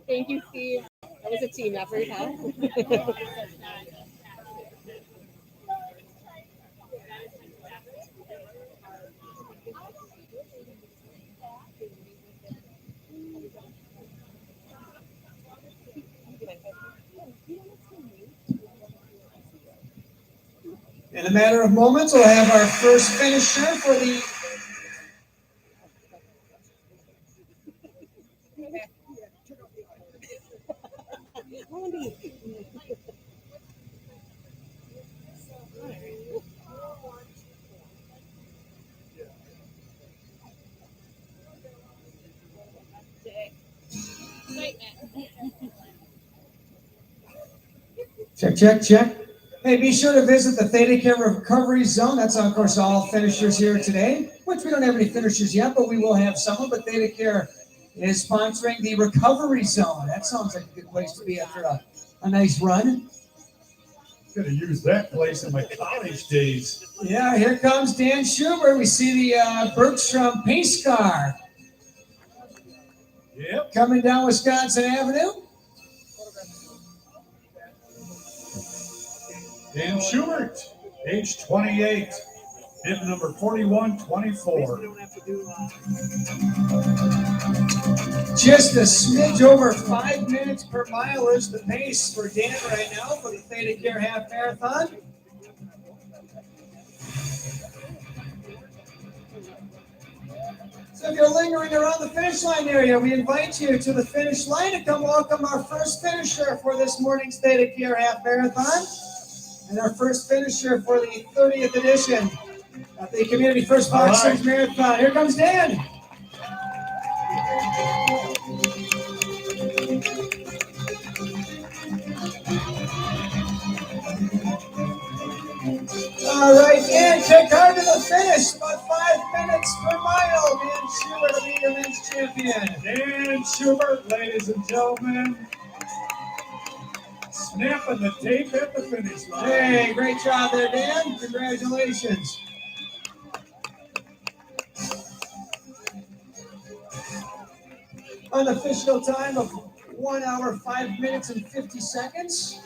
Thank you, Steve. That was a team effort, huh? In a matter of moments, we'll have our first finisher for the check, check, check. Hey, be sure to visit the Theta Care Recovery Zone. That's, of course, all finishers here today, which we don't have any finishers yet, but we will have some. But Theta Care is sponsoring the Recovery Zone. That sounds like a good place to be after a nice run. Could have used that place in my college days. Yeah, here comes Dan Schubert. We see the Bergstrom pace car. Yep. Coming down Wisconsin Avenue. Dan Schubert, age 28, bib number 4124. Just a smidge over 5 minutes per mile is the pace for Dan right now for the Theta Care Half Marathon. So if you're lingering around the finish line area, we invite you to the finish line to come welcome our first finisher for this morning's Theta Care Half Marathon. And our first finisher for the 30th edition of the Community First Boxers Marathon. Here comes Dan. All right, Dan, kick hard to the finish. About 5 minutes per mile. Dan Schubert will be your men's champion. Dan Schubert, ladies and gentlemen. Snapping the tape at the finish line. Hey, great job there, Dan. Congratulations. Unofficial time of 1 hour, 5 minutes, and 50 seconds.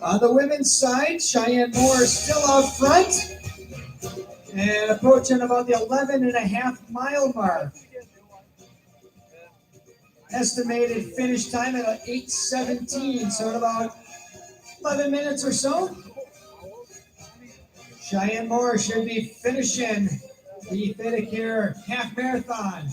On the women's side, Cheyenne Moore is still out front and approaching about the 11.5 mile mark. Estimated finish time at 8:17, so in about 11 minutes or so. Cheyenne Moore should be finishing the Theta Care Half Marathon.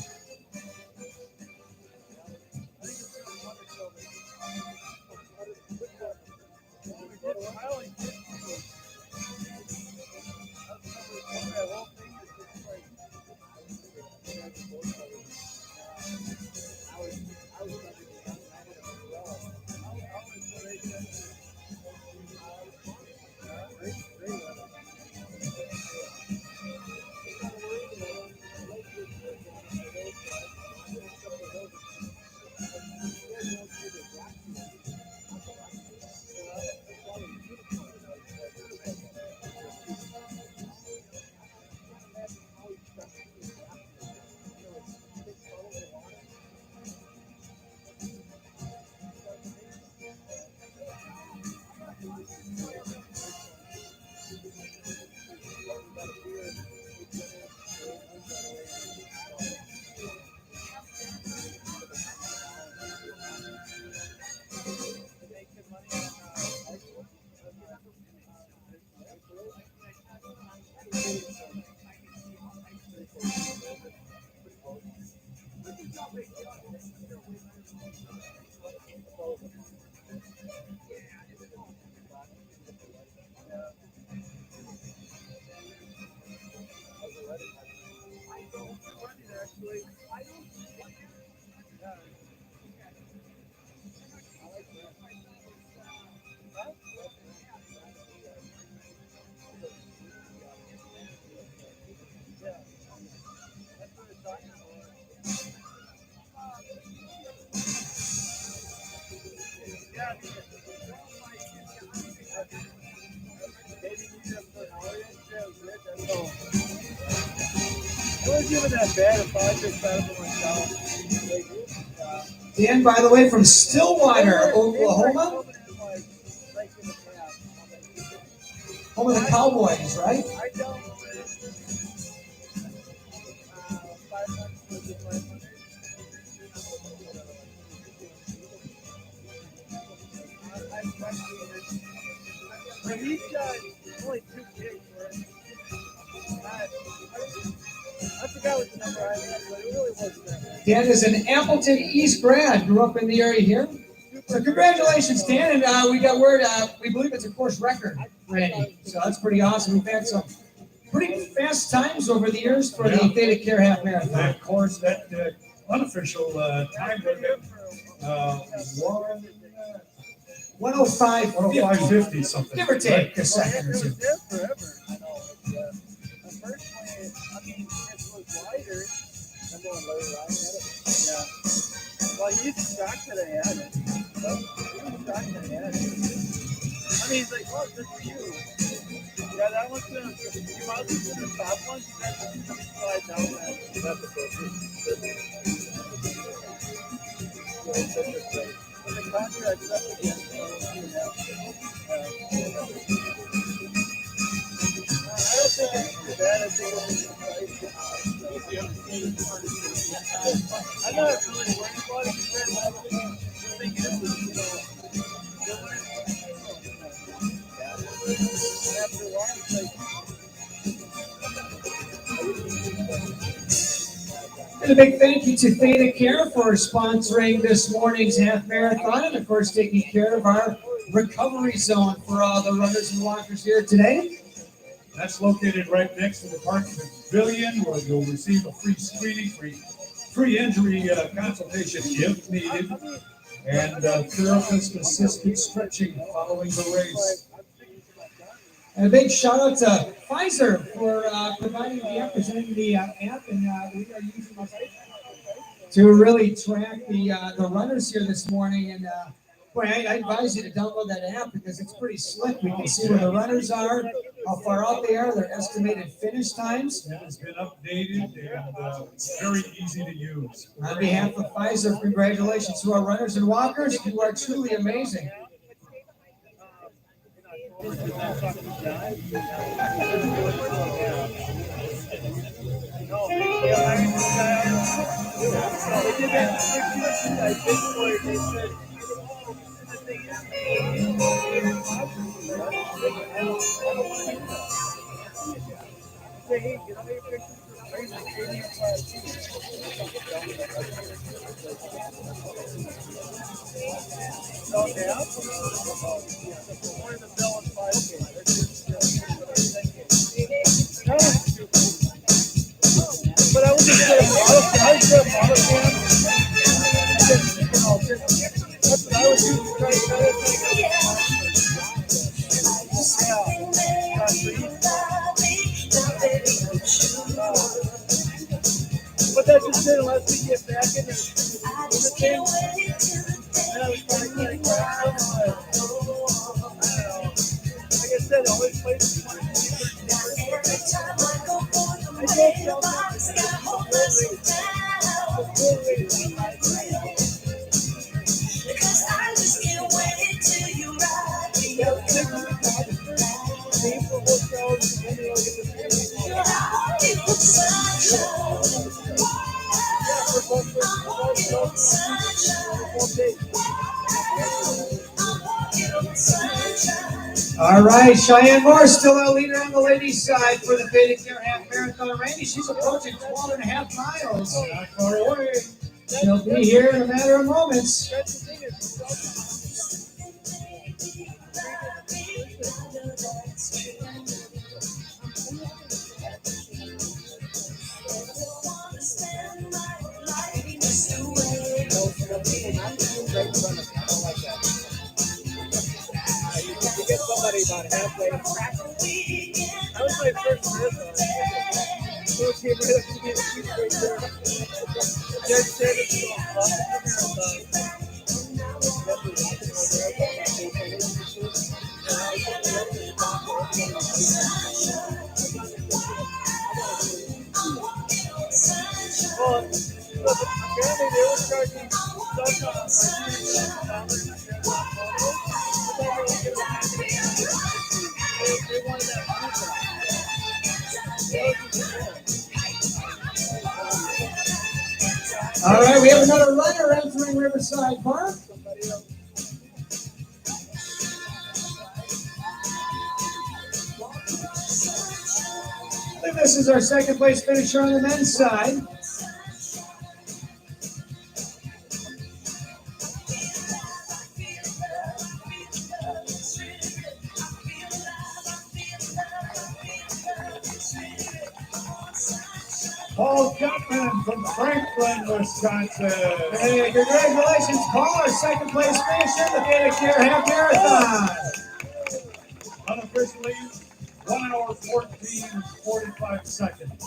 wasn't even that bad. If I just better for myself. Dan, by the way, from Stillwater, Oklahoma. Home of the Cowboys, right? I don't. But he's got only 2 kicks, right? I forgot what the number I had, but it really wasn't that. Dan is an Appleton East grad, grew up in the area here. So congratulations, Dan, and we got word, we believe it's a course record, Randy. So that's pretty awesome. We've had some pretty fast times over the years for the Theta Care Half Marathon. Of course, that unofficial time limit, 105.50 something. Give or take a second or two. It was there forever. I know. Unfortunately, I mean, it was lighter. I'm going low, right? Yeah. Well, he's shocked that I had it. He was shocked that I had it. I mean, he's like, oh, good for you. Yeah, that one's going to, you might be to the top one, that's going to slide down that. That's the closest. When the contract's up again, I don't think it's too bad. I think I'm not really worried about it because I'm thinking it was, after a while, it's like. And a big thank you to Theta Care for sponsoring this morning's half marathon and, of course, taking care of our recovery zone for all the runners and walkers here today. That's located right next to the parking pavilion, where you'll receive a free screening, free injury consultation if needed, and therapist-assisted stretching following the race. And a big shout out to Pfizer for providing the app, presenting the app, and we are using it to really track the runners here this morning. And boy, I advise you to download that app because it's pretty slick. We can see where the runners are, how far out they are, their estimated finish times. It has been updated and it's very easy to use. On behalf of Pfizer, congratulations to our runners and walkers. You are truly amazing. But I was just saying, I was a model cam. That's what I was using to try to cut it. But that's just it, unless we get back in the thing. And I was trying to get it back. I don't know. Like I said, all these places want to I don't tell them. Because I just can't wait till you ride me up. All right, Cheyenne Moore still our leader on the ladies' side for the Theta Care Half Marathon. Randy, she's approaching 12 and a half miles. Not far away. She'll be here in a matter of moments. You get somebody about halfway. That was my first marathon. So it came right up to me right there. Judge said it's apparently they were charging they wanted that All right, we have another runner entering Riverside Park. I think this is our second place finisher on the men's side. Paul Chapman from Franklin, Wisconsin. Hey, congratulations, Paul, our second place finisher in the Data Care Half Marathon. Unofficially, 1 hour 14:45 seconds.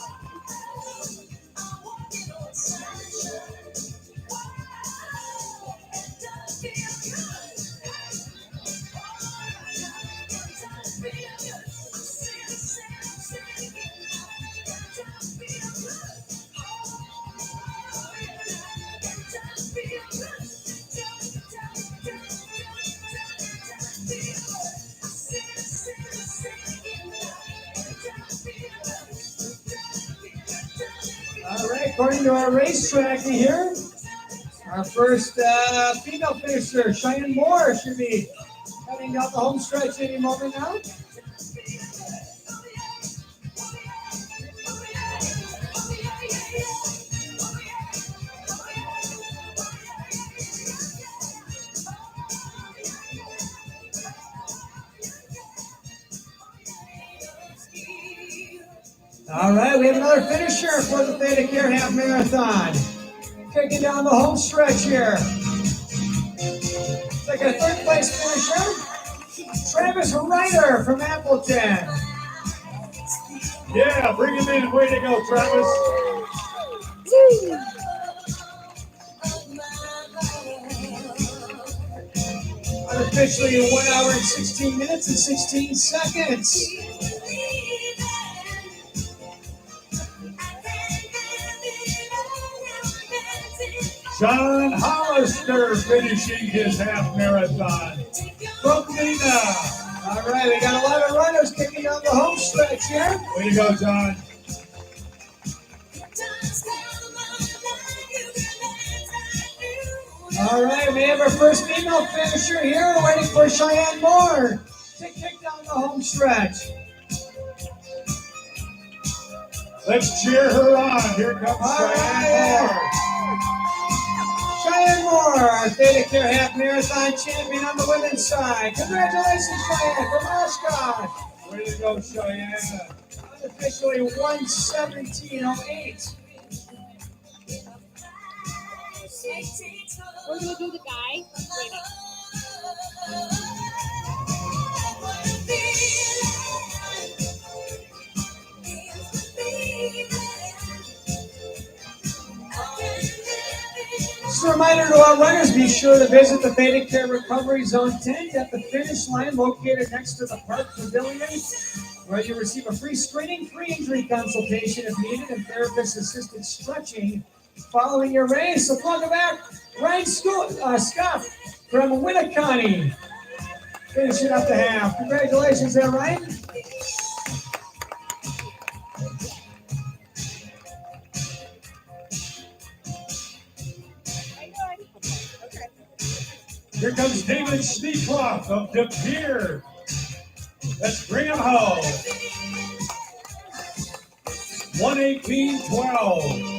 All right, according to our racetrack here, our first female finisher, Cheyenne Moore, should be heading down the home stretch any moment now. All right, we have another finisher for the Theta Care Half Marathon. Kicking down the home stretch here. It's like a third place finisher, Travis Ryder from Appleton. Yeah, bring him in. Way to go, Travis. Unofficially 1 hour and 16 minutes and 16 seconds. John Hollister finishing his half marathon from Nina. All right, we got 11 runners kicking down the home stretch here. Way to go, John. All right, we have our first female finisher here, waiting for Cheyenne Moore to kick down the home stretch. Let's cheer her on. Here comes Cheyenne Moore. Cheyenne Moore, our Theta Care Half Marathon champion on the women's side. Congratulations, Cheyenne, from Oshkosh. Way to go, Cheyenne. Unofficially 1:17:08. We're gonna do the guy. Just a reminder to our runners, be sure to visit the Theta Care Recovery Zone tent at the finish line located next to the Park Pavilion, where you receive a free screening, free injury consultation if needed, and therapist-assisted stretching following your race. So welcome back, Ryan Scott from Winneconne, finishing up the half. Congratulations there, Ryan. Here comes David Sneecloth of De Pere. Let's bring him home. 1:18:12.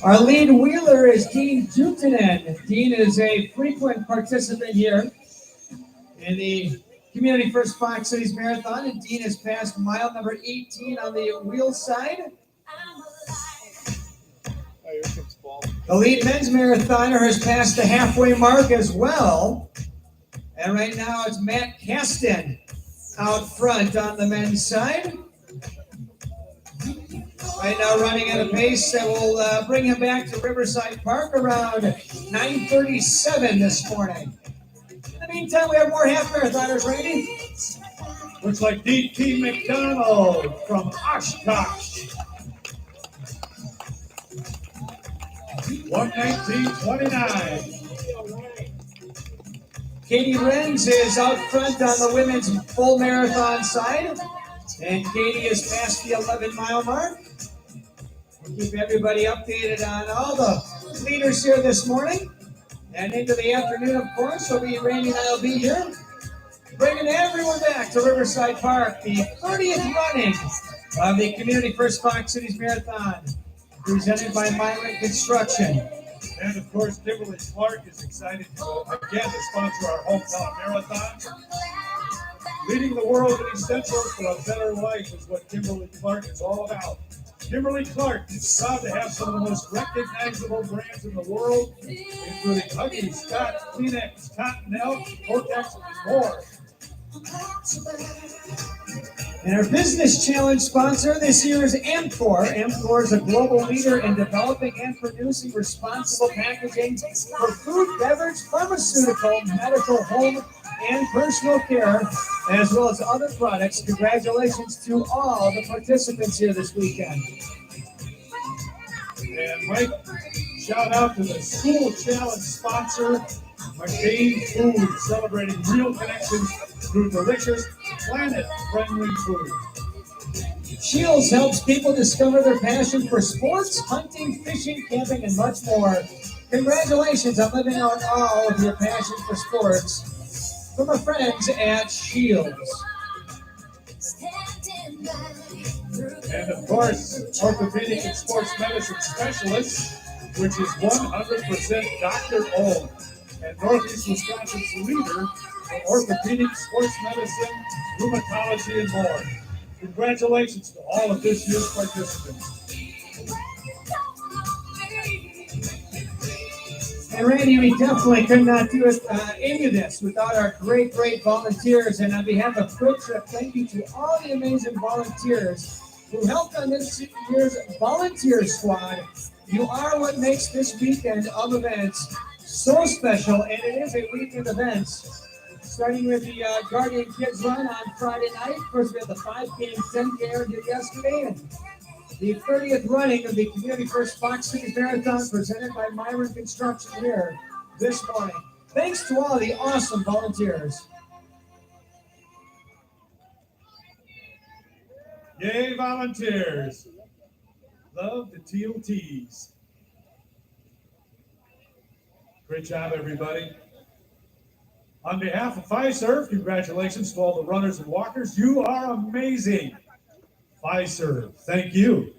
Our lead wheeler is Dean Jutinen. Dean is a frequent participant here in the Community First Fox Cities Marathon, and Dean has passed mile number 18 on the wheel side. Oh, here comes Paul. The lead men's marathoner has passed the halfway mark as well. And right now it's Matt Kasten out front on the men's side. Right now running at a pace that will bring him back to Riverside Park around 9:37 this morning. In the meantime, we have more half marathoners, Randy. Looks like D.T. McDonald from Oshkosh. 1:19:29. Katie Renz is out front on the women's full marathon side. And Katie has passed the 11-mile mark. We'll keep everybody updated on all the leaders here this morning. And into the afternoon, of course, Randy and I will be here, bringing everyone back to Riverside Park, the 30th running of the Community First Fox Cities Marathon, presented by Myron Construction. And of course, Kimberly Clark is excited to again to sponsor our hometown marathon. Leading the world in essentials for a better life is what Kimberly Clark is all about. Kimberly Clark is proud to have some of the most recognizable brands in the world, including Huggies, Scott, Kleenex, Cottonelle, Cortex, and more. And our Business Challenge sponsor this year is Amcor. Amcor is a global leader in developing and producing responsible packaging for food, beverage, pharmaceutical, medical, home, and personal care, as well as other products. Congratulations to all the participants here this weekend. And Mike, shout out to the School Challenge sponsor, McCain Food, celebrating real connections through delicious, planet-friendly food. Shields helps people discover their passion for sports, hunting, fishing, camping, and much more. Congratulations on living out all of your passion for sports from our friends at Shields. And of course, orthopedic and sports medicine specialists, which is 100% doctor-owned, and Northeast Wisconsin's leader in orthopedic, sports medicine, rheumatology, and more. Congratulations to all of this year's participants. And Randy, we definitely could not do any of this without our great, great volunteers. And on behalf of Quick Trip, thank you to all the amazing volunteers who helped on this year's volunteer squad. You are what makes this weekend of events so special, and it is a weekend event. Starting with the Guardian Kids Run on Friday night. Of course, we had the 5K and 10K here yesterday, and the 30th running of the Community First Fox Cities Marathon presented by Myron Construction here this morning. Thanks to all the awesome volunteers. Yay, volunteers. Love the TOTs. Great job, everybody. On behalf of Fiserv, congratulations to all the runners and walkers. You are amazing. Fiserv, thank you.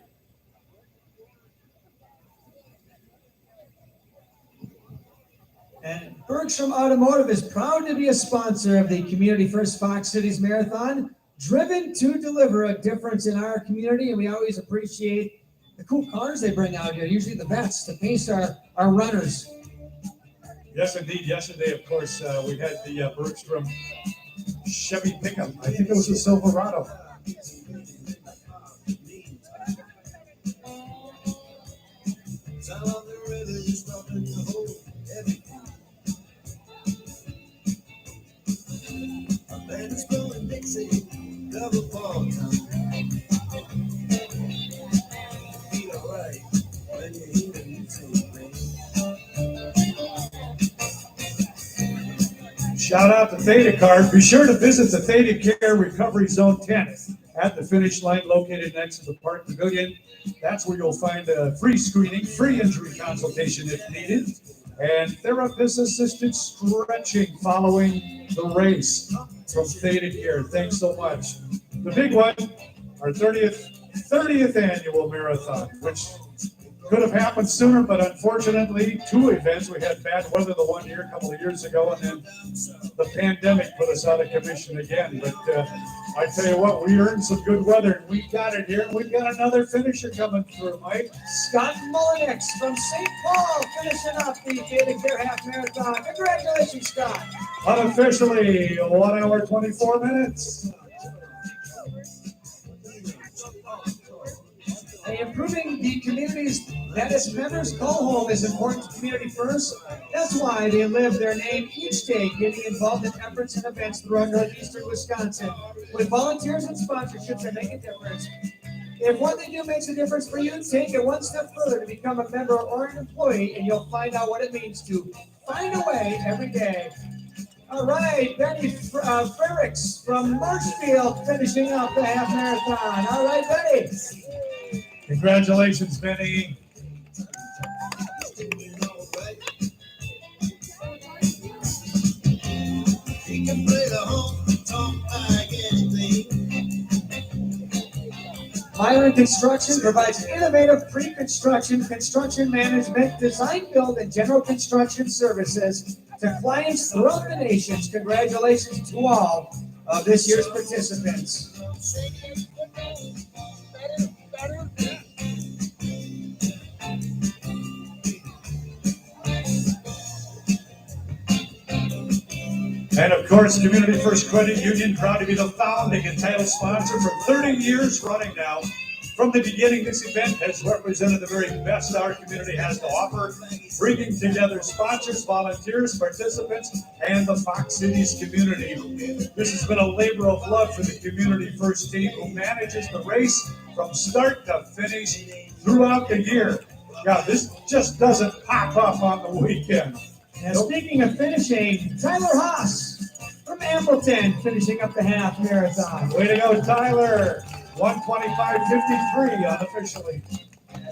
And Bergstrom Automotive is proud to be a sponsor of the Community First Fox Cities Marathon, driven to deliver a difference in our community. And we always appreciate the cool cars they bring out here, usually the best to pace our runners. Yes, indeed. Yesterday, of course, we had the Bergstrom Chevy pickup. I think it was a Silverado. Shout out to Theta Card. Be sure to visit the Theta Care Recovery Zone 10 at the finish line located next to the Park Pavilion. That's where you'll find a free screening, free injury consultation if needed, and therapist-assisted stretching following the race from Theta Care. Thanks so much. The big one, our 30th annual marathon, which Could have happened sooner, but unfortunately, two events. We had bad weather the one year, a couple of years ago, and then the pandemic put us out of commission again. But I tell you what, we earned some good weather, and we got it here. We've got another finisher coming through, Mike. Scott Mullenix from St. Paul finishing up the Daily Care Half Marathon. Congratulations, Scott. Unofficially, 1 hour, 24 minutes. Improving the communities that its members call home is important to Community First. That's why they live their name each day, getting involved in efforts and events throughout northeastern Wisconsin. With volunteers and sponsorships that make a difference. If what they do makes a difference for you, take it one step further to become a member or an employee, and you'll find out what it means to find a way every day. All right, Betty Frericks from Marshfield finishing up the half marathon. All right, Betty. Congratulations, Benny. Myron Construction provides innovative pre-construction, construction management, design, build, and general construction services to clients throughout the nation. Congratulations to all of this year's participants. And of course, Community First Credit Union, proud to be the founding and title sponsor for 30 years running now. From the beginning, this event has represented the very best our community has to offer, bringing together sponsors, volunteers, participants, and the Fox Cities community. This has been a labor of love for the Community First team, who manages the race from start to finish throughout the year. Yeah, this just doesn't pop up on the weekend. And speaking of finishing, Tyler Haas from Ambleton finishing up the half marathon. Way to go, Tyler. 1:25:53 unofficially.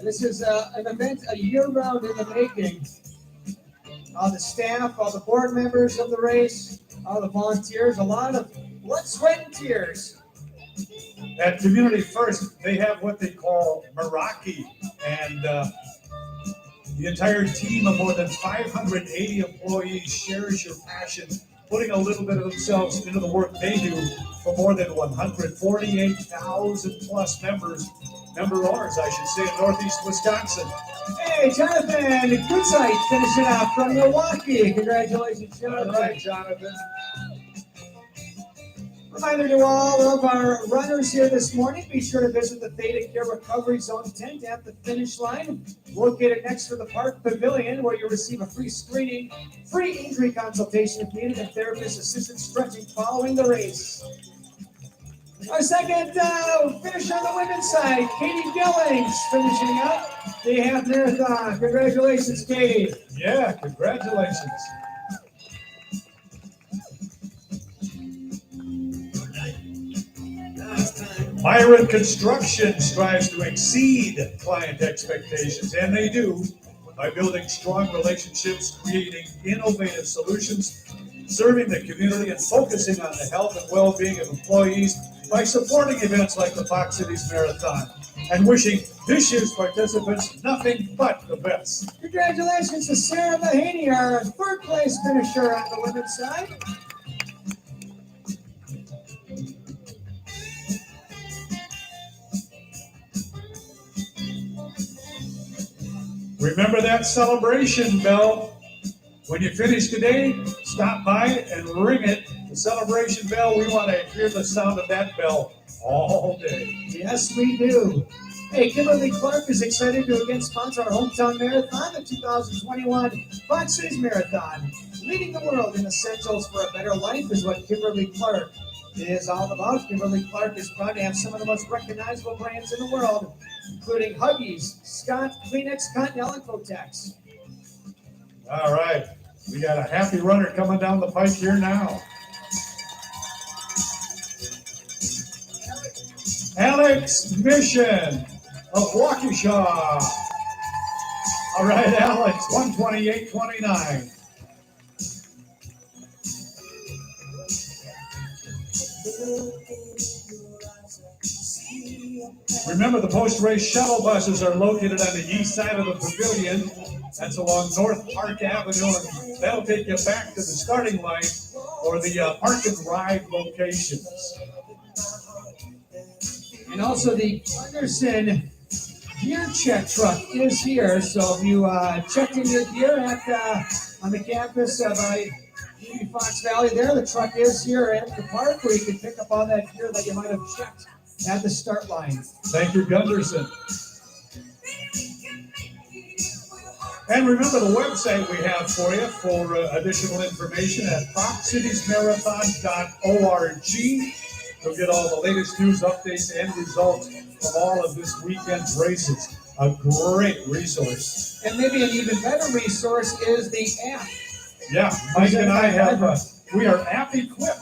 This is an event a year round in the making. All the staff, all the board members of the race, all the volunteers, a lot of blood, sweat, and tears. At Community First, they have what they call Meraki, and the entire team of more than 580 employees shares your passion, putting a little bit of themselves into the work they do for more than 148,000 plus member owners, I should say, in Northeast Wisconsin. Hey, Jonathan Goodsite finishing up from Milwaukee. Congratulations, Jonathan. All right, Jonathan. Reminder to all of our runners here this morning, be sure to visit the Theta Care Recovery Zone tent at the finish line, located next to the Park Pavilion, where you'll receive a free screening, free injury consultation if needed, and therapist-assisted stretching following the race. Our second finish on the women's side, Katie Gillings finishing up the half marathon. Congratulations, Katie. Yeah, congratulations. Myron Construction strives to exceed client expectations, and they do, by building strong relationships, creating innovative solutions, serving the community, and focusing on the health and well-being of employees by supporting events like the Fox Cities Marathon, and wishing this year's participants nothing but the best. Congratulations to Sarah Mahaney, our third place finisher on the women's side. Remember that celebration bell. When you finish today, stop by and ring it. The celebration bell, we want to hear the sound of that bell all day. Yes, we do. Hey, Kimberly Clark is excited to again sponsor our hometown marathon, the 2021 Fox Cities Marathon. Leading the world in essentials for a better life is what Kimberly Clark is all about. Kimberly Clark is proud to have some of the most recognizable brands in the world, including Huggies, Scott, Kleenex, Continental, and Kotex. All right, we got a happy runner coming down the pike here now. Alex Mission of Waukesha. All right, Alex, 1:28:29. Remember, the post-race shuttle buses are located on the east side of the pavilion. That's along North Park Avenue, and that'll take you back to the starting line or the park and ride locations. And also the Anderson gear check truck is here. So if you checked in your gear on the campus of Fox Valley there, the truck is here at the park where you can pick up all that gear that you might have checked at the start line. Thank you, Gunderson. And remember the website we have for you for additional information at foxcitiesmarathon.org. You'll get all the latest news, updates, and results from all of this weekend's races. A great resource. And maybe an even better resource is the app. Yeah, Mike and I we are app equipped.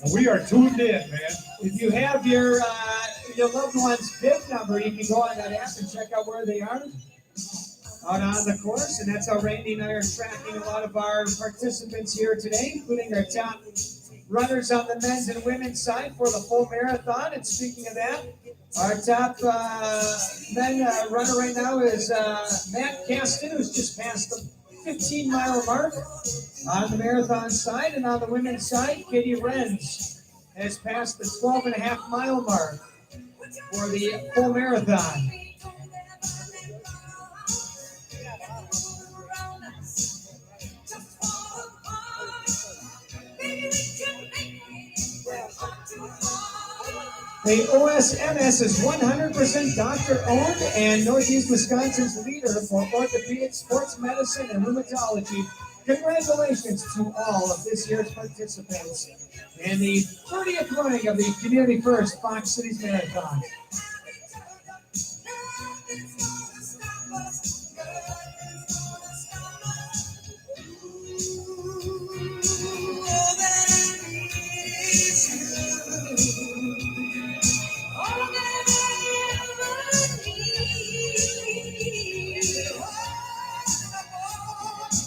And we are tuned in, man. If you have your loved one's bib number, you can go on that app and check out where they are out on the course. And that's how Randy and I are tracking a lot of our participants here today, including our top runners on the men's and women's side for the full marathon. And speaking of that, our top men runner right now is Matt Caston, who's just passed the 15-mile mark on the marathon side. And on the women's side, Katie Renz has passed the 12.5-mile mark for the full marathon. The OSMS is 100% doctor-owned and Northeast Wisconsin's leader for orthopedic, sports medicine, and rheumatology. Congratulations to all of this year's participants in the 30th running of the Community First Fox Cities Marathon.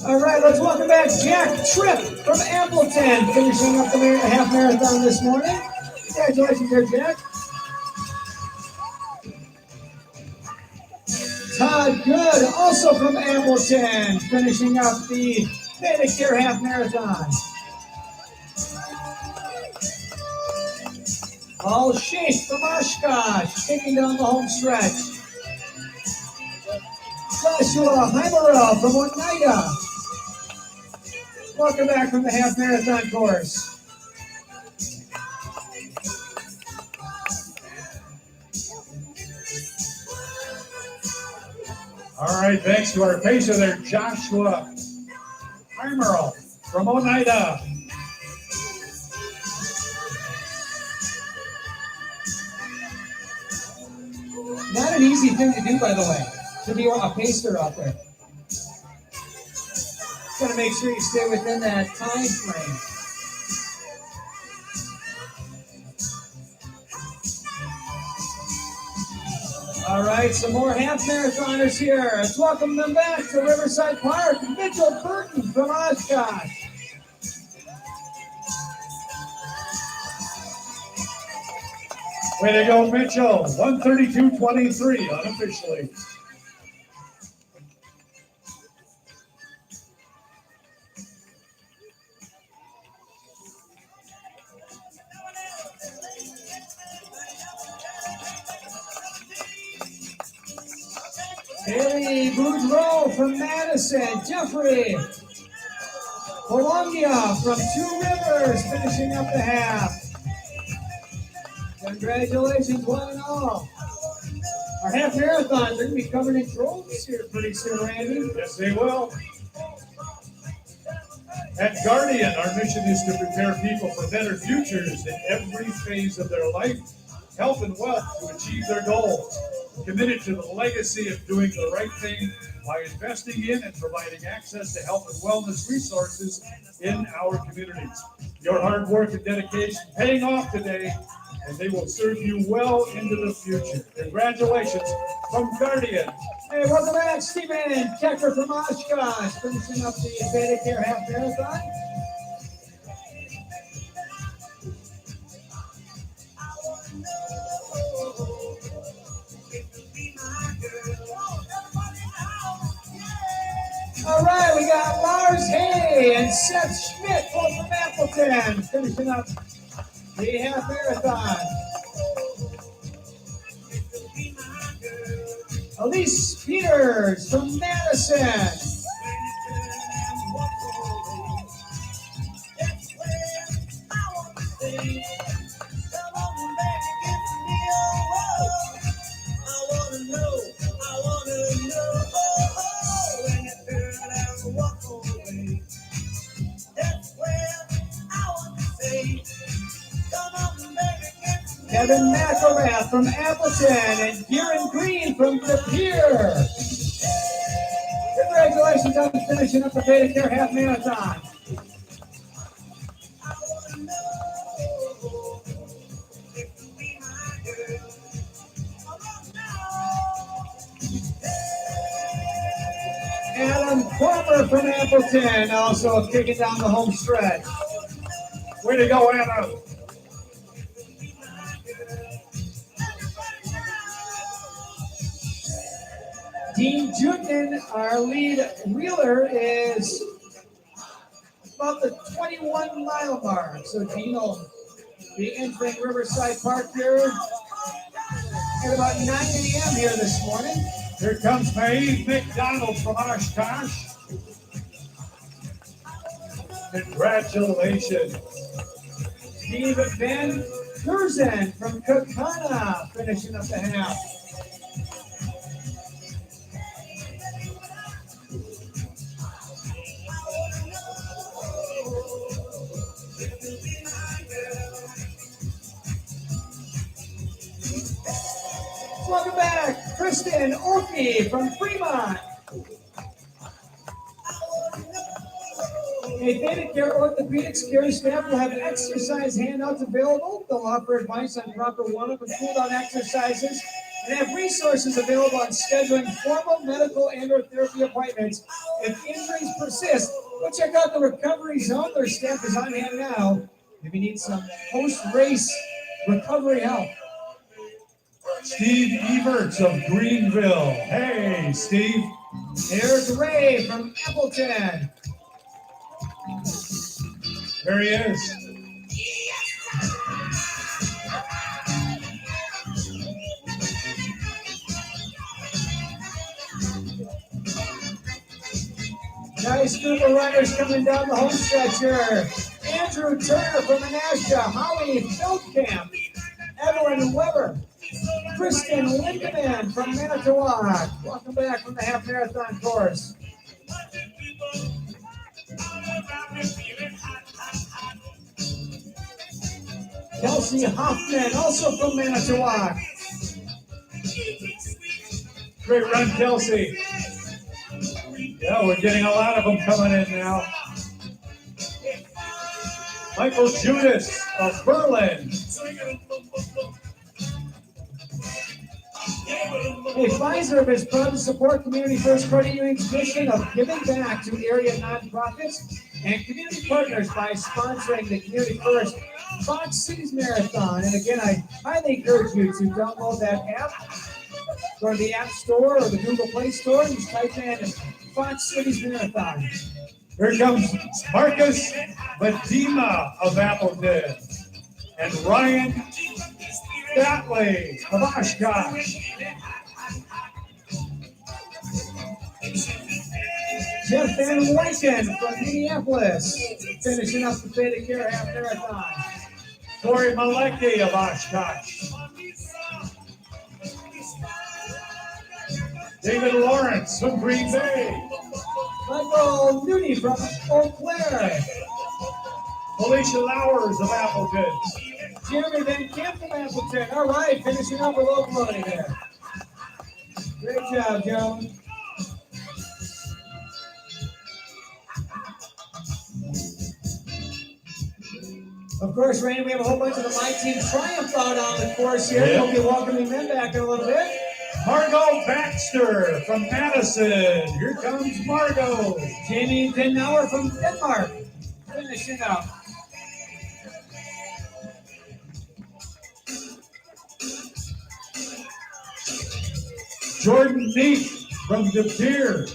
All right, let's welcome back Jack Tripp from Appleton, finishing up the half marathon this morning. Congratulations there, Jack. Todd Good, also from Appleton, finishing up the Medicare half marathon. Paul Schaaf from Oshkosh, taking down the home stretch. Joshua Heimerel from Oneida. Welcome back from the half marathon course. All right, thanks to our pacer there, Joshua Heimerel from Oneida. Not an easy thing to do, by the way, to be a pacer out there. Got to make sure you stay within that time frame. All right, some more half marathoners here. Let's welcome them back to Riverside Park. Mitchell Burton from Oshkosh. Way to go, Mitchell. 1:32.23 unofficially. Haley Boudreau from Madison. Jeffrey Columbia from Two Rivers, finishing up the half. Congratulations, one and all. Our half marathons are going to be covered in droves here pretty soon, Randy. Yes, they will. At Guardian, our mission is to prepare people for better futures in every phase of their life, health and wealth to achieve their goals. Committed to the legacy of doing the right thing by investing in and providing access to health and wellness resources in our communities. Your hard work and dedication paying off today, and they will serve you well into the future. Congratulations from Guardian. Hey, welcome back, Stephen Kecker from Oshkosh, finishing up the Medicare half marathon. All right, we got Lars Hay and Seth Schmidt, both from Appleton, finishing up the half marathon. Elise Peters from Madison. Kevin McElrath from Appleton and Kieran Green from De Pere. Congratulations on finishing up the Beta Care Half Marathon. Adam Cormer from Appleton also kicking down the home stretch. Way to go, Anna. Dean Jutman, our lead wheeler, is about the 21-mile mark. So Dean will be entering Riverside Park here at about 9 a.m. here this morning. Here comes Maeve McDonald from Oshkosh. Congratulations. Steve Van Gerzen from Kakana finishing up the half. Welcome back, Kristen Orkney from Fremont. A Beta Care Orthopedics care staff will have exercise handouts available. They'll offer advice on proper warm-up and cool-down exercises and have resources available on scheduling formal medical and/or therapy appointments. If injuries persist, go check out the recovery zone. Their staff is on hand now if you need some post-race recovery help. Steve Everts of Greenville. Hey, Steve. There's Ray from Appleton. There he is. Nice group of runners coming down the home stretch here. Andrew Turner from Menasha, Holly Feldkamp, Evelyn Weber, Kristen Lindemann from Manitowoc. Welcome back from the half marathon course. Kelsey Hoffman, also from Manitowoc. Great run, Kelsey. Yeah, we're getting a lot of them coming in now. Michael Judas of Berlin. Hey, Pfizer is proud to support Community First Credit Union's mission of giving back to area nonprofits and community partners by sponsoring the Community First Fox Cities Marathon. And again, I highly encourage you to download that app. Go to the App Store or the Google Play Store and just type in Fox Cities Marathon. Here comes Marcus Badima of Appleton and Ryan Datley of Oshkosh. Jeff Van Wyken from Minneapolis, finishing up the Beta Care Half Marathon. Corey Malecki of Oshkosh. David Lawrence from Green Bay. Michael Nudie from Eau Claire. Felicia Lowers of Appleton. Jeremy Van Camp from Appleton. All right, finishing up a local money there. Great job, Joe. Of course, Randy, we have a whole bunch of the My Team Triumph out on the course here. Yep. We'll be welcoming them back in a little bit. Margot Baxter from Madison. Here comes Margot. Jamie Denauer from Denmark, finishing up. Jordan Neat from De Pere.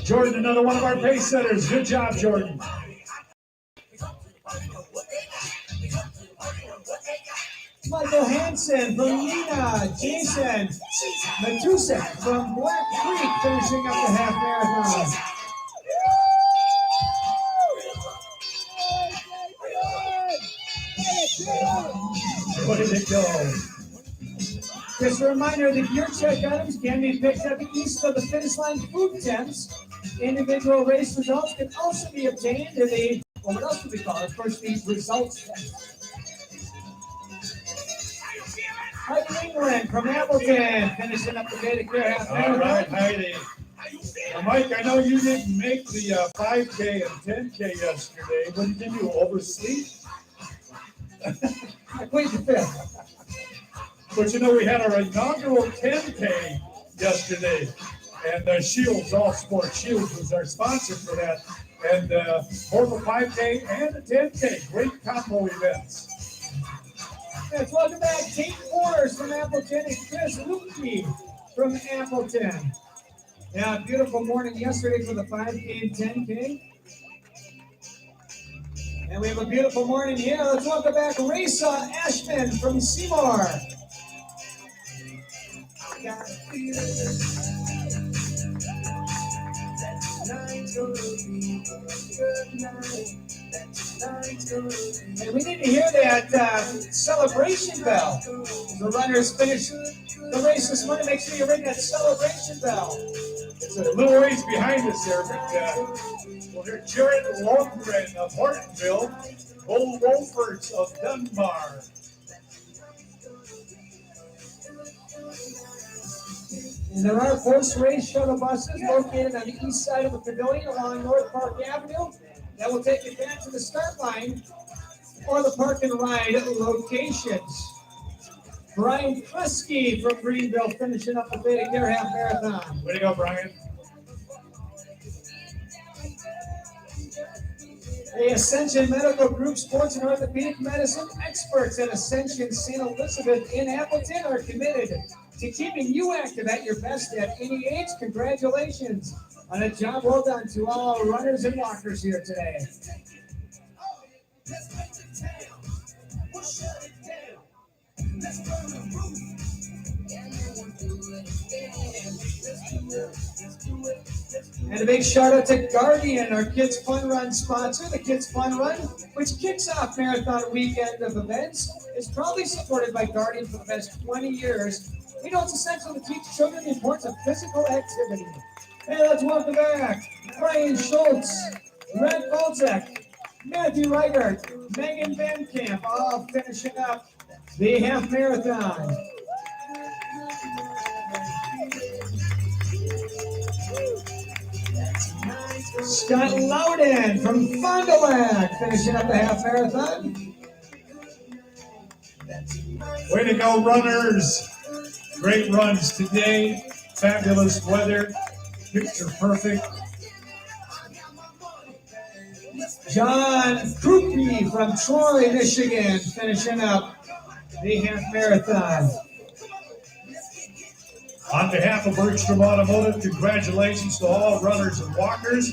Jordan, another one of our pace setters. Good job, Jordan. Michael Hansen from Nina. Jason Matusek from Black Creek finishing up the half marathon. Way to go. Just a reminder that your check items can be picked up east of the finish line food tents. Individual race results can also be obtained in the, well, what else do we call it? Of course, the results tent. Heidi England from Appleton finishing up the Beta Care half marathon. All right, Heidi. Now, Mike, I know you didn't make the 5K and 10K yesterday. What did you do? Oversleep? I played the fifth. But you know, we had our inaugural 10K yesterday, and Shields, All Sport Shields, was our sponsor for that. And both the 5K and the 10K, great combo events. Yes, welcome back, Tate Porters from Appleton and Chris Lupke from Appleton. Yeah, beautiful morning yesterday for the 5K and 10K. And we have a beautiful morning here. Let's welcome back Raysa Ashman from Seymour. And we need to hear that celebration bell. The runners finish the race this morning. Make sure you ring that celebration bell. It's a little ways behind us there, but we'll hear Jared Longren of Hortonville, Bull Wolfers of Dunbar. And there are post-race shuttle buses located on the east side of the pavilion along North Park Avenue that will take you back to the start line or the park and ride locations. Brian Kresge from Greenville finishing up the Beta Care half marathon. Way to go, Brian. The Ascension Medical Group Sports and Orthopedic Medicine experts at Ascension St. Elizabeth in Appleton are committed to keeping you active at your best at any age. Congratulations on a job well done to all runners and walkers here today. And a big shout out to Guardian, our Kids Fun Run sponsor. The Kids Fun Run, which kicks off marathon weekend of events, is proudly supported by Guardian for the past 20 years. We know it's essential to teach children the importance of physical activity. Hey, let's welcome back Brian Schultz, Red Bolzek, Matthew Reichert, Megan Van Camp, all finishing up the half marathon. Scott Loudon from Fond du Lac finishing up the half marathon. Way to go, runners. Great runs today. Fabulous weather. Picture perfect. John Krupe from Troy, Michigan finishing up the half marathon. On behalf of Bergstrom Automotive, congratulations to all runners and walkers.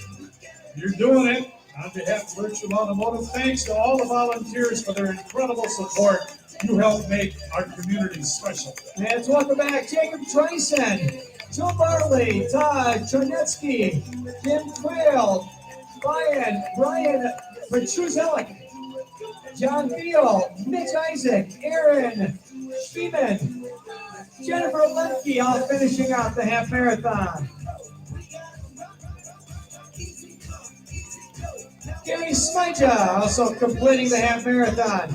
You're doing it. On behalf of Bergstrom Automotive, thanks to all the volunteers for their incredible support. You help make our community special. And welcome back Jacob Trison, Joe Barley, Todd Chernetsky, Jim Quayle, Brian Petruzelik, John Beal, Mitch Isaac, Aaron Schiemann, Jennifer Lemke, all finishing out the half marathon. Gary Smija also completing the half marathon.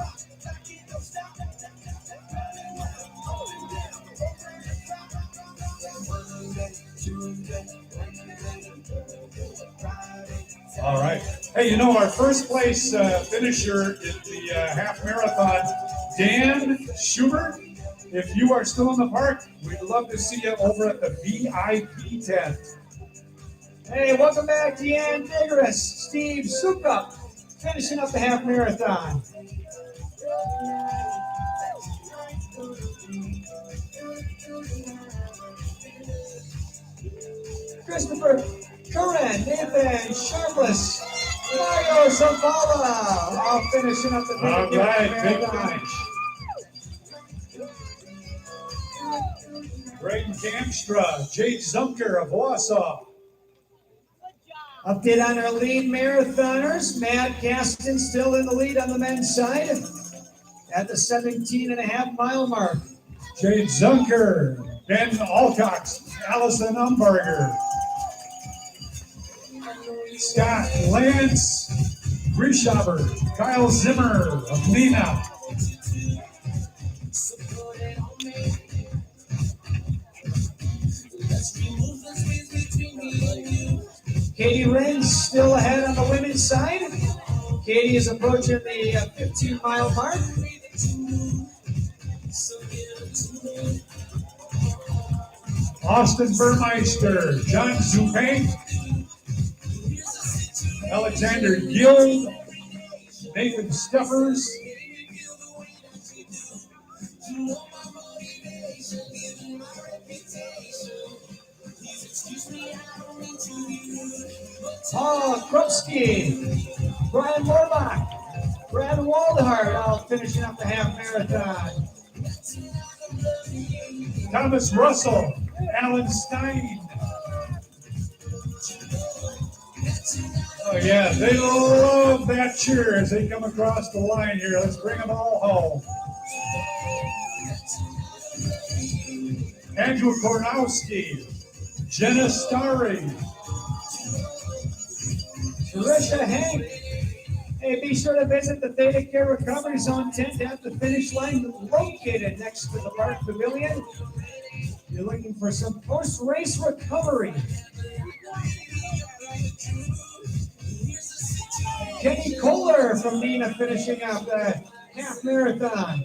All right. Hey, you know, our first place finisher in the half marathon, Dan Schubert. If you are still in the park, we'd love to see you over at the VIP tent. Hey, welcome back, Deanne Digris, Steve Sukup, finishing up the half marathon. Christopher Curran Ben, Nathan, Sharpless, Mario Zavala, all finishing up the All Theta right, Care big Marathon. finish. Braden Kamstra, Jade Zunker of Wausau. Update on our lead marathoners. Matt Gaston still in the lead on the men's side at the 17.5-mile mark. Jade Zunker, Ben Alcox, Allison Umbarger. Scott Lance, Grishaber, Kyle Zimmer of Nina. Katie Renz still ahead on the women's side. Katie is approaching the 15-mile mark. Austin Burmeister, John Zupain, Alexander Gill, Nathan Stuffers, Paul Krupski, Brian Morbach, Brad Waldhart, all finishing up the half marathon. Thomas Russell, Alan Stein. Oh yeah, they love that cheer as they come across the line here. Let's bring them all home. Andrew Kornowski, Jenna Starry, Trisha Hank. Hey, be sure to visit the Theta Care Recovery Zone tent at the finish line located next to the Park Pavilion. You're looking for some post-race recovery. Kenny Kohler from Nina finishing up the half marathon.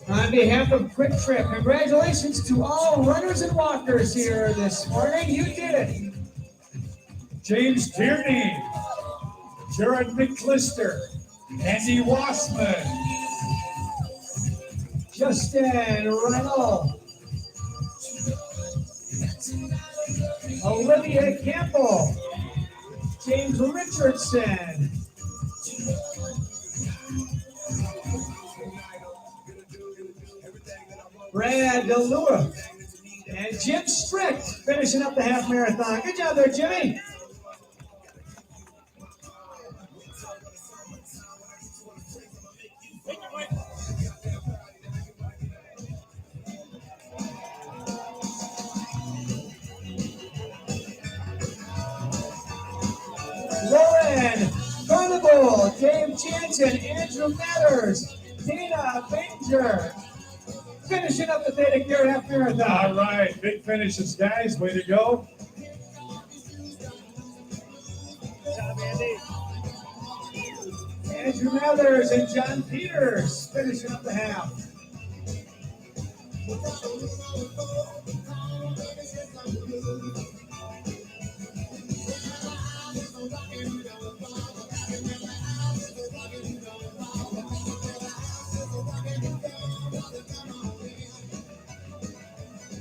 On behalf of Quick Trip, congratulations to all runners and walkers here this morning. You did it. James Tierney, Jared McClister, Andy Wassman, Justin Reynolds, Olivia Campbell, James Richardson, Brad DeLua, and Jim Strict finishing up the half marathon. Good job there, Jimmy. Lauren Carnival, Dave Jansen, Andrew Matters, Dana Banger, finishing up the Theta Care half marathon. all right, big finishes, guys. Way to go. Good job, Andy. Andrew Mathers and John Peters finishing up the half.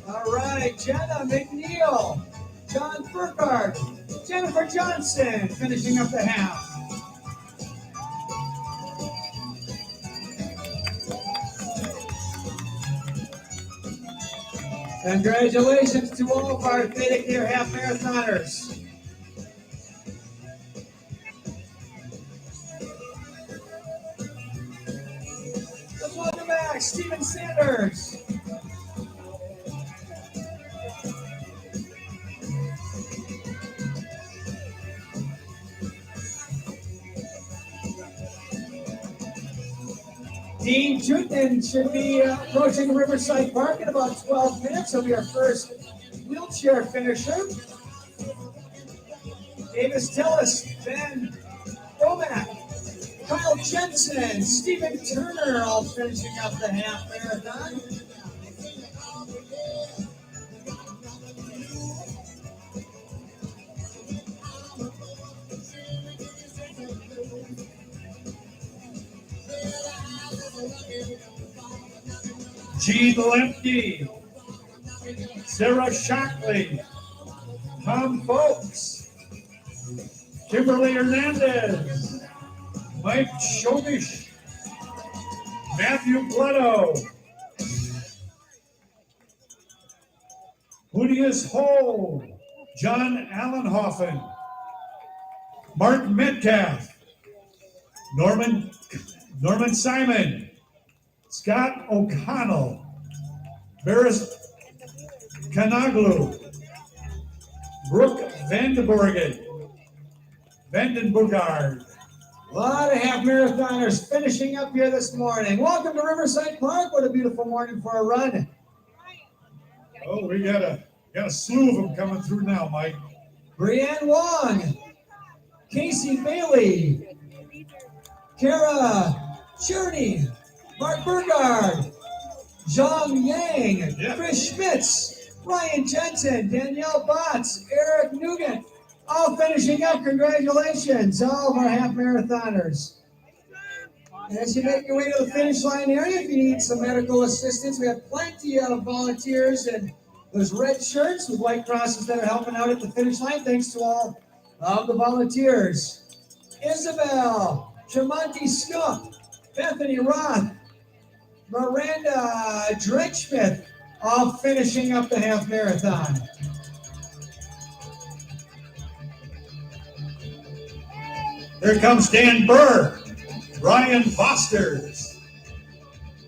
All right, Jenna McNeil, John Burkhardt, Jennifer Johnson finishing up the half. Congratulations to all of our Theta Care half marathoners. Let's welcome back Stephen Sanders. Dean Jutin should be approaching Riverside Park in about 12 minutes. He'll be our first wheelchair finisher. Davis Tillis, Ben Bomack, Kyle Jensen, Stephen Turner, all finishing up the half marathon. Gene Lemke, Sarah Shockley, Tom Folks, Kimberly Hernandez, Mike Shobish, Matthew Bleddo, Hoodius Hole, John Allenhoffen, Mark Metcalf, Norman Simon, Scott O'Connell, Barris Kanaglu, Brooke Vandenbergard, A lot of half marathoners finishing up here this morning. Welcome to Riverside Park. What a beautiful morning for a run. Oh, we got a slew of them coming through now, Mike. Brianne Wong, Casey Bailey, Kara Cherney, Mark Burgard, Zhang Yang, Yeah. Chris Schmitz, Ryan Jensen, Danielle Botts, Eric Nugent, all finishing up. Congratulations, all of our half marathoners. As you make your way to the finish line area, if you need some medical assistance, we have plenty of volunteers and those red shirts with white crosses that are helping out at the finish line. Thanks to all of the volunteers. Isabel, Tremonti Scoop, Bethany Roth, Miranda Dredschmidt, all finishing up the half marathon. Here comes Dan Burr, Ryan Fosters,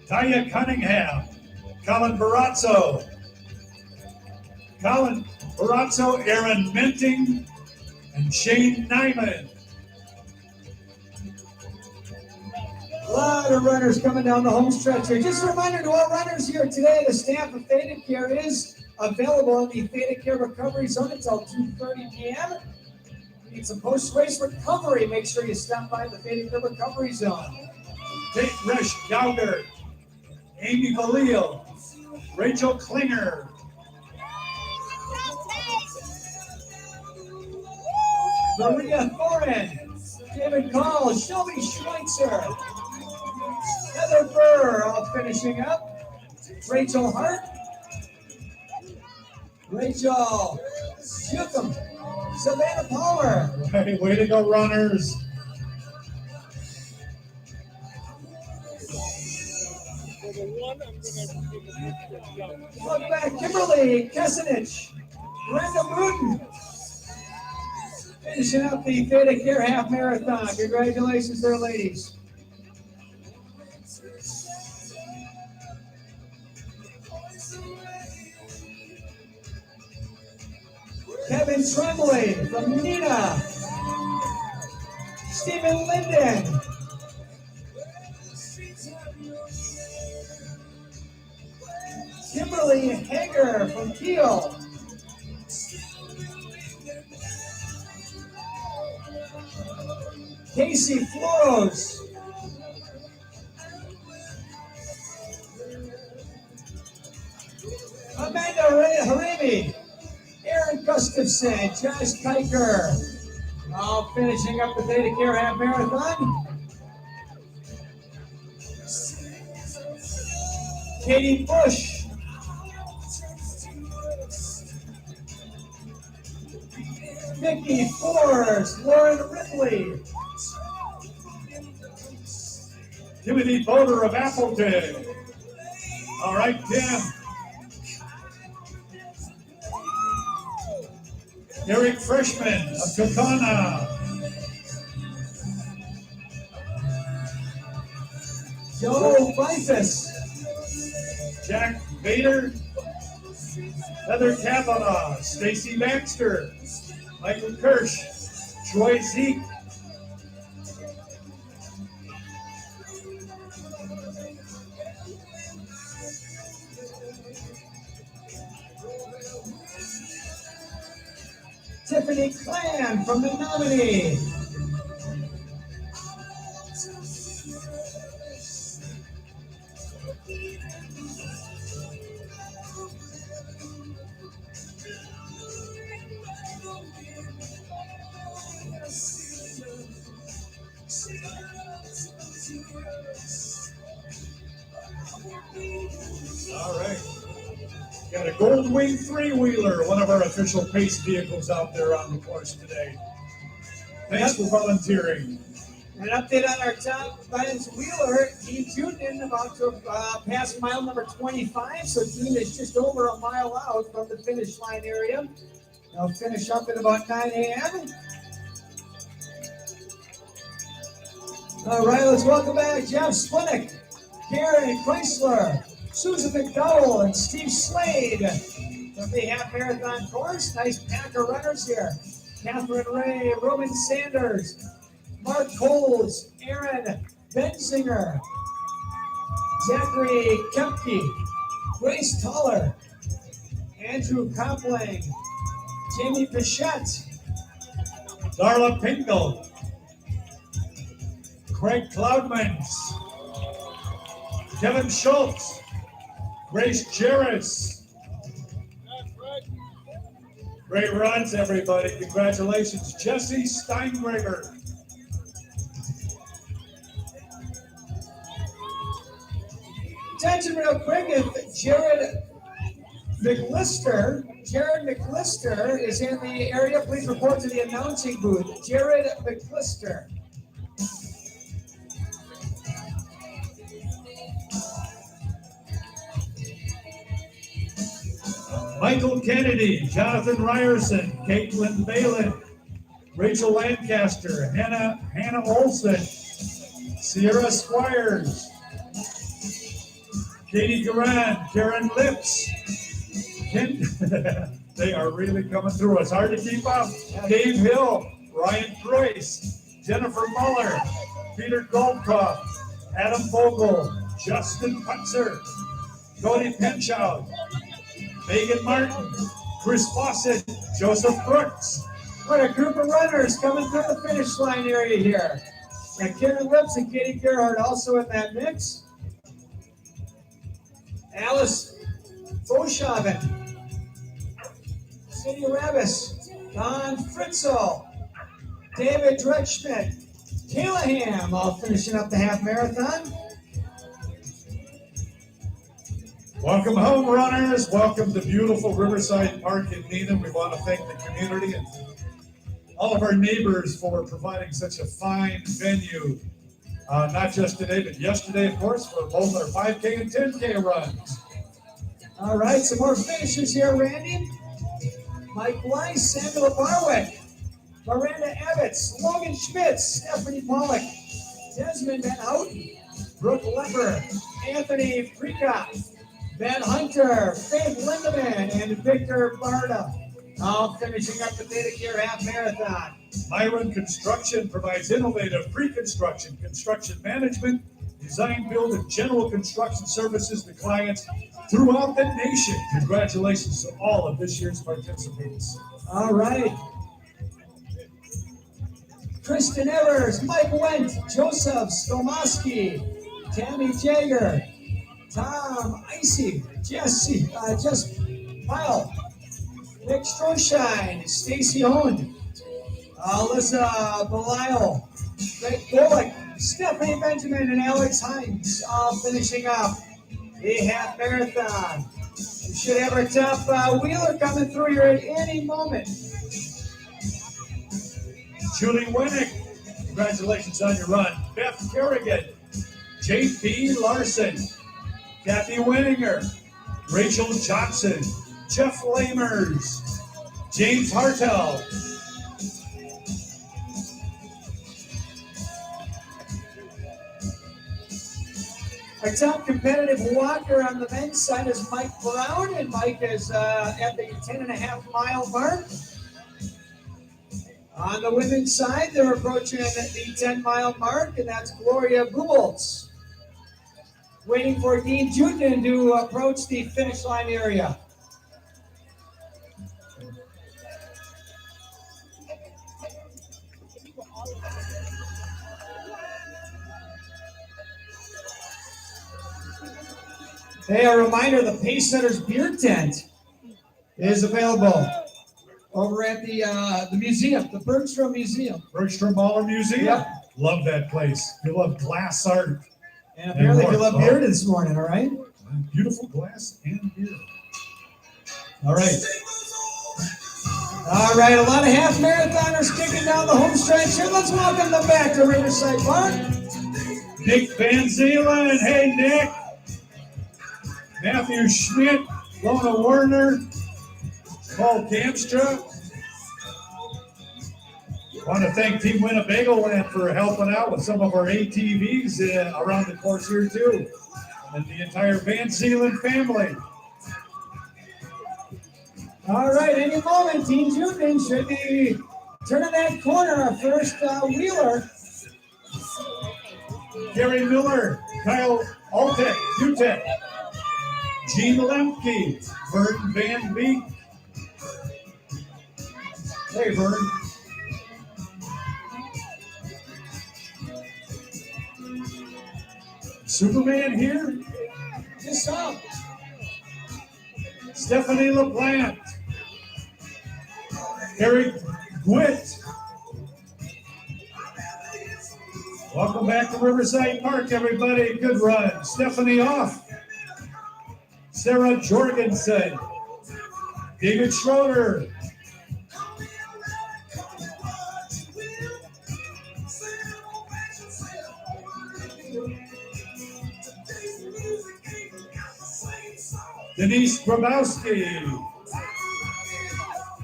Taya Cunningham, Colin Barazzo, Aaron Menting, and Shane Nyman. A lot of runners coming down the home stretch here. Just a reminder to all runners here today, the staff of Theta Care is available in the Theta Care Recovery Zone until 2:30 p.m. Need some post-race recovery, make sure you stop by the Theta Care Recovery Zone. Kate Resch Gauger, Amy Valil, Rachel Klinger, Maria Thorin, David Call, Shelby Schweitzer, Heather Burr, all finishing up. Rachel Hart, Rachel Shukum, Savannah Palmer. Hey, way to go, runners. Look back, Kimberly Kesenich, Brenda Bruton. Finishing up the Theta Care Half Marathon. Congratulations there, ladies. Kevin Tremblay from Nina. Stephen Linden. Kimberly Hager from Kiel. Casey Floros. Amanda Harimi. Aaron Gustafson. Josh Kiker. All finishing up the Theta Care Half Marathon. Katie Bush. Mickey Forrest, Lauren Ripley, Timothy Boder of Appleton. All right, Tim. Eric Freshman of Kakana. Joe Bifus, Jack Vader, Heather Kavanaugh, Stacy Baxter, Michael Kirsch, Troy Zeke, Tiffany Clan from the nominee. Got a Gold Wing three-wheeler, one of our official pace vehicles out there on the course today. Thanks for volunteering. An update on our top Lions wheeler, Dean Jutin, about to pass mile number 25. So Dean is just over a mile out from the finish line area. They'll finish up at about 9 a.m. All right, let's welcome back Jeff Splinick, Karen Chrysler, Susan McDowell, and Steve Slade from the half marathon course. Nice pack of runners here. Catherine Ray, Roman Sanders, Mark Coles, Aaron Benzinger, Zachary Kempke, Grace Toller, Andrew Copling, Jamie Pichette, Darla Pinkel, Craig Cloudmans, Kevin Schultz, Grace Jarris. Great runs, everybody. Congratulations. Jesse Steingraber. Attention real quick, if Jared McLister is in the area, please report to the announcing booth. Jared McLister. Michael Kennedy, Jonathan Ryerson, Caitlin Balin, Rachel Lancaster, Hannah Olson, Sierra Squires, Katie Garan, Karen Lips, they are really coming through. It's hard to keep up. Dave Hill, Ryan Price, Jennifer Muller, Peter Goldkopf, Adam Vogel, Justin Putzer, Cody Penchow, Megan Martin, Chris Fawcett, Joseph Brooks. What a group of runners coming through the finish line area here. Got Karen Lips and Katie Gerhardt also in that mix. Alice Foshaven, Cindy Rabbis, Don Fritzel, David Dretschmidt, Kayla Ham, all finishing up the half marathon. Welcome home, runners. Welcome to beautiful Riverside Park in Needham. We want to thank the community and all of our neighbors for providing such a fine venue. Not just today, but yesterday, of course, for both our 5K and 10K runs. All right, some more finishers here, Randy. Mike Weiss, Samuel Barwick, Miranda Ebbets, Logan Schmitz, Stephanie Pollock, Desmond Van Houten, Brooke Lepper, Anthony Freakoff, Ben Hunter, Faith Lindemann, and Victor Barda, all finishing up the Theta Care Half Marathon. Myron Construction provides innovative pre-construction, construction management, design, build, and general construction services to clients throughout the nation. Congratulations to all of this year's participants. All right. Kristen Evers, Mike Wendt, Joseph Stomoski, Tammy Jager, Tom Icy, Jess Pyle, Nick Stroshine, Stacy Owen, Alyssa Belial, Greg Bullock, Stephanie Benjamin, and Alex Hines, all finishing up the half marathon. We should have our top wheeler coming through here at any moment. Julie Winnick, congratulations on your run. Beth Kerrigan, J.P. Larson, Kathy Winninger, Rachel Johnson, Jeff Lamers, James Hartel, our top competitive walker on the men's side is Mike Brown, and Mike is at the 10.5 mile mark. On the women's side, they're approaching the 10 mile mark, and that's Gloria Buboltz. Waiting for Dean Jutin to approach the finish line area. Hey, a reminder, the Pace Center's beer tent is available over at the museum, the Bergstrom Museum. Bergstrom Mahler Museum. Yep. Love that place. You love glass art. And apparently you love beer this morning, all right? Beautiful glass and beer. All right. All right, a lot of half marathoners kicking down the home stretch here. Let's welcome them back to Riverside Park. Nick Van Zeelen. Hey, Nick. Matthew Schmidt. Lona Werner. Paul Kamstra. Want to thank Team Winnebago Land for helping out with some of our ATVs around the course here, too. And the entire Van Zeelen family. All right, any moment, Team Juden should be turning that corner, our first wheeler. Gary Miller, Kyle Altek, Utek, Gene Lemke, Vern Van Beek. Hey, Vern. Superman here. Just up. Stephanie LaPlante. Eric Gwitt. Welcome back to Riverside Park, everybody. Good run. Stephanie off. Sarah Jorgensen. David Schroeder. Denise Grabowski.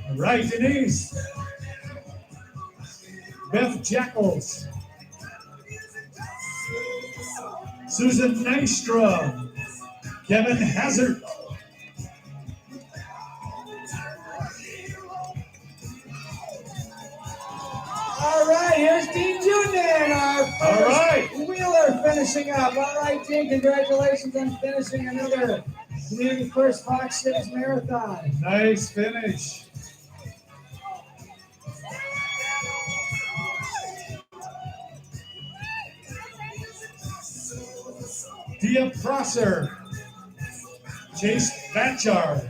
All right, Denise. Beth Jackals. Susan Nystrom. Kevin Hazard. All right, here's Team Juden, our first wheeler finishing up. All right, team, congratulations on finishing another Community First Fox Cities Marathon. Nice finish. Dia Prosser. Chase Batchard.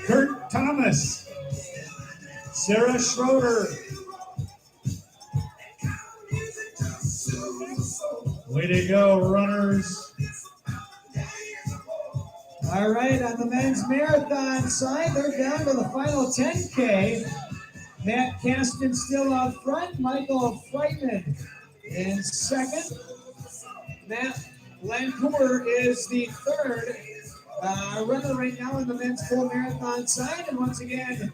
Kurt Thomas. Sarah Schroeder. Way to go, runners. All right, on the men's marathon side, they're down to the final 10K. Matt Caston still out front. Michael Freitman in second. Matt Lancour is the third runner right now in the men's full marathon side. And once again,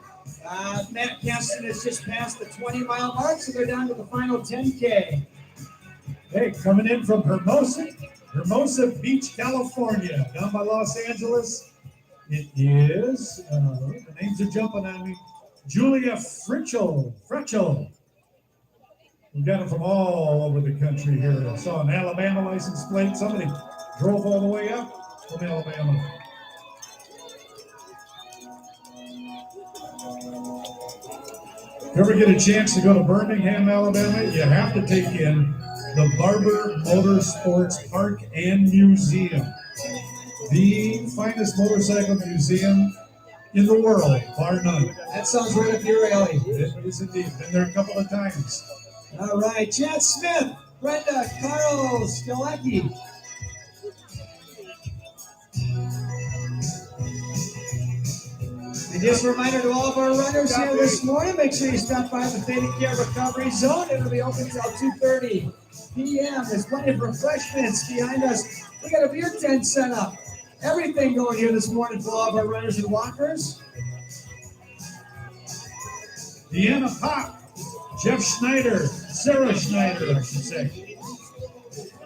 Matt Caston has just passed the 20-mile mark, so they're down to the final 10K. Hey, coming in from Hermosa Beach, California, down by Los Angeles. It is, the names are jumping on me, Julia Fritchel. We got them from all over the country here. I saw an Alabama license plate. Somebody drove all the way up from Alabama. If you ever get a chance to go to Birmingham, Alabama, you have to take in the Barber Motorsports Park and Museum. The finest motorcycle museum in the world, bar none. That sounds right up your alley. It is indeed. Been there a couple of times. All right, Chad Smith, Brenda, Carl Skalecki. And just a reminder to all of our runners here this morning, make sure you stop by the Theta Care Recovery Zone. It'll be open until 2:30 p.m. There's plenty of refreshments behind us. We got a beer tent set up. Everything going here this morning for all of our runners and walkers. Deanna Pop, Jeff Schneider, Sarah Schneider, I should say.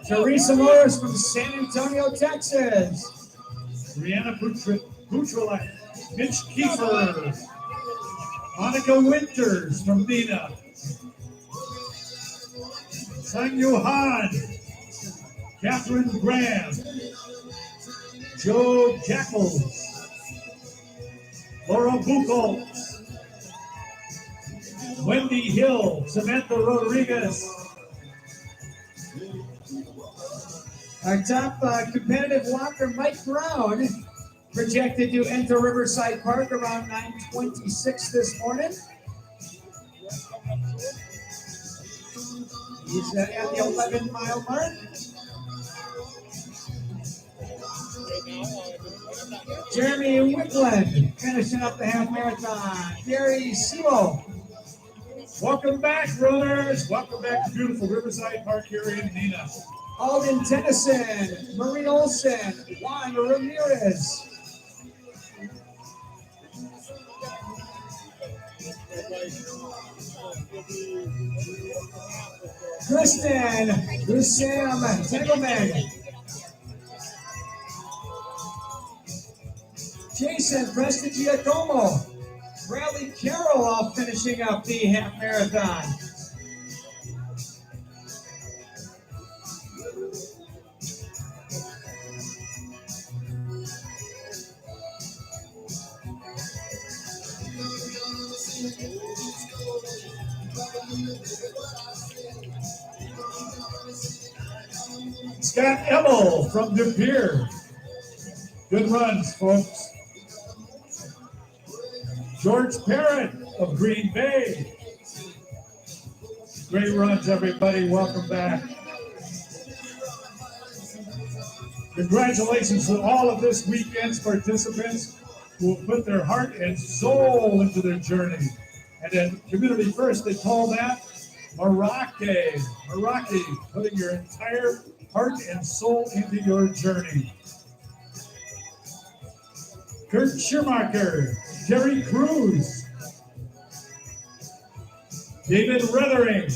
Teresa Morris from San Antonio, Texas. Brianna Putrelak, Mitch Kiefer, Monica Winters from Nina. Sang Johan, Catherine Graham, Joe Jackals, Laura Buchholz, Wendy Hill, Samantha Rodriguez. Our top competitive walker, Mike Brown, projected to enter Riverside Park around 9:26 this morning. He's at the 11-mile mark. Jeremy Wickland finishing up the half marathon. Gary Simo. Welcome back, runners. Welcome back to beautiful Riverside Park here in Neenah. Alden Tennyson, Marie Olson, Juan Ramirez. Kristen, Lucam Tegelman. Jason Preston Giacomo. Bradley Carroll all finishing up the half marathon. Scott Emmel from De Pere. Good runs, folks. George Parrott of Green Bay. Great runs, everybody. Welcome back. Congratulations to all of this weekend's participants who have put their heart and soul into their journey. And at Community First, they call that Meraki. Meraki, putting your entire heart and soul into your journey. Kurt Schumacher, Jerry Cruz, David Rethering,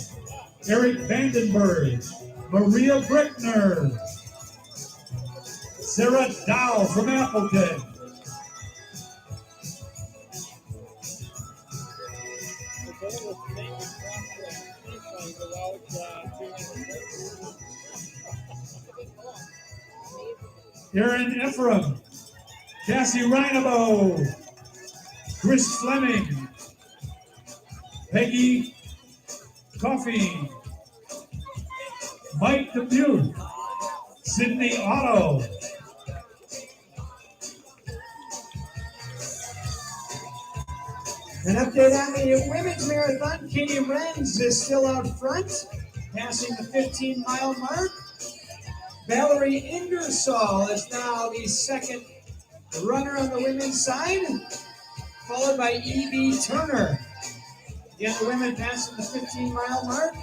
Eric Vandenberg, Maria Brickner, Sarah Dow from Appleton. Aaron Ephraim, Cassie Reinabo, Chris Fleming, Peggy Coffey, Mike Dubuque, Sydney Otto, An update on the women's marathon. Katie Renz is still out front, passing the 15-mile mark. Valerie Ingersoll is now the second runner on the women's side, followed by E.B. Turner. Again, the women passing the 15-mile mark.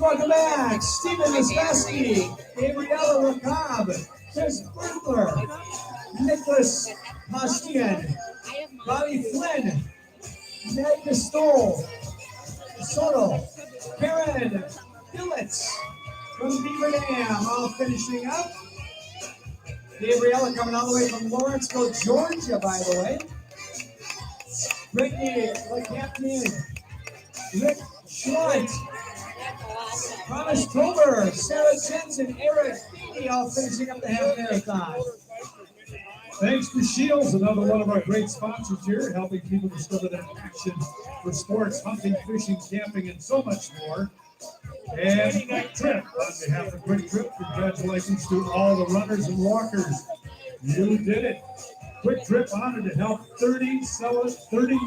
Welcome back, Stephen Misbaski, Gabriella Rakab, Chris Burglar, Nicholas Pastian, Bobby Flynn, Ned Pistol, Soto, Karen Billets from Beaver Dam, all finishing up. Gabriella coming all the way from Lawrenceville, Georgia, by the way. Brittany LeCaptain, Rick Schwartz, Thomas Tober, Sarah Jensen, Eric Beatty, all finishing up the half marathon. Thanks to Shields, another one of our great sponsors here, helping people discover their passion for sports, hunting, fishing, camping, and so much more. And Quick Trip, on behalf of Quick Trip, congratulations to all the runners and walkers. You did it. Quick Trip honored to help 30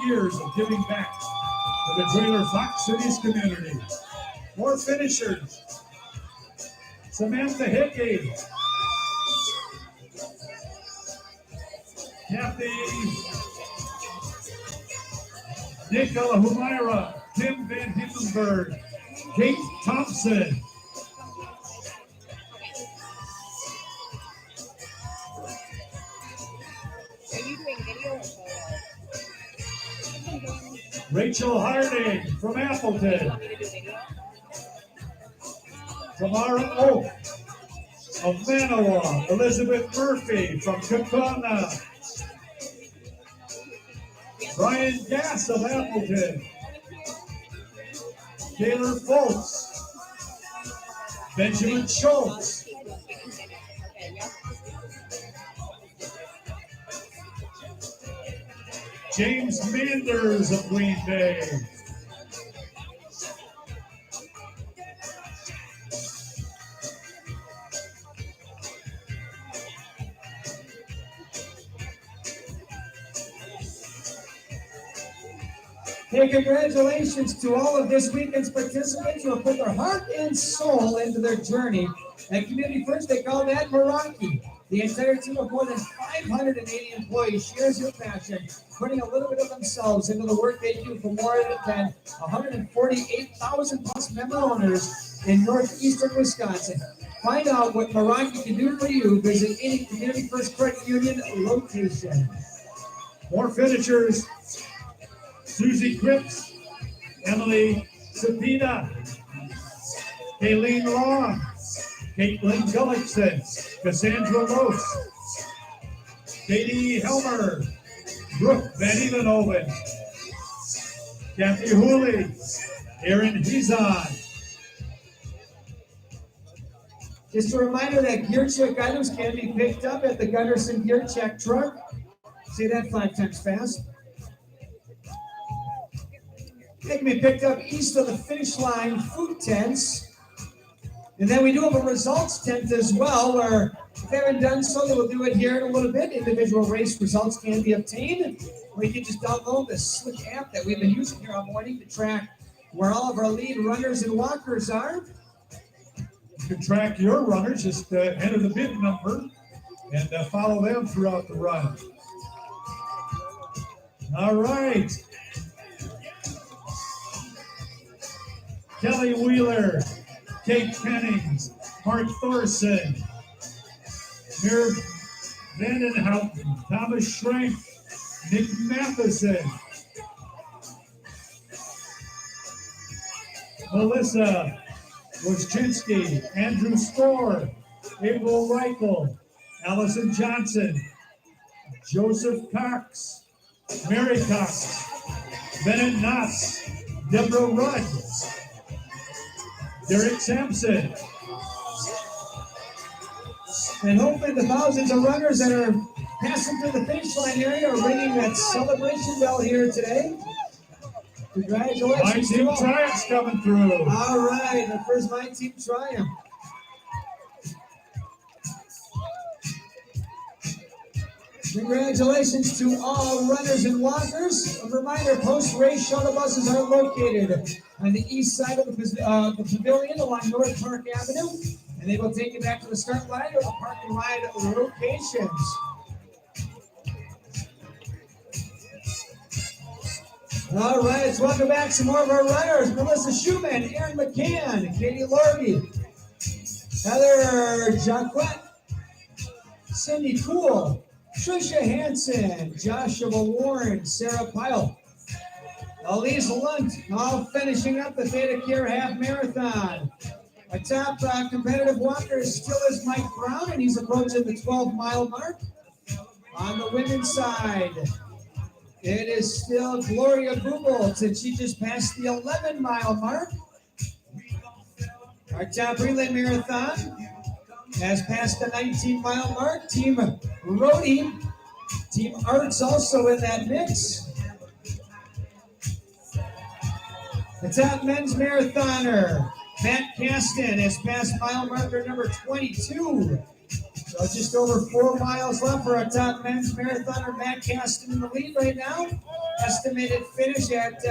years of giving back to the Greater Fox Cities community. More finishers. Samantha Hickey. Kathy Nicola Humaira, Kim Van Himmelberg, Kate Thompson. Are you doing video or photo? Rachel Harding from Appleton. Want me to do video? Tamara Oak of Manawa. Elizabeth Murphy from Kakona. Brian Gass of Appleton. Taylor Foltz. Benjamin Schultz. James Manders of Green Bay. Hey, congratulations to all of this weekend's participants who have put their heart and soul into their journey. At Community First, they call that Meraki. The entire team of more than 580 employees shares your passion, putting a little bit of themselves into the work they do for more than 148,000 plus member owners in northeastern Wisconsin. Find out what Meraki can do for you. Visit any Community First Credit Union location. More finishers. Susie Cripps, Emily Sabina, Kayleen Long, Caitlin Gullickson, Cassandra Lose, Katie Helmer, Brooke Van Evenhoven, Kathy Hooley, Aaron Hizon. Just a reminder that gear check items can be picked up at the Gunderson Gear Check truck. Say that 5 times fast. They can be picked up east of the finish line food tents. And then we do have a results tent as well, where if they haven't done so, they will do it here in a little bit. Individual race results can be obtained. Or you can just download the slick app that we've been using here all morning to track where all of our lead runners and walkers are. You can track your runners, just enter the bib number and follow them throughout the run. All right. Kelly Wheeler, Kate Pennings, Mark Thorson, Mir Vandenhouten, Thomas Schrank, Nick Matheson, Melissa Wojcinski, Andrew Storr, Abel Reichel, Allison Johnson, Joseph Cox, Mary Cox, Bennett Knotts, Deborah Rudd, Derek Sampson. And hopefully the thousands of runners that are passing through the finish line area are ringing that celebration bell here today. Congratulations. My Team Triumph's coming through. All right, the first My Team Triumph. Congratulations to all runners and walkers. A reminder, post-race shuttle buses are located on the east side of the pavilion along North Park Avenue, and they will take you back to the start line or the park and ride locations. All right, let's welcome back some more of our runners. Melissa Schumann, Aaron McCann, Katie Lorby, Heather Jacquet, Cindy Cool, Trisha Hansen, Joshua Warren, Sarah Pyle, Elise Lunt, all finishing up the Theta Care Half Marathon. Our top competitive walker still is Mike Brown, and he's approaching the 12-mile mark. On the women's side, it is still Gloria Bubel, and she just passed the 11-mile mark. Our top relay marathon has passed the 19-mile mark. Team Rhodey, Team Arts also in that mix. The top men's marathoner, Matt Caston, has passed mile marker number 22. So just over 4 miles left for our top men's marathoner, Matt Caston, in the lead right now. Estimated finish at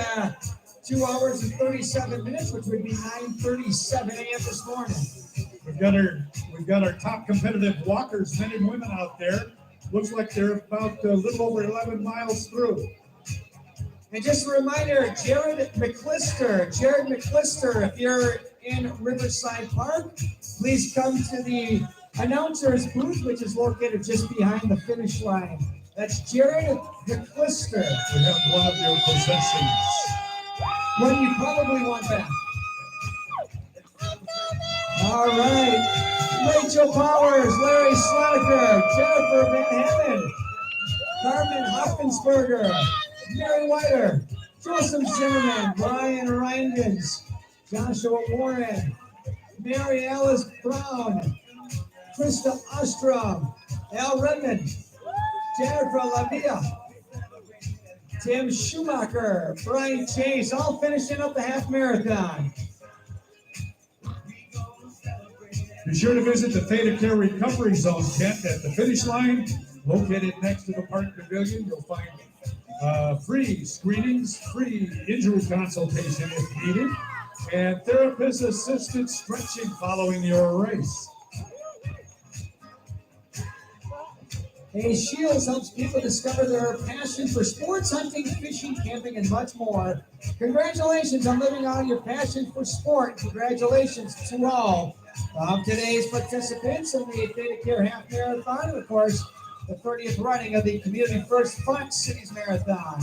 2 hours and 37 minutes, which would be 9:37 a.m. this morning. We've got our top competitive walkers, men and women out there. Looks like they're about a little over 11 miles through. And just a reminder, Jared McClister, if you're in Riverside Park, please come to the announcer's booth, which is located just behind the finish line. That's Jared McClister. We have one of your possessions. One you probably want back. All right. Rachel Powers, Larry Sloniker, Jennifer Van Hammond, Carmen Hoffensberger, Mary Whiter, Joseph Zimmerman, Brian Reindens, Joshua Warren, Mary Alice Brown, Krista Ostrom, Al Redmond, Jennifer Lavia, Tim Schumacher, Brian Chase, all finishing up the half marathon. Be sure to visit the Theta Care Recovery Zone tent at the finish line, located next to the Park Pavilion. You'll find Free screenings, free injury consultation if needed, and therapist-assisted stretching following your race. Hey, Shields helps people discover their passion for sports, hunting, fishing, camping, and much more. Congratulations on living out your passion for sport. Congratulations to all of today's participants in the Theta Care Half Marathon, and of course, the 30th running of the Community First Fox Cities Marathon.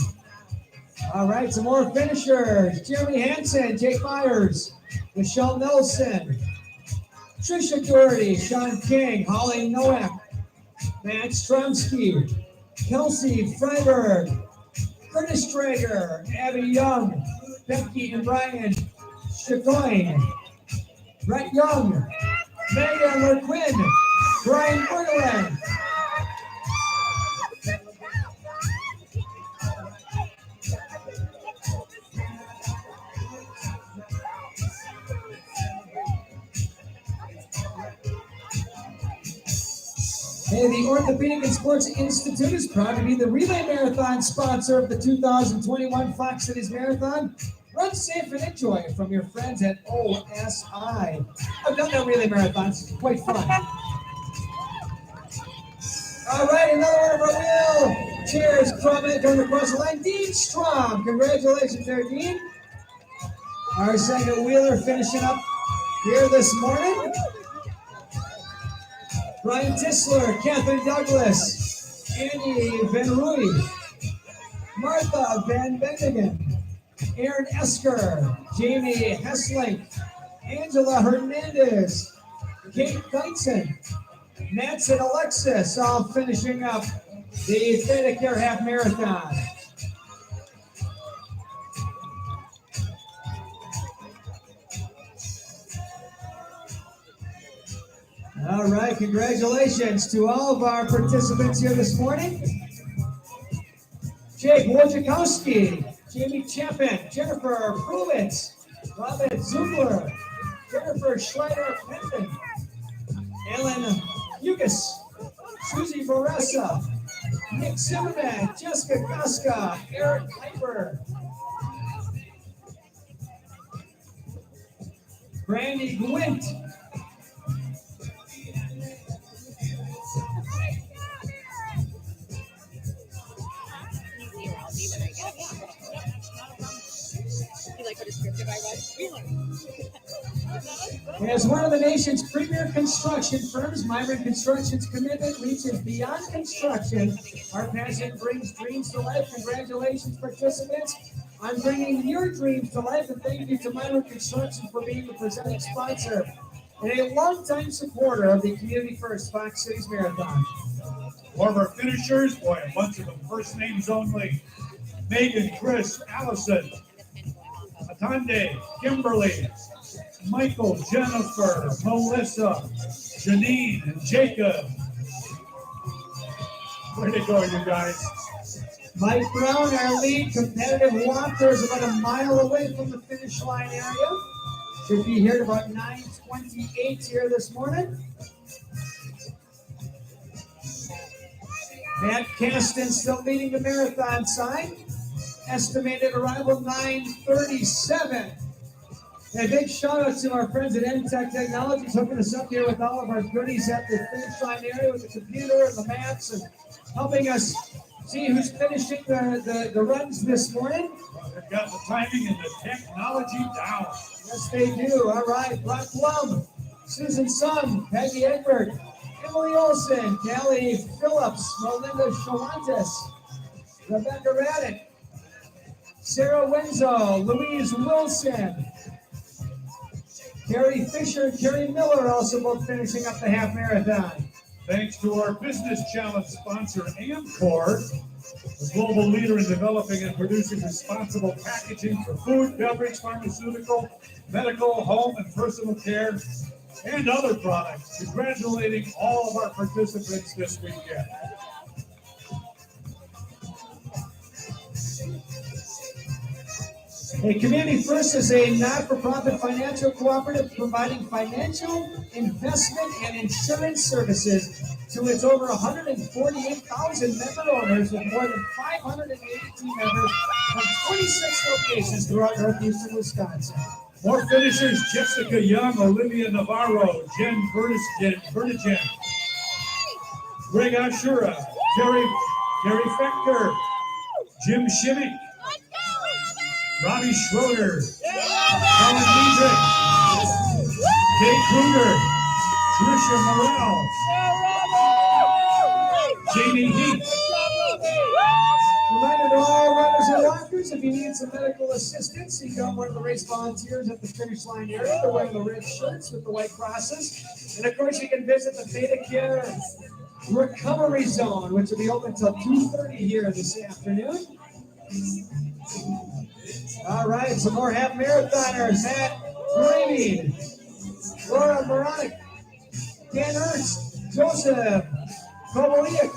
All right, some more finishers. Jeremy Hansen, Jake Myers, Michelle Nelson, Trisha Doherty, Sean King, Holly Nowak, Matt Strumsky, Kelsey Freiberg, Curtis Traeger, Abby Young, Becky and Brian Chicoine, Brett Young, Megan LeQuinn, Brian Berglund. Hey, the Orthopedic and Sports Institute is proud to be the Relay Marathon sponsor of the 2021 Fox Cities Marathon. Run safe and enjoy from your friends at OSI. I've done that Relay Marathon. It's quite fun. All right, another one of our wheelchairs coming across the line. Dean Strom. Congratulations there, Dean. Our second wheeler finishing up here this morning. Brian Tisler, Catherine Douglas, Andy Van Rooy, Martha Van Bendigan, Aaron Esker, Jamie Hessling, Angela Hernandez, Kate Dyson, Nats and Alexis, all finishing up the Theta Care Half Marathon. All right, congratulations to all of our participants here this morning. Jake Wojciechowski, Jamie Chapin, Jennifer Pruvitz, Robin Zubler, Jennifer Schleider-Pendon, Ellen Hugas, Susie Boressa, Nick Zimmerman, Jessica Gaska, Eric Piper, Brandy Gwint, As one of the nation's premier construction firms, Myron Construction's commitment reaches beyond construction. Our passion brings dreams to life. Congratulations, participants, on bringing your dreams to life, and thank you to Myron Construction for being the presenting sponsor and a longtime supporter of the Community First Fox Cities Marathon. One of our finishers, boy, a bunch of them first names only. Megan, Chris, Allison, Atande, Kimberly, Michael, Jennifer, Melissa, Janine, and Jacob. Way to go, you guys. Mike Brown, our lead competitive walker, is about a mile away from the finish line area. Should be here at about 9:28 here this morning. Matt Caston still leading the marathon side. Estimated arrival 9:37. And a big shout out to our friends at NTech Technologies hooking us up here with all of our goodies at the finish line area with the computer and the maps and helping us see who's finishing the runs this morning. They've got the timing and the technology down. Yes, they do. All right. Brock Blum, Susan Sung, Peggy Egbert, Emily Olson, Kelly Phillips, Melinda Shawantis, Rebecca Raddick, Sarah Wenzel, Louise Wilson, Carrie Fisher and Carrie Miller also both finishing up the half marathon. Thanks to our Business Challenge sponsor, Amcor, the global leader in developing and producing responsible packaging for food, beverage, pharmaceutical, medical, home, and personal care, and other products. Congratulating all of our participants this weekend. A Community First is a not-for-profit financial cooperative providing financial, investment, and insurance services to its over 148,000 member owners with more than 580 team members from 26 locations throughout northeastern Wisconsin. More finishers: Jessica Young, Olivia Navarro, Jen Vertigen, Greg Ashura, Terry Fechter, Jim Shimmick, Robbie Schroeder, Colin Diedrich, Kate Kruger, Tricia Morrell, Jamie Heath. Reminder to all runners and walkers, if you need some medical assistance, you come one of the race volunteers at the finish line area. They're wearing the red shirts with the white crosses. And of course, you can visit the Theta Care Recovery Zone, which will be open until 2:30 here this afternoon. All right, some more half marathoners. Matt Graving, Laura Moronic, Dan Ernst, Joseph Kovaliak,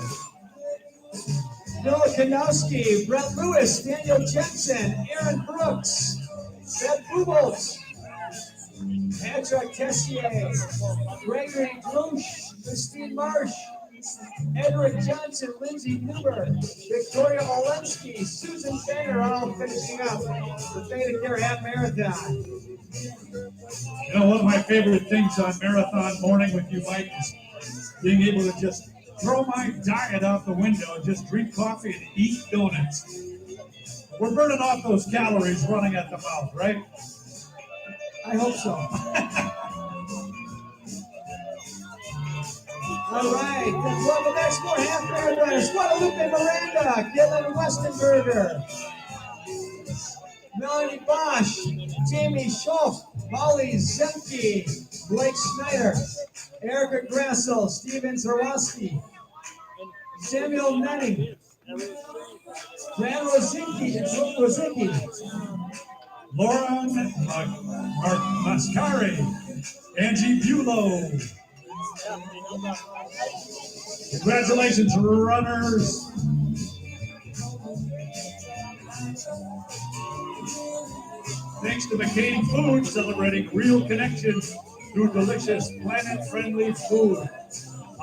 Noah Kanowski, Brett Lewis, Daniel Jensen, Aaron Brooks, Seth Bubolts, Patrick Tessier, Gregory Glush, Christine Marsh, Edward Johnson, Lindsay Newber, Victoria Olensky, Susan Banger, all finishing up the Theta Care Half Marathon. You know, one of my favorite things on marathon morning with you, Mike, is being able to just throw my diet out the window and just drink coffee and eat donuts. We're burning off those calories running at the mouth, right? I hope so. All right, then welcome next more half marathoners. Guadalupe Miranda, Dylan Westenberger, Melanie Bosch, Jamie Schultz, Molly Zemke, Blake Snyder, Erica Grassel, Steven Zarowski, Samuel Menning, Jan Rosinki, Lauren Mascari, Angie Bulow. Congratulations, runners. Thanks to McCain Food, celebrating real connection through delicious, planet-friendly food.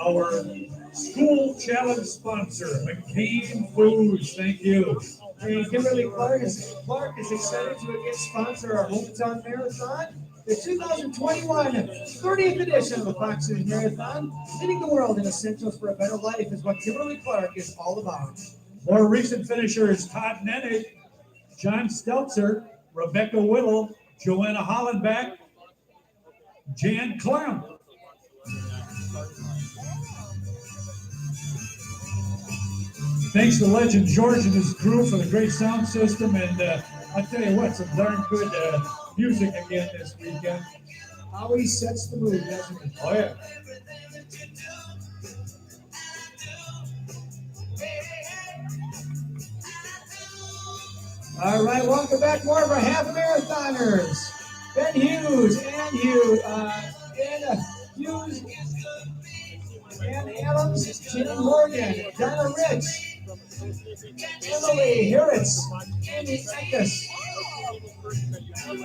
Our school challenge sponsor, McCain Foods. Thank you. And Kimberly Clark is excited to again sponsor our hometown marathon. The 2021 30th edition of the Fox News Marathon, leading the world in essentials for a better life, is what Kimberly Clark is all about. More recent finishers: Todd Nennig, John Stelzer, Rebecca Whittle, Joanna Hollenbach, Jan Clem. Thanks to Legend George and his crew for the great sound system, and I'll tell you what, some darn good music again this weekend. Always sets the mood, doesn't it? Oh yeah. All right, welcome back. More of our half marathoners. Ben Hughes, Ann Hughes, Anna Hughes, Ann Adams, Jenny Morgan, Donna Rich, Emily Harris, Amy Eckes,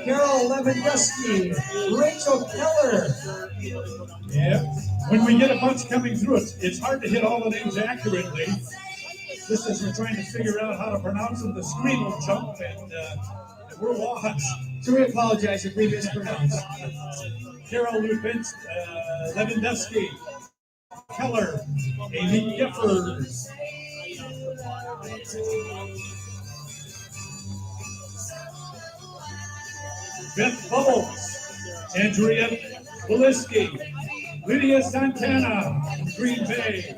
Carol Lewandowski, Rachel Keller. Yeah. When we get a bunch coming through, it's hard to hit all the names accurately. Just as we're trying to figure out how to pronounce them, the screen will jump, and we're lost. So we apologize if we mispronounce. Carol Lewandowski, Keller, Amy Giffers. Beth Bubbles, Andrea Beliski, Lydia Santana, Green Bay,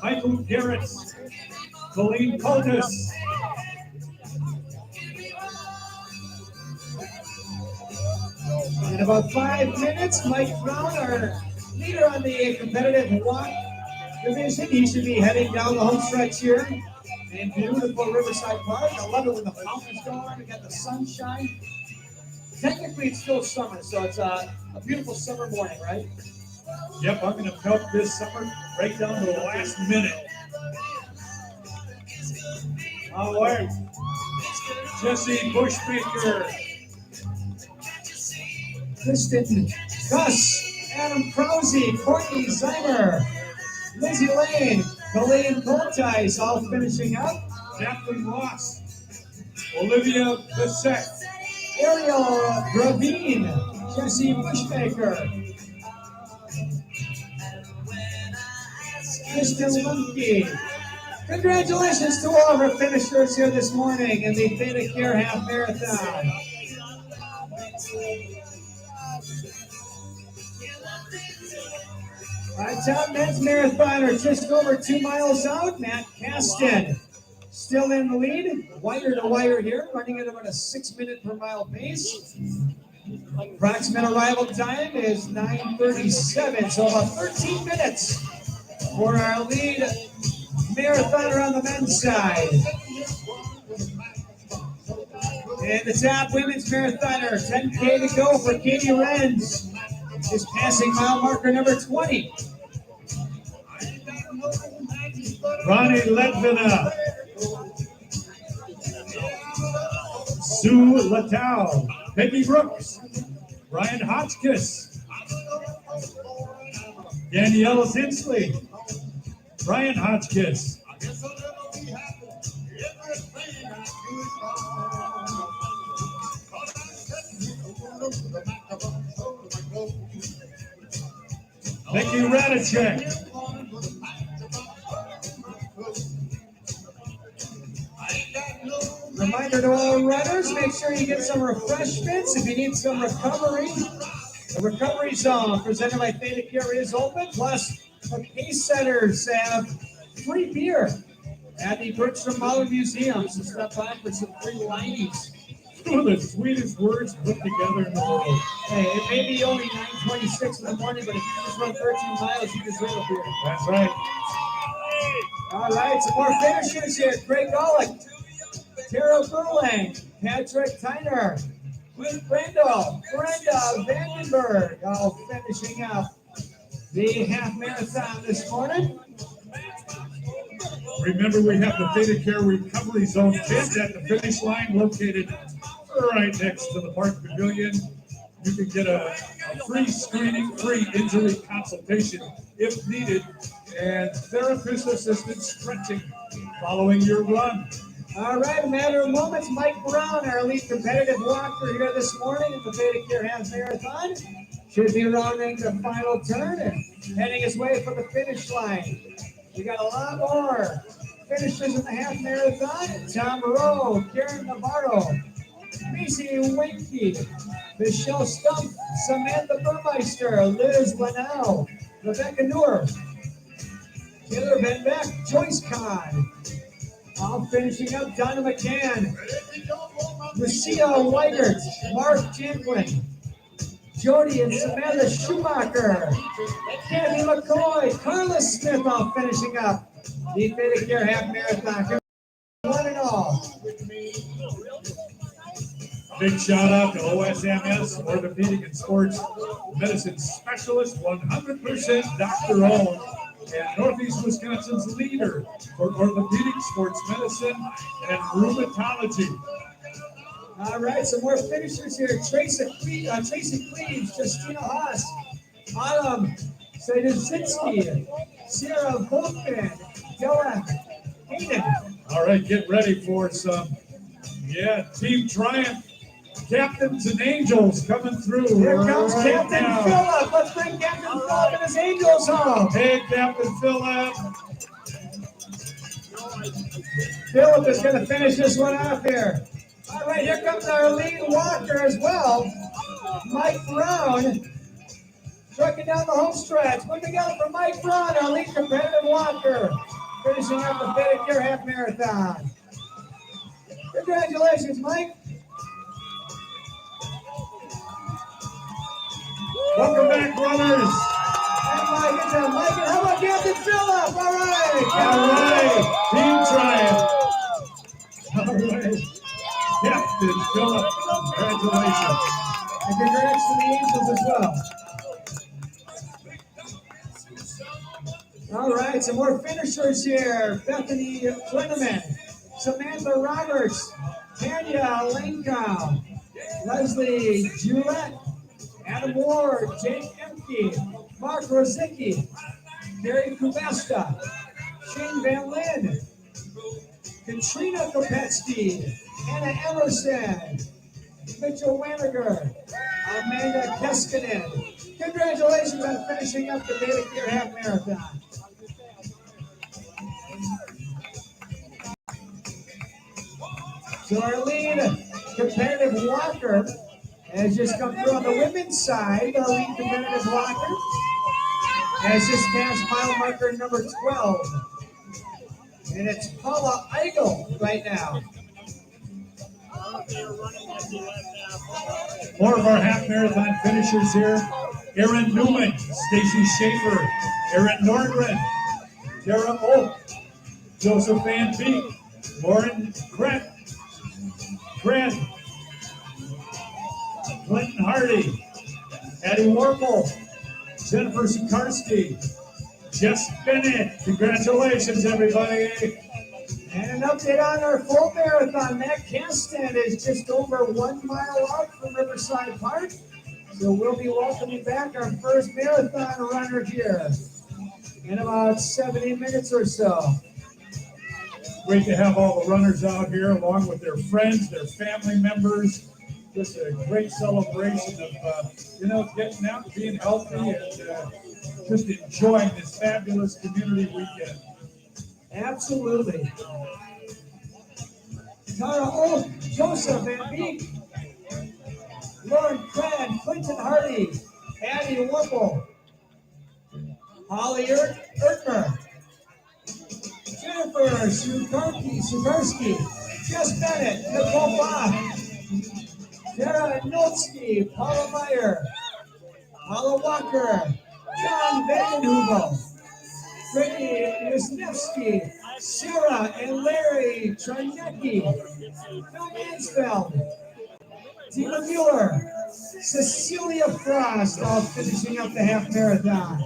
Michael Garrett, Colleen Cultus. In about 5 minutes, Mike Brown, our leader on the competitive walk division, he should be heading down the home stretch here in beautiful Riverside Park. I love it when the fountain's going, we got the sunshine. Technically, it's still summer, so it's a beautiful summer morning, right? Yep, I'm going to milk this summer right down to the last minute. All right. Jesse Bushmaker. Kristen Gus, Adam Krause, Courtney Zeimer, Lizzie Lane, Colleen Coltice, all finishing up. Kathleen Ross, Olivia Bissett, Ariel Gravine, Jesse Bushmaker, Kristen Lumpke. Congratulations to all of our finishers here this morning in the Theta Care Half Marathon. Our top men's marathoner just over 2 miles out, Matt Caston. Still in the lead, wire to wire here, running at about a 6 minute per mile pace. Approximate arrival time is 9:37, so about 13 minutes for our lead marathoner on the men's side. And the top women's marathoner, 10K to go for Katie Renz, is passing mile marker number 20. Ronnie Ledvina, Sue Latow, Peggy Brooks, Ryan Hotchkiss, Danielle Tinsley, Ryan Hotchkiss, Mickey Radicek, Reminder to all runners, make sure you get some refreshments. If you need some recovery, the recovery zone presented by Theta Care is open. Plus, the Pace Centers have free beer at the Bertram Mahler Museum. So stop by for some free linings. two of the sweetest words put together in the world. Hey, it may be only 9:26 in the morning, but if you just run 13 miles, you deserve a beer. That's right. All right, some more finishers here. Craig Golick, Tara Burlang, Patrick Tyner, Brenda Vandenberg, all finishing up the half marathon this morning. Remember, we have the Theta Care Recovery Zone tent at the finish line located right next to the Park Pavilion. You can get a free screening, free injury consultation if needed, and therapist assisted stretching following your run. All right, a matter of moments, Mike Brown, our elite competitive walker here this morning at the Theta Care Half Marathon, should be rounding the final turn and heading his way for the finish line. We got a lot more finishers in the half marathon. Tom Rowe, Karen Navarro, Macy Winky, Michelle Stump, Samantha Burmeister, Liz Lanau, Rebecca Noor, Taylor Van Beck, Joyce Kahn. All finishing up, Donna McCann, Lucia Weigert, Mark Janklin, Jody and Samantha Schumacher, Candy McCoy, Carla Smith, all finishing up the Theta Care Half Marathon. One and all. Big shout out to OSMS, Orthopedic and Sports Medicine Specialist, 100% doctor owned, and Northeast Wisconsin's leader for orthopedic sports medicine and rheumatology. All right, some more finishers here. Tracy Cleves, Justina Haas, Autumn Sadzinski, Sarah Volkman, Della Hayden. All right, get ready for some, Team Triumph Captains and Angels coming through. Here comes right Captain now. Phillip. Let's bring Captain Phillip and his Angels home. Hey, Captain Phillip. Phillip is going to finish this one off here. All right, here comes our lead walker as well, Mike Brown, trucking down the home stretch. Put together for Mike Brown, our lead competitive walker, finishing up the Theta Care Half Marathon. Congratulations, Mike. Welcome back, runners. And Mike, good job, Mike. And how about Captain Phillip? All right. All right, Team Triumph. All right. Captain Phillip, congratulations. And congrats to the Angels as well. All right, some more finishers here. Bethany Klineman, Samantha Roberts, Tanya Lenkow, Leslie Julette, Adam Ward, Jake Emke, Mark Rosicki, Gary Kubesta, Shane Van Lin, Katrina Kopetsky, Anna Emerson, Mitchell Waniger, Amanda Keskinen. Congratulations on finishing up the Data Care Half Marathon. So our lead competitive walker has just come through on the women's side. Our lead competitive walker has just passed mile marker number 12. And it's Paula Eigel right now. More of our half marathon finishers here. Aaron Newman, Stacy Schaefer, Aaron Nordgren, Tara Oak, Joseph Van Beek, Lauren Kren, Clinton Hardy, Addie Warple, Jennifer Sikarski, Jess Bennett. Congratulations, everybody. And an update on our full marathon. Matt Caston is just over 1 mile out from Riverside Park. So we'll be welcoming back our first marathon runner here in about 70 minutes or so. Great to have all the runners out here along with their friends, their family members. Just a great celebration of, getting out, being healthy, and just enjoying this fabulous community weekend. Absolutely. Tara Oak, Joseph Van Beek, Lauren Cran, Clinton Hardy, Addie Warple, Holly Ertmer, Jennifer Sukarski, Jess Bennett, Nicole Bach, Tara Notsky, Paula Meyer, Paula Walker, John Vandenheuvel, Brittany Wisniewski, Sarah and Larry Czarnecki, Phil Mansfeld, Tina Mueller, Cecilia Frost, all finishing up the half marathon.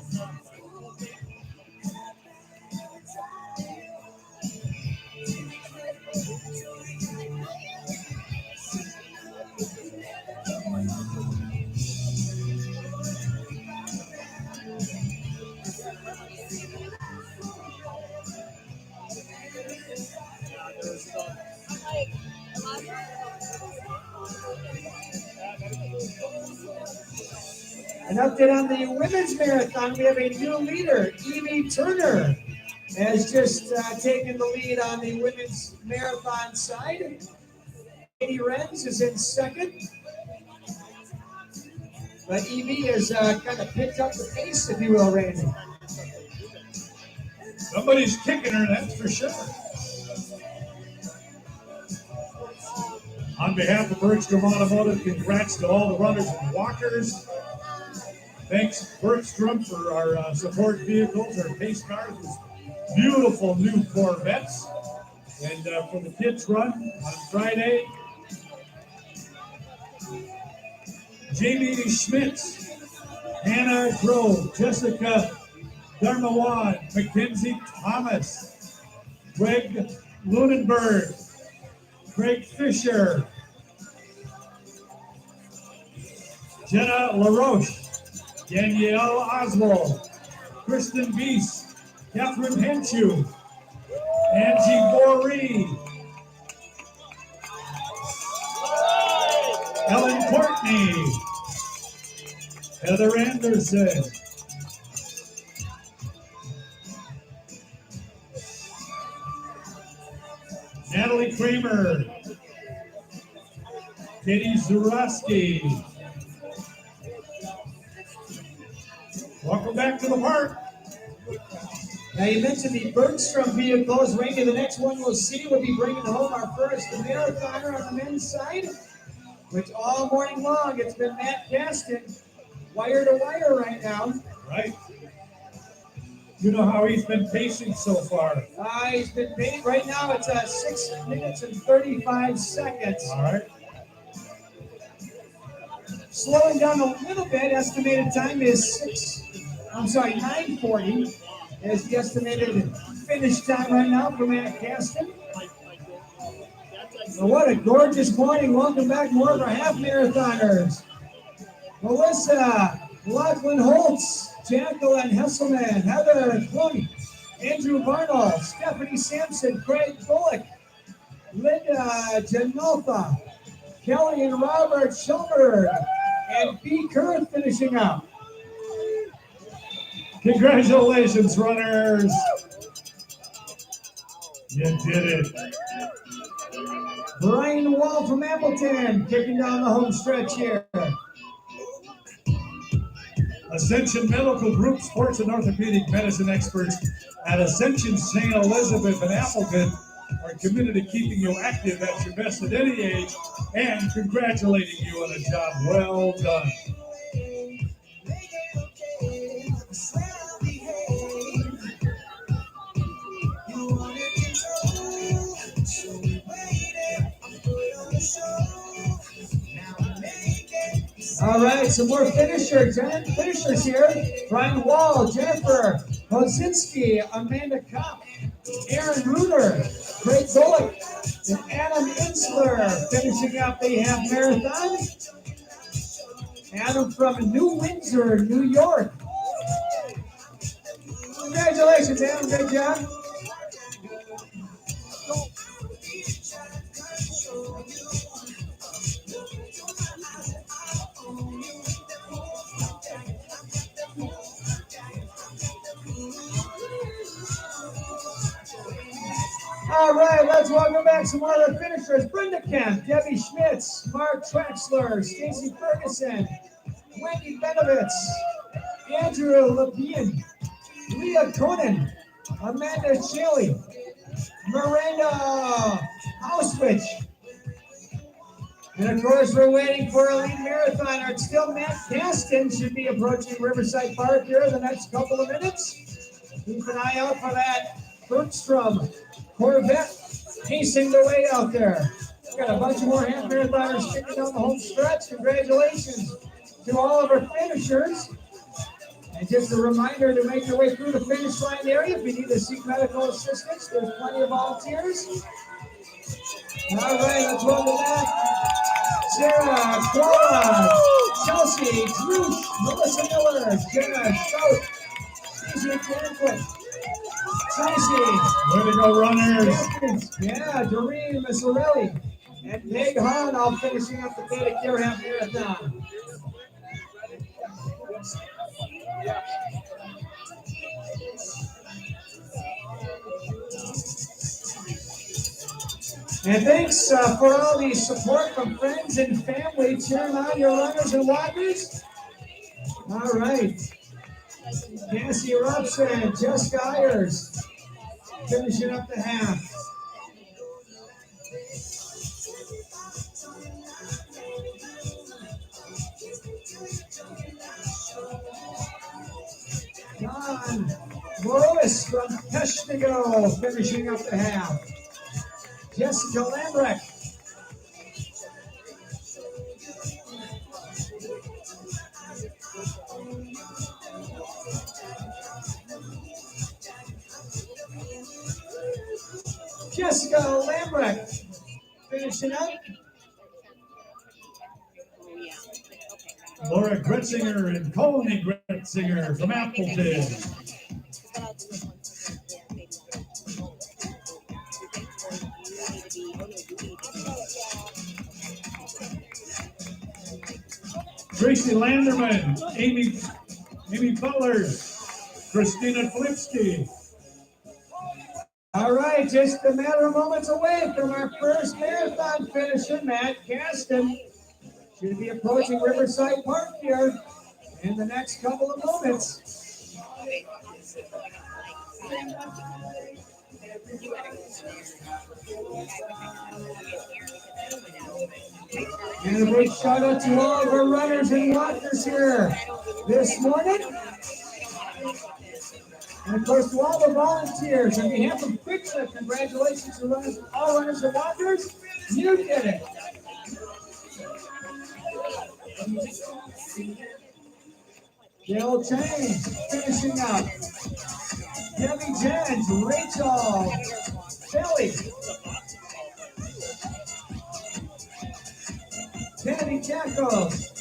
An update on the women's marathon. We have a new leader, Evie Turner, has just taken the lead on the women's marathon side. Katie Renz is in second. But Evie has kind of picked up the pace, if you will, Randy. Somebody's kicking her, that's for sure. On behalf of Bergstrom Automotive, congrats to all the runners and walkers. Thanks, Bergstrom, for our support vehicles, our pace cars, beautiful new Corvettes. And for the kids' run on Friday, Jamie Schmitz, Hannah Grove, Jessica Darmawan, Mackenzie Thomas, Greg Lunenberg, Craig Fisher, Jenna LaRoche, Danielle Oswald, Kristen Beese, Catherine Henshu, Angie Boree, Ellen Courtney, Heather Anderson, Natalie Kramer, Katie Zurowski. Welcome back to the park. Now you mentioned the Bergstrom vehicles. Randy, the next one we'll see will be bringing home our first marathoner on the men's side, which all morning long it's been Matt Caston, wire to wire right now. Right. You know how he's been pacing so far. He's been pacing right now. It's 6 minutes and 35 seconds. All right. Slowing down a little bit. Estimated time is 9:40 is the estimated finish time right now for Matt Caston. So what a gorgeous morning. Welcome back, more of our half marathoners. Melissa Lachlan Holtz, Jacqueline Hesselman, Heather Clooney, Andrew Barnall, Stephanie Sampson, Craig Bullock, Linda Janotha, Kelly and Robert Schulberg, and B. Kurth finishing up. Congratulations, runners. You did it. Brian Wall from Appleton kicking down the home stretch here. Ascension Medical Group sports and orthopedic medicine experts at Ascension St. Elizabeth and Appleton are committed to keeping you active at your best at any age and congratulating you on a job well done. All right, some more finishers here. Brian Wall, Jennifer Kozinski, Amanda Kopp, Aaron Ruder, Craig Bullock, and Adam Insler finishing up the half marathon. Adam from New Windsor, New York. Congratulations, Adam. Great job. All right, let's welcome back some other finishers. Brenda Kemp, Debbie Schmitz, Mark Traxler, Stacy Ferguson, Wendy Benovitz, Andrew Levine, Leah Conan, Amanda Shelley, Miranda Housewich. And of course, we're waiting for a lead marathoner. It's still Matt Caston should be approaching Riverside Park here in the next couple of minutes. Keep an eye out for that Bergstrom Corvette pacing the way out there. We've got a bunch of more half marathoners kicking down the home stretch. Congratulations to all of our finishers. And just a reminder to make your way through the finish line area. If you need to seek medical assistance, there's plenty of volunteers. All right, let's welcome back Sarah, Cora, Chelsea, Drew, Melissa Miller, Jenna Stout, Stacey Franklin, Tracy. Way to go, runners. Yeah, Doreen Mazzarelli, and Meg Hahn all finishing up the Beta Care Half Marathon. And thanks for all the support from friends and family cheering on your runners and walkers. All right. Cassie Robson, Jessica Ayers, finishing up the half. John Morris from Peshtigo, finishing up the half. Jessica Lambrecht. Jessica Lambrecht finishing up. Laura Gretzinger and Colony Gretzinger from Appleton. Tracy Landerman, Amy Bullers, Christina Flipsky. All right, just a matter of moments away from our first marathon finisher, Matt Caston. Should be approaching Riverside Park here in the next couple of moments. And a big shout out to all of our runners and walkers here this morning. And of course, to all the volunteers, on behalf of QuickShip, congratulations to runners, all runners and walkers. You did it. Gail Chang finishing up. Debbie Jens, Rachel, Kelly, Candy Jackals.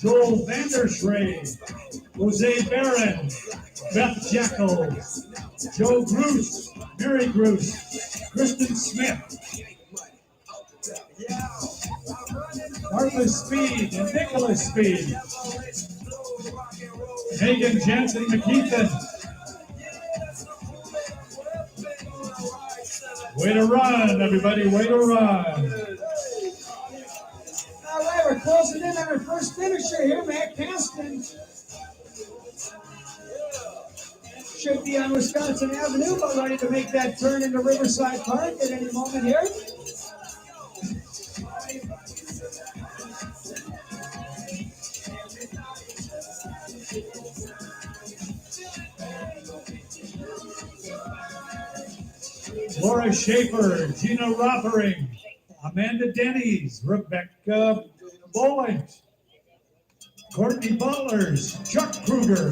Joel Vanderschrey, Jose Barron, Beth Jekyll, Joe Gruce, Mary Gruce, Kristen Smith, Martha Speed and Nicholas Speed, Megan Jensen McKeithen. Way to run, everybody, way to run. All right, we're closing in on our first finisher here, Matt Caston. Should be on Wisconsin Avenue, but ready to make that turn into Riverside Park at any moment here. Laura Schaefer, Gina Rothering, Amanda Denny's, Rebecca Boland, Courtney Butlers, Chuck Kruger.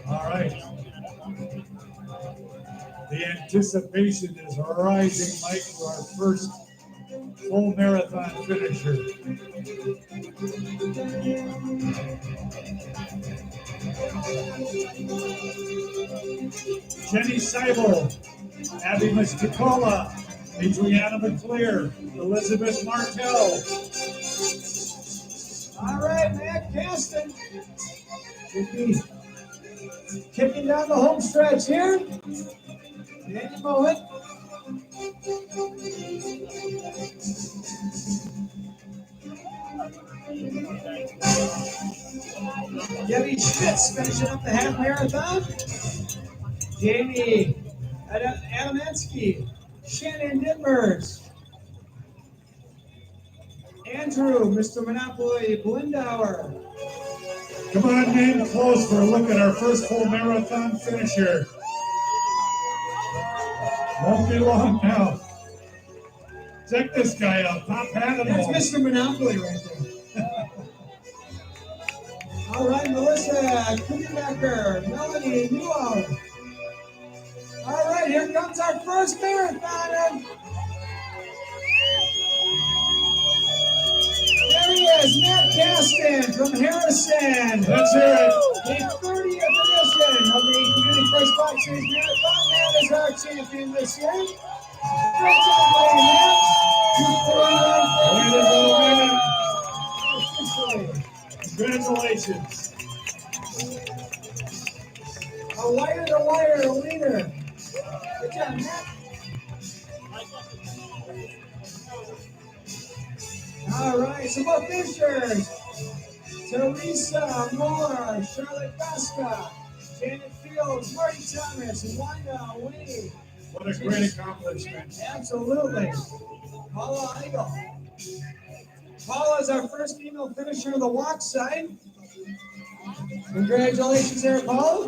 All right. The anticipation is rising, Mike, for our first full marathon finisher. Jenny Seibel, Abby Misticola, Adriana McClear, Elizabeth Martell. All right, Matt Caston should be kicking down the home stretch here. Any moment. Debbie Schmitz finishing up the half marathon. Jamie Adamansky, Shannon Nimmers, Andrew, Mr. Monopoly Blindauer. Come on, name close for a look at our first full marathon finisher. Won't be long now. Check this guy out, top hat and That's all. Mr. Monopoly right there. All right, Melissa Kuhnebecker, Melanie Newell. All right, here comes our first marathoner. There he is, Matt Caston from Harrison. Let's hear it. The 30th edition of the Community First Box Series Marathon. Matt is our champion this year. Great job, lady, Matt. Way to go, man. Officially. Congratulations. A wire-to-wire leader. Good job, Matt. All right, some more finishers. Teresa Moore, Charlotte Gasca, Janet Fields, Marty Thomas, and Wanda Wade. What a great accomplishment. Absolutely. Paula Eigel. Paula is our first female finisher on the walk side. Congratulations there, Paula.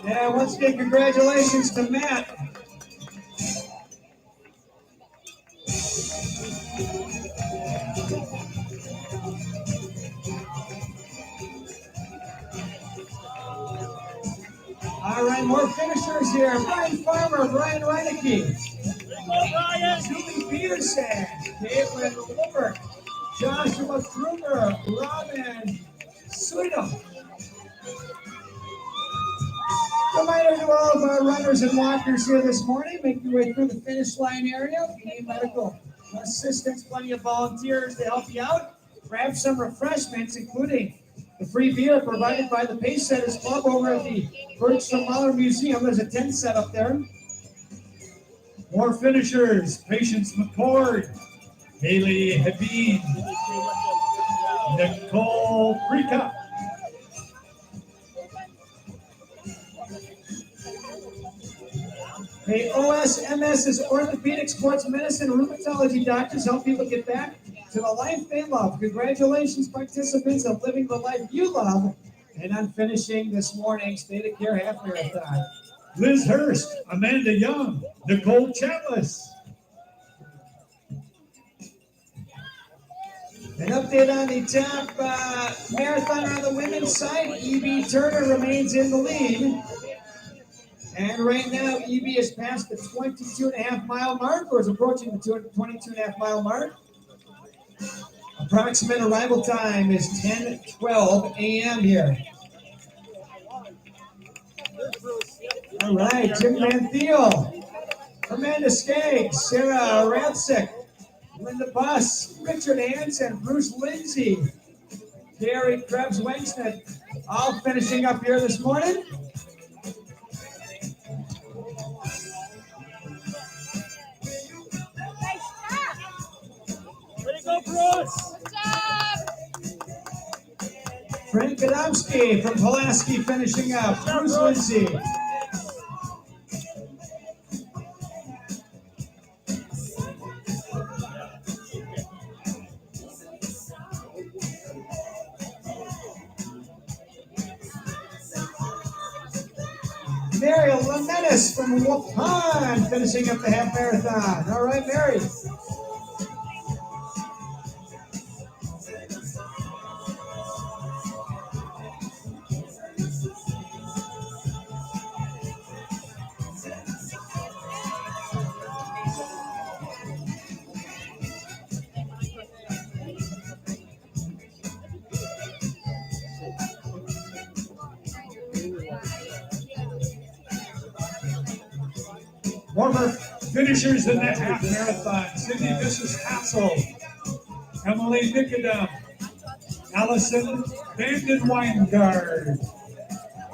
Yeah, once again, congratulations to Matt. All right, more finishers here. Brian Farmer, Brian Reinecke. Julie Peterson, Caitlin Lippert, Joshua Kruger, Robin Suida. Reminder to all of our runners and walkers here this morning, make your way through the finish line area. If you need medical assistance, plenty of volunteers to help you out. Grab some refreshments, including the free beer provided by the Pacesetters Club over at the Bergstrom Mahler Museum. There's a tent set up there. More finishers. Patience McCord, Haley Habib, Nicole Krika. The OSMS is Orthopedic Sports Medicine and Rheumatology doctors help people get back to the life they love. Congratulations, participants, on living the life you love and on finishing this morning's State of Care Half Marathon. Liz Hurst, Amanda Young, Nicole Chatlis. An update on the top marathoner on the women's side. E.B. Turner remains in the lead. And right now, EB has passed the 22.5-mile mark, or is approaching the 22.5-mile mark. Approximate arrival time is 10:12 a.m. here. All right, Jim Van Thiel, Amanda Skaggs, Sarah Rancic, Linda Buss, Richard Hansen, Bruce Lindsay, Gary Krebs-Wengsnet, all finishing up here this morning. Way to go, Bruce! Good job! Frank Adamski from Pulaski finishing up. Bruce Lindsay. Mary Lamentis from Waupun finishing up the half marathon. All right, Mary. Former finishers in the half marathon: Cindy Vicious Hassel, Emily Nicodem, Allison Vanden Weingard.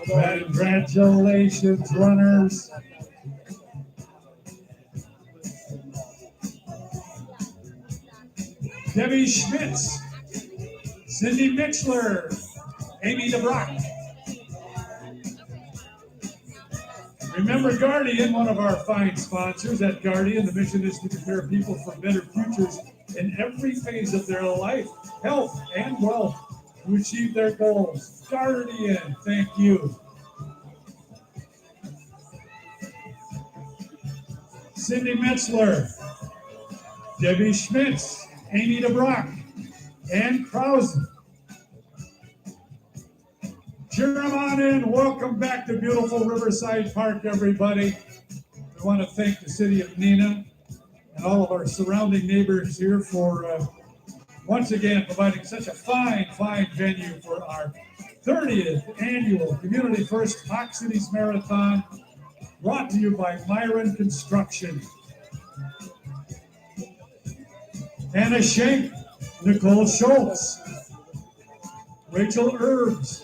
Congratulations, runners. Debbie Schmitz, Cindy Mixler, Amy DeBrock. Remember Guardian, one of our fine sponsors at Guardian. The mission is to prepare people for better futures in every phase of their life, health, and wealth to achieve their goals. Guardian, thank you. Cindy Metzler, Debbie Schmitz, Amy DeBrock, Ann Krause. Cheer them on in. Welcome back to beautiful Riverside Park, everybody. We want to thank the city of Neenah and all of our surrounding neighbors here for once again providing such a fine venue for our 30th annual Community First Hawk Cities Marathon, brought to you by Myron Construction. Anna Schenk, Nicole Schultz, Rachel Herbs,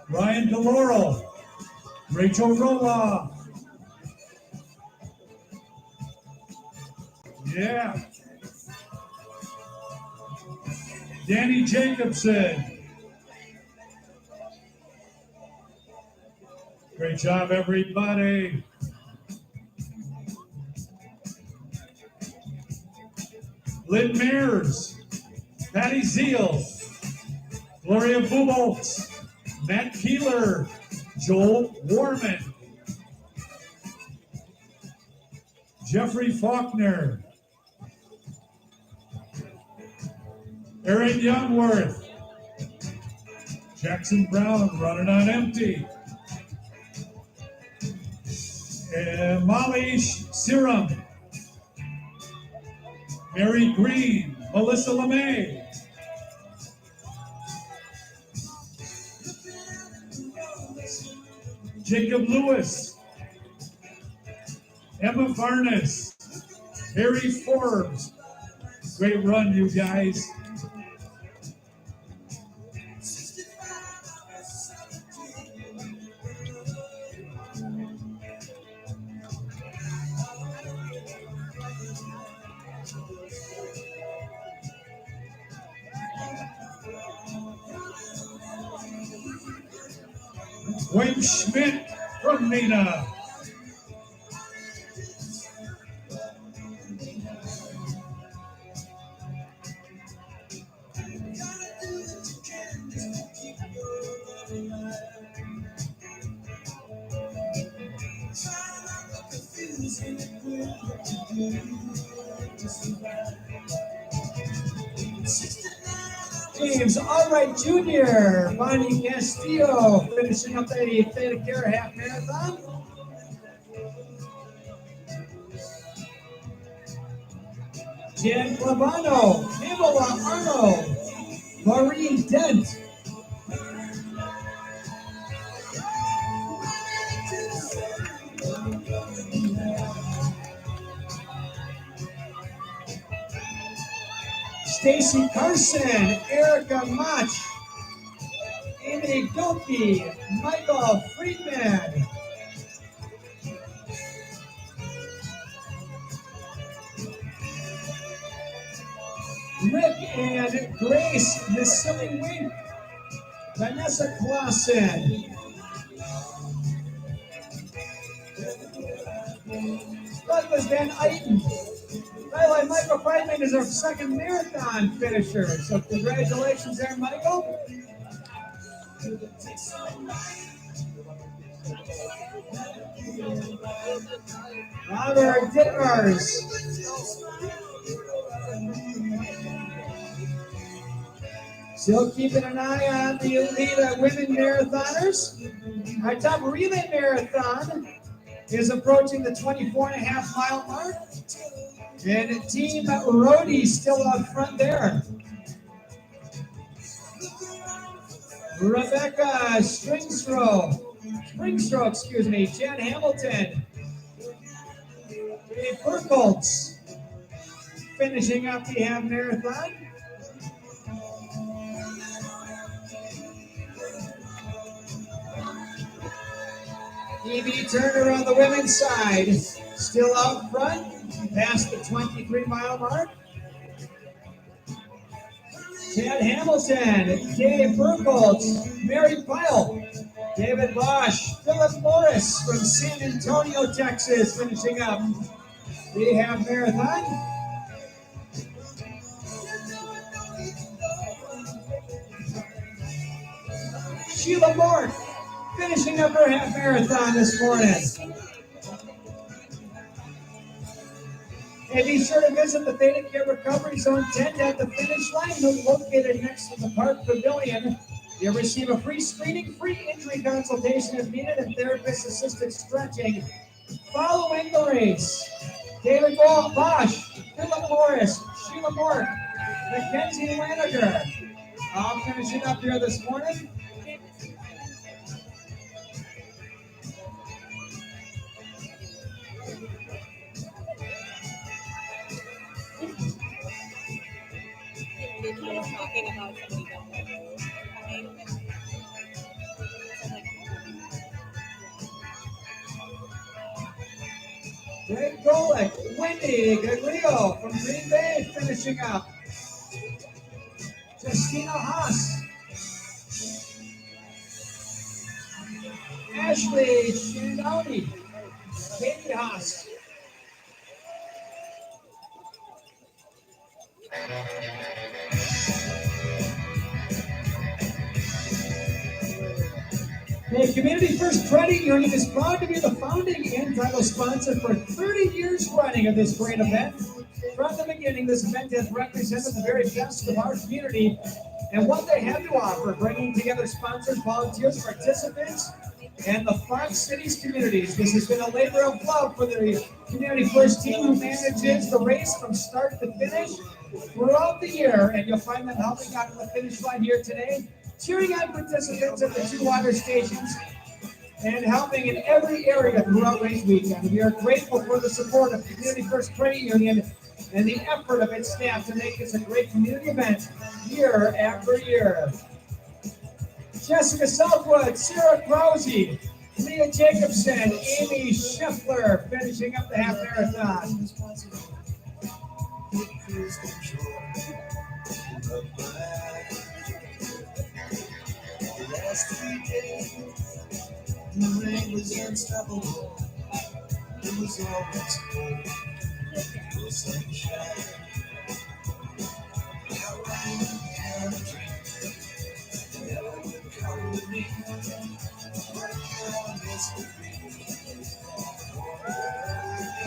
Ryan DeLaurel, Rachel Roloff. Yeah. Danny Jacobson. Great job, everybody. Lynn Mears, Patty Zeal, Gloria Buboltz, Matt Keeler, Joel Warman, Jeffrey Faulkner, Aaron Youngworth, Jackson Brown running on empty, and Molly Serum, Mary Green, Melissa LeMay, Jacob Lewis, Emma Farnes, Harry Forbes. Great run, you guys. Wayne Schmidt from Neenah. James Allwright Jr., Bonnie Castillo finishing up the Theta Care half marathon. Jan Clavano, Pamela Arnold, Maureen Dent, Stacy Carson, Erica Mott, Amy Goki, Michael Friedman, Rick and Grace Missing Wink, Vanessa Clausen, Douglas Van Eyten. By the way, Michael Friedman is our second marathon finisher, so congratulations there, Michael. Robert Dittmers. Still keeping an eye on the elite women marathoners. Our top relay marathon is approaching the 24.5-mile mark. And Team Rhodey still out front there. Rebecca Springstrow, Jen Hamilton, Dave Burkholtz finishing up the half marathon. Evie Turner on the women's side, still out front, past the 23-mile mark. Chad Hamilton, Dave Burkholtz, Mary Pyle, David Bosch, Philip Morris from San Antonio, Texas, finishing up the half marathon. Sheila Moore finishing up her half marathon this morning. And be sure to visit the Theta Care Recovery Zone tent at the finish line, located next to the Park Pavilion. You'll receive a free screening, free injury consultation if needed, and therapist-assisted stretching following the race. David Bosch, Philip Morris, Sheila Moore, Mackenzie Laniger, all finishing up here this morning. He was talking about somebody Greg Golick, Wendy Gaglio from Green Bay finishing up. Justina Haas. Ashley Shandowny. Katie Haas. The Community First Credit Union is proud to be the founding and title sponsor for 30 years running of this great event. From the beginning, this event has represented the very best of our community and what they have to offer, bringing together sponsors, volunteers, participants, and the Fox Cities communities. This has been a labor of love for the Community First team who manages the race from start to finish throughout the year, and you'll find them helping out at the finish line here today, cheering on participants at the two water stations, and helping in every area throughout race weekend. We are grateful for the support of Community First Credit Union and the effort of its staff to make this a great community event year after year. Jessica Southwood, Sarah Krause, Leah Jacobson, Amy Scheffler finishing up the half marathon. The last 3 days, the rain was unstoppable. It was always cold. No sunshine. How I had a dream. Never would come to me.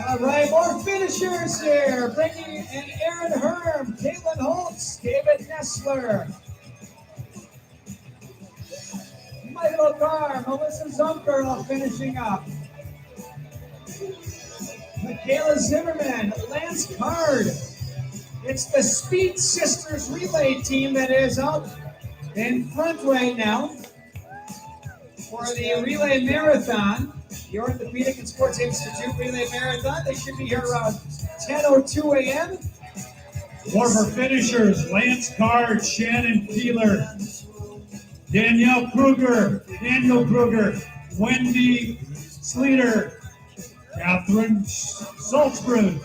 All right, more finishers here. Bringing in Aaron Herm, Caitlin Holtz, David Nessler, Michael Carr, Melissa Zumker all finishing up. Michaela Zimmerman, Lance Card, It's the Speed Sisters relay team that is out in front right now for the relay marathon. The Orthopedic and Sports Institute relay marathon. They should be here around 10:02 a.m. Former finishers, Lance Card, Shannon Keeler, Daniel Kruger, Wendy Sleater, Catherine Salzbrun,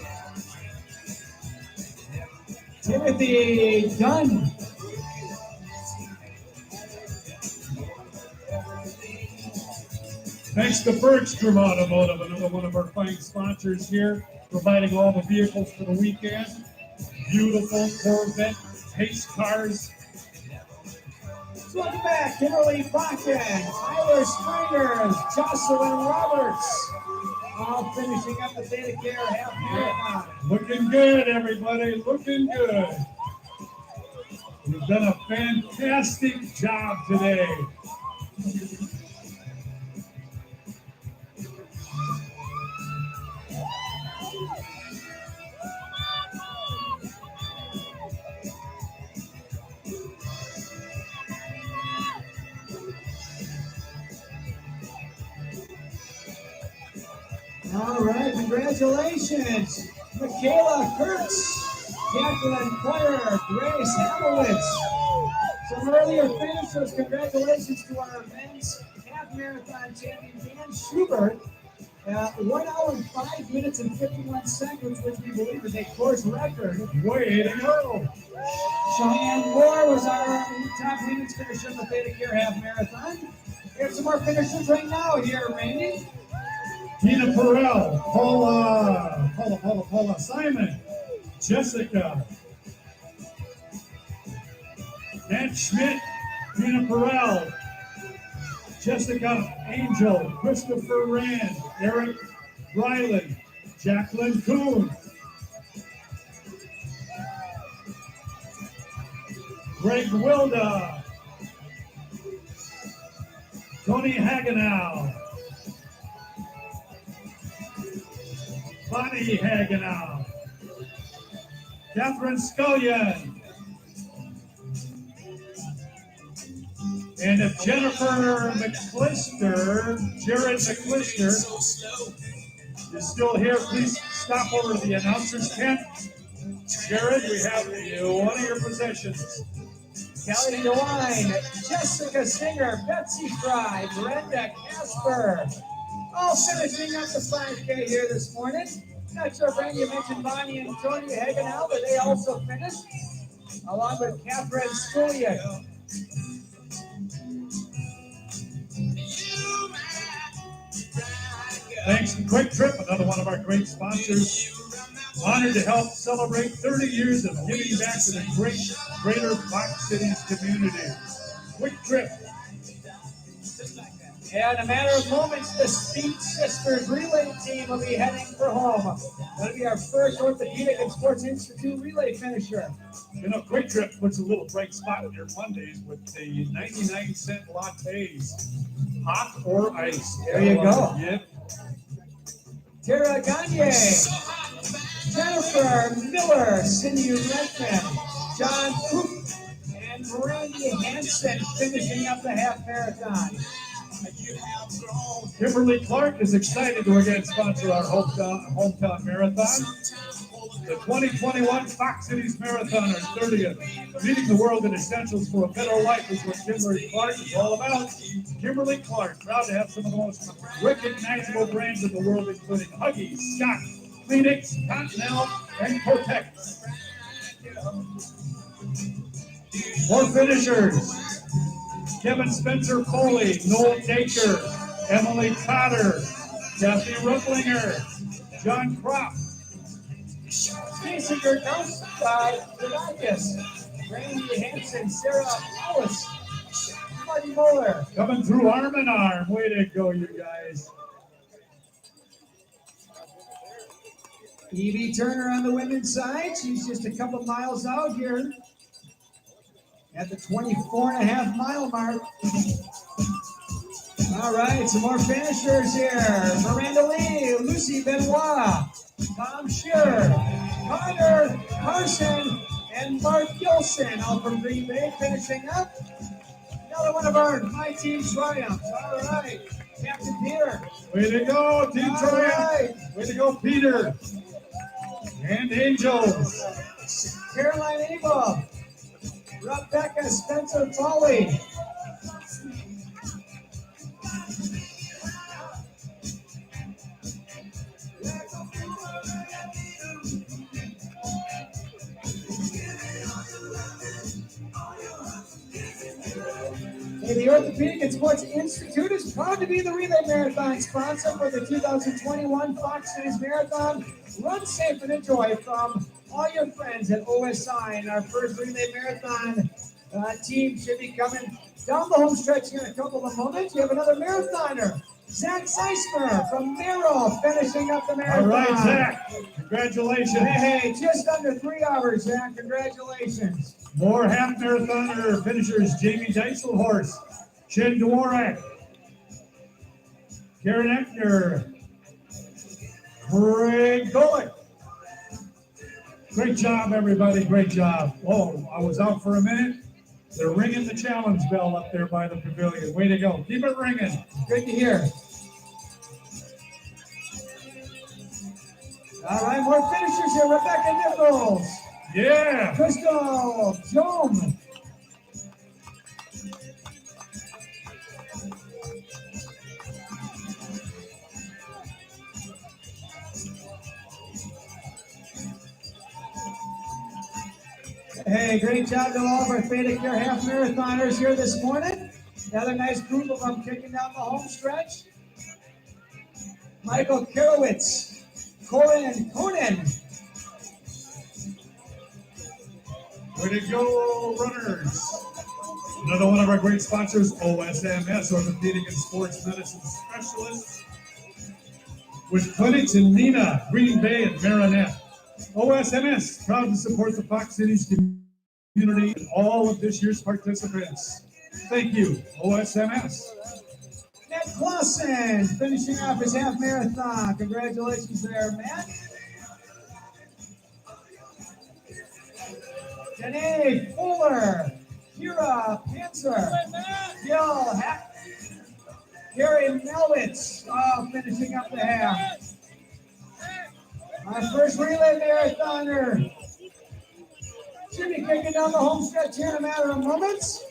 Timothy Dunn. Thanks to Bergstrom Automotive, another one of our fine sponsors here, providing all the vehicles for the weekend. Beautiful Corvette, pace cars. Welcome back, Kimberly Bakken, Tyler Springers, Jocelyn Roberts, all finishing up the Theta Care half marathon. Looking good, everybody, looking good. You've done a fantastic job today. All right, congratulations, Michaela Kurtz, Jacqueline Clare, Grace Hamowitz. Some earlier finishers, congratulations to our men's half marathon champion, Dan Schubert. 1 hour and 5 minutes and 51 seconds, which we believe is a course record. Way to go. Cheyenne Moore was our top women's finisher in the Theta Care half marathon. We have some more finishers right now here, Randy. Tina Perrell, Paula Simon, Jessica, Nat Schmidt, Tina Perrell, Jessica Angel, Christopher Rand, Eric Ryland, Jacqueline Kuhn, Greg Wilda, Tony Hagenow, Bonnie Hagenow, Catherine Scullion, and if Jennifer McClister, Jared McClister, is still here, please stop over to the announcer's tent. Jared, we have one of your possessions. Kelly DeWine, Jessica Singer, Betsy Fry, Brenda Casper, all finishing up the 5K here this morning. Not sure, Brand, you mentioned Bonnie and Tony Hagenow, but they also finished, along with Catherine Scullion. Thanks to Quick Trip, another one of our great sponsors. Honored to help celebrate 30 years of giving back to the greater Fox Cities community. Quick Trip. And in a matter of moments, the Speed Sisters relay team will be heading for home. That'll be our first Orthopedic and Sports Institute relay finisher. You know, Quick Trip puts a little bright spot on your Mondays with the 99-cent lattes, hot or iced. There you go. Yep. Tara Gagne, Jennifer Miller, Cindy Redman, John Coop, and Randy Hansen finishing up the half marathon. Kimberly Clark is excited to again sponsor our hometown marathon. The 2021 Fox Cities Marathon, our 30th. Leading the world in essentials for a better life is what Kimberly Clark is all about. Kimberly Clark, proud to have some of the most recognizable brands in the world, including Huggies, Scott, Kleenex, Continental, and Cortex. More finishers. Kevin Spencer Foley, Noel Daker, Emily Cotter, Kathy Rufflinger, John Kropp, Casey Gerdakis, Randy Hansen, Sarah Ellis, Marty Moeller. coming through arm in arm. Way to go, you guys. Evie Turner on the women's side. She's just a couple miles out here at the 24.5-mile mark. All right, some more finishers here. Miranda Lee, Lucy Benoit, Tom Shearer, Connor Carson and Mark Gilson, all from Green Bay, finishing up. Another one of my team triumphs. All right, Captain Peter. Way to go, Team Triumph. Right. Way to go, Peter. And Angels. Caroline Abel. Rebecca Spencer Foley. Hey, the Orthopedic and Sports Institute is proud to be the Relay Marathon sponsor for the 2021 Fox Cities Marathon. Run safe and enjoy from all your friends at OSI. And our first Relay Marathon team should be coming down the home stretch here in a couple of moments. We have another marathoner, Zach Zeismer from Merrill, finishing up the marathon. All right, Zach. Congratulations. Hey, just under 3 hours, Zach. Congratulations. More half marathoner finishers: Jamie Deiselhorst, Chen Dworak, Karen Eckner, Craig Golick. Great job, everybody. Great job. Oh, I was out for a minute. They're ringing the challenge bell up there by the pavilion. Way to go. Keep it ringing. Good to hear. All right, more finishers here. Rebecca Nichols. Yeah. Crystal Jones. Hey, great job to all of our Theta Care half marathoners here this morning. Another nice group of them kicking down the home stretch. Michael Karowitz, Conan. Way to go, runners. Another one of our great sponsors, OSMS, Orthopedic and Sports Medicine Specialists, with clinics in Neenah, Green Bay, and Marinette. OSMS, proud to support the Fox Cities community and all of this year's participants. Thank you, OSMS. Matt Clausen finishing off his half marathon. Congratulations there, Matt. Janae Fuller, Kira Panzer, Gil Hack, Gary Melwitz, finishing up the half. Our first relay marathoner should be kicking down the home stretch here in a matter of moments.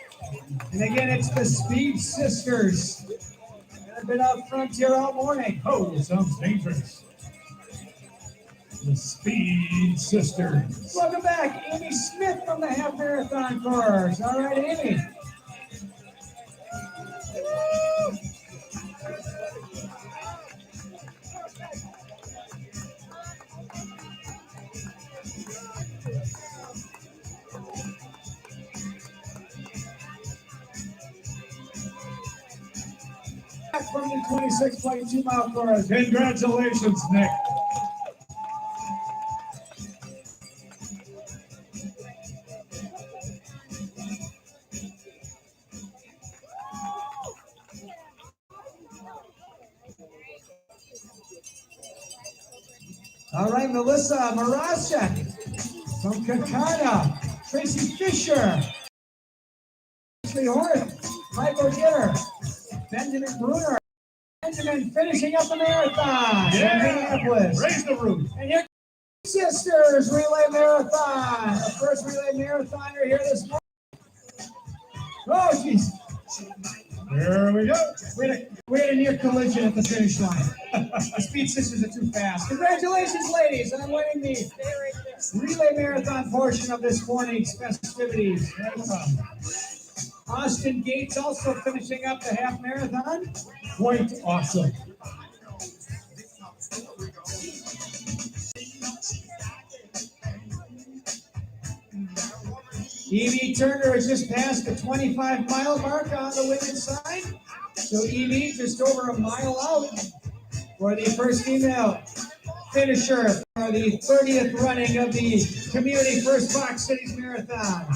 And again, it's the Speed Sisters. They've been out front here all morning. Oh, sounds dangerous. The Speed Sisters. Welcome back, Amy Smith from the half marathon course. All right, Amy. From the 26.2 mile course. Congratulations, Nick. All right, Melissa Marashek from Kakana, Tracy Fisher, Ashley Horth, Michael Gitter, Benjamin Bruner, Benjamin finishing up the marathon in Minneapolis. Raise the roof. And here Sisters Relay Marathon, the first relay marathoner here this morning. Oh, jeez. There we go. We had a near collision at the finish line. The Speed Sisters are too fast. Congratulations, ladies, on winning the relay marathon portion of this morning's festivities. Austin Gates also finishing up the half marathon. Quite awesome. Evie Turner has just passed the 25-mile mark on the women's side. So Evie just over a mile out for the first female finisher for the 30th running of the Community First Fox Cities Marathon.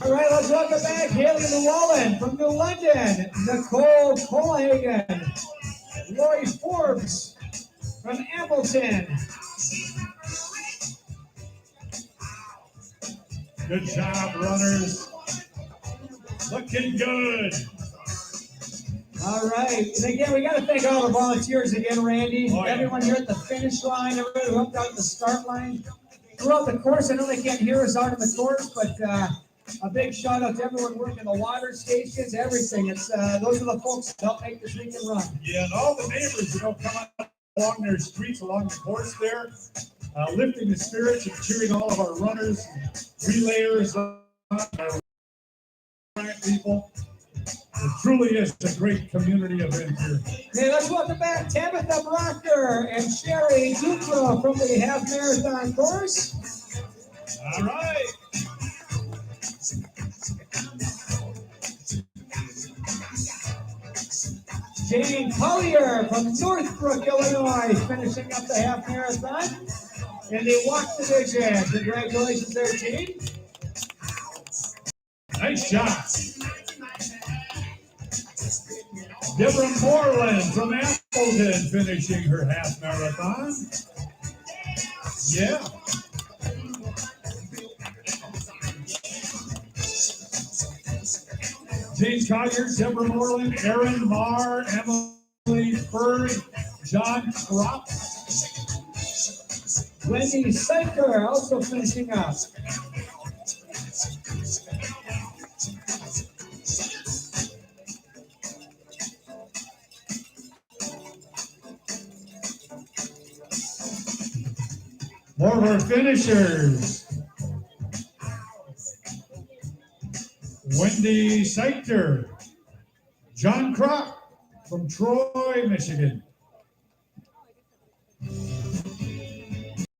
All right, let's welcome back Haley Llewellyn from New London, Nicole Colhagen, Roy Forbes from Appleton. Good job, runners. Looking good. All right. And again, we got to thank all the volunteers again, Randy. Oh, yeah. Everyone here at the finish line, everybody who helped out at the start line. Throughout the course, I know they can't hear us out in the course, but a big shout out to everyone working the water stations, everything. It's those are the folks that help make this weekend run. Yeah, and all the neighbors, come up along their streets, along the course there, lifting the spirits and cheering all of our runners, relayers, our people. It truly is a great community event here. Okay, let's welcome back Tabitha Blocker and Sherry Dupro from the half marathon course. All right. Jane Collier from Northbrook, Illinois, finishing up the half marathon in the walk division. Congratulations there, Jane. Nice shot. Deborah Moreland from Appleton finishing her half marathon. Yeah. James Collier, Deborah Moreland, Aaron Marr, Emily Bird, John Kropp. Wendy Seiker also finishing up. More of our finishers. Wendy Seichter, John Kropp from Troy, Michigan.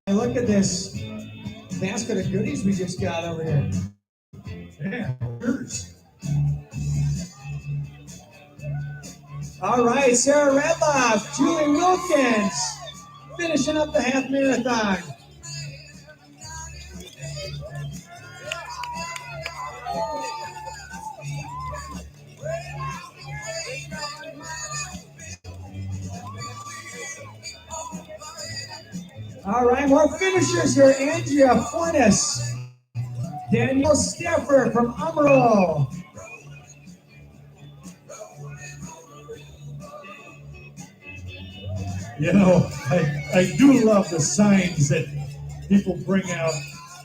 Hey, look at this basket of goodies we just got over here. Yeah, yours. All right, Sarah Radloff, Julie Wilkins, finishing up the half marathon. All right, more finishers here. Andrea Fornes, Danielle Stafford from Amarillo. You know, I do love the signs that people bring out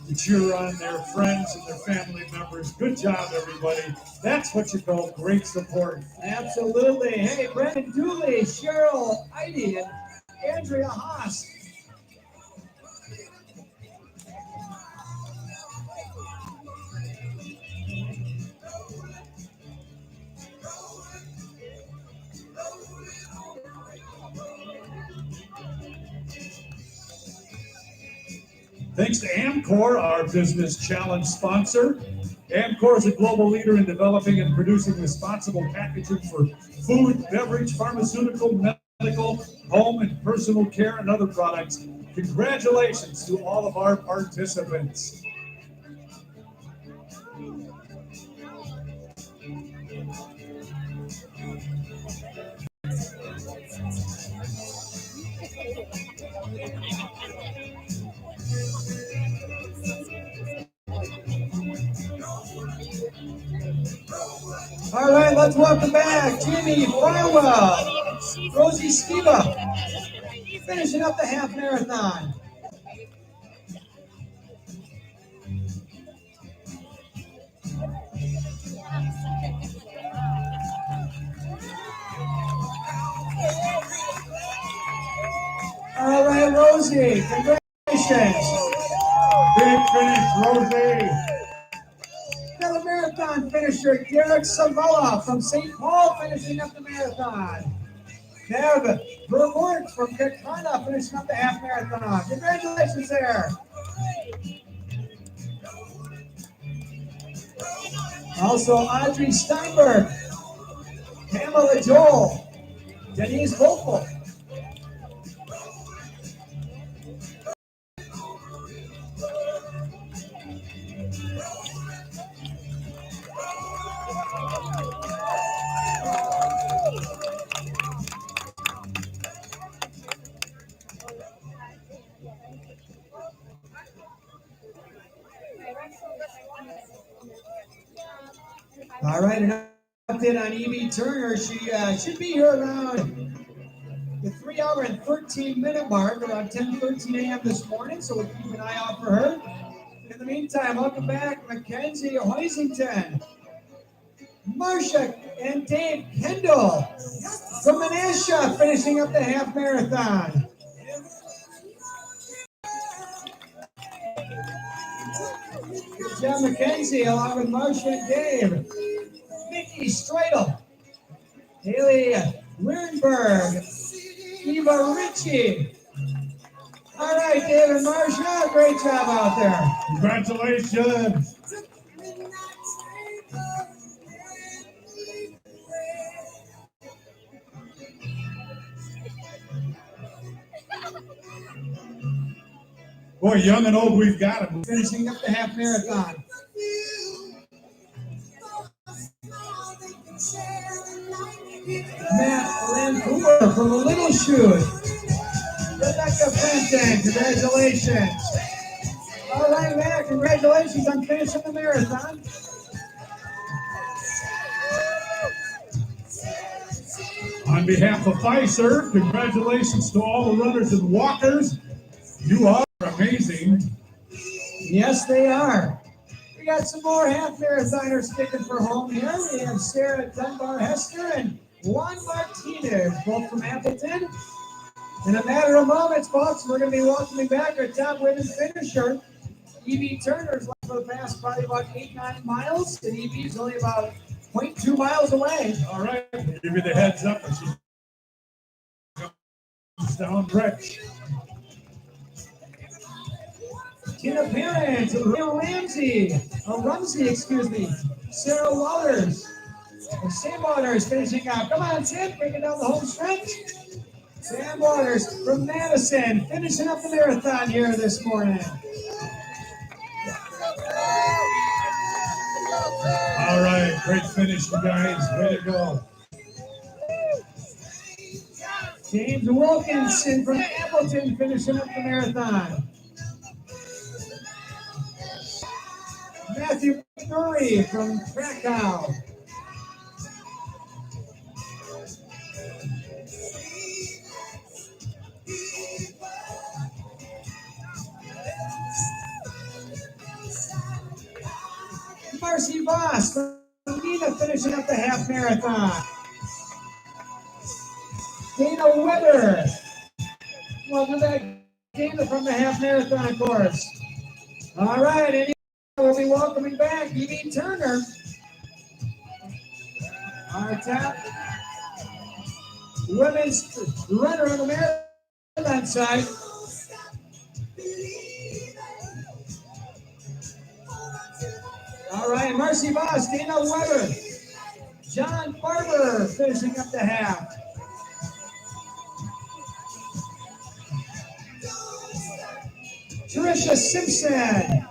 to cheer on their friends and their family members. Good job, everybody. That's what you call great support. Absolutely. Hey, Brendan Dooley, Cheryl Heidi, and Andrea Haas. Thanks to Amcor, our business challenge sponsor. Amcor is a global leader in developing and producing responsible packaging for food, beverage, pharmaceutical, medical, home and personal care, and other products. Congratulations to all of our participants. All right, let's welcome back Jimmy Farwell, Rosie Skiba, finishing up the half marathon. All right, Rosie, congratulations. Big finish, Rosie. Another marathon finisher, Derek Savella from St. Paul, finishing up the marathon. Deb Vermort from Kakana, finishing up the half marathon. Congratulations there. Also, Audrey Steinberg, Pamela Joel, Denise Vogel. All right, an update on Evie Turner. She should be here around the 3 hour and 13 minute mark, around 10:13 a.m. this morning, so we'll keep an eye out for her. In the meantime, welcome back, Mackenzie Hoisington, Marcia and Dave Kendall from Menasha, finishing up the half marathon. Good job, Mackenzie, along with Marcia and Dave. Mickey Streidel, Haley Wernberg, Eva Ritchie. All right, Dave and Marcia, great job out there. Congratulations. Boy, young and old, we've got them. Finishing up the half marathon. Matt Lancour from the Little Shoes. Rebecca Fenton, congratulations. All right, Matt, congratulations on finishing the marathon. On behalf of Pfizer, congratulations to all the runners and walkers. You are amazing. Yes, they are. We got some more half marathoners sticking for home here. We have Sarah Dunbar Hester and Juan Martinez, both from Appleton. In a matter of moments, folks, we're going to be welcoming back our top women's finisher, Evie Turner's left for the past probably about 8-9 miles, and Evie's only about 0.2 miles away. All right, give you the heads up as she comes down stretch. Tina Parent, Rumsey, Sarah Waters, Sam Waters finishing up. Come on, Tim, breaking down the home stretch. Sam Waters from Madison, finishing up the marathon here this morning. All right, great finish, you guys. Way to go. James Wilkinson from Appleton finishing up the marathon. Matthew Murray from Krakow. Marcy Voss from Nina finishing up the half marathon. Dana Weber. Welcome back, Dana, from the half marathon course. All right, and we'll be welcoming back Evie Turner. Our top women's runner on the marathon side. All right, Marcy Voss, Dana Weber, John Barber finishing up the half. Tricia Simpson.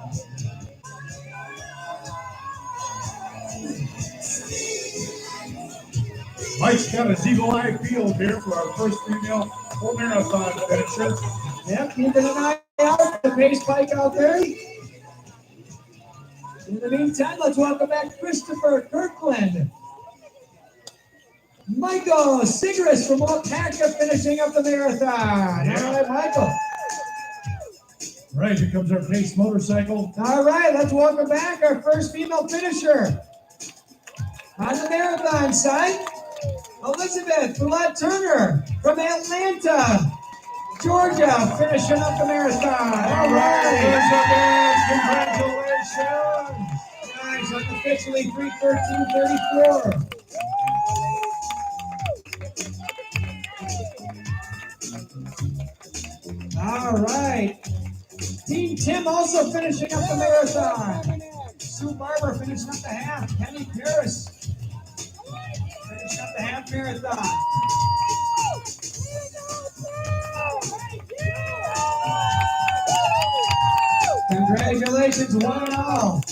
Mike's got a eagle eye field here for our first female full marathon finisher. Yep, keeping an eye out for the pace bike out there. In the meantime, let's welcome back Christopher Kirkland. Michael Sigris from Wapaka finishing up the marathon. Yeah. All right, Michael. Right, here comes our pace motorcycle. All right, let's welcome back our first female finisher. On the marathon side, Elizabeth Follett Turner from Atlanta, Georgia, finishing up the marathon. All right, congratulations. Nice, unofficially 3:13:34. All right. Team Tim also finishing up the marathon. Sue Barber finishing up the half. Kenny Paris finishing up the half marathon. Congratulations, one and all.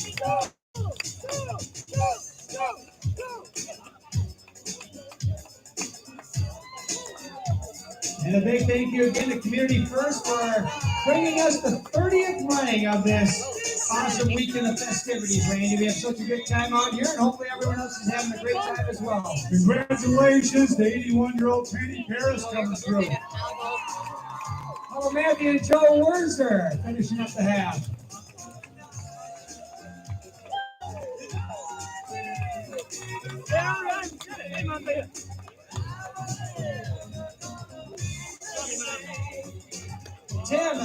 And a big thank you again to Community First for bringing us the 30th running of this awesome weekend of festivities, Randy. We have such a good time out here, and hopefully everyone else is having a great time as well. Congratulations to 81-year-old Penny Paris coming through. Hello, Matthew and Joe Wurzer finishing up the half. Tim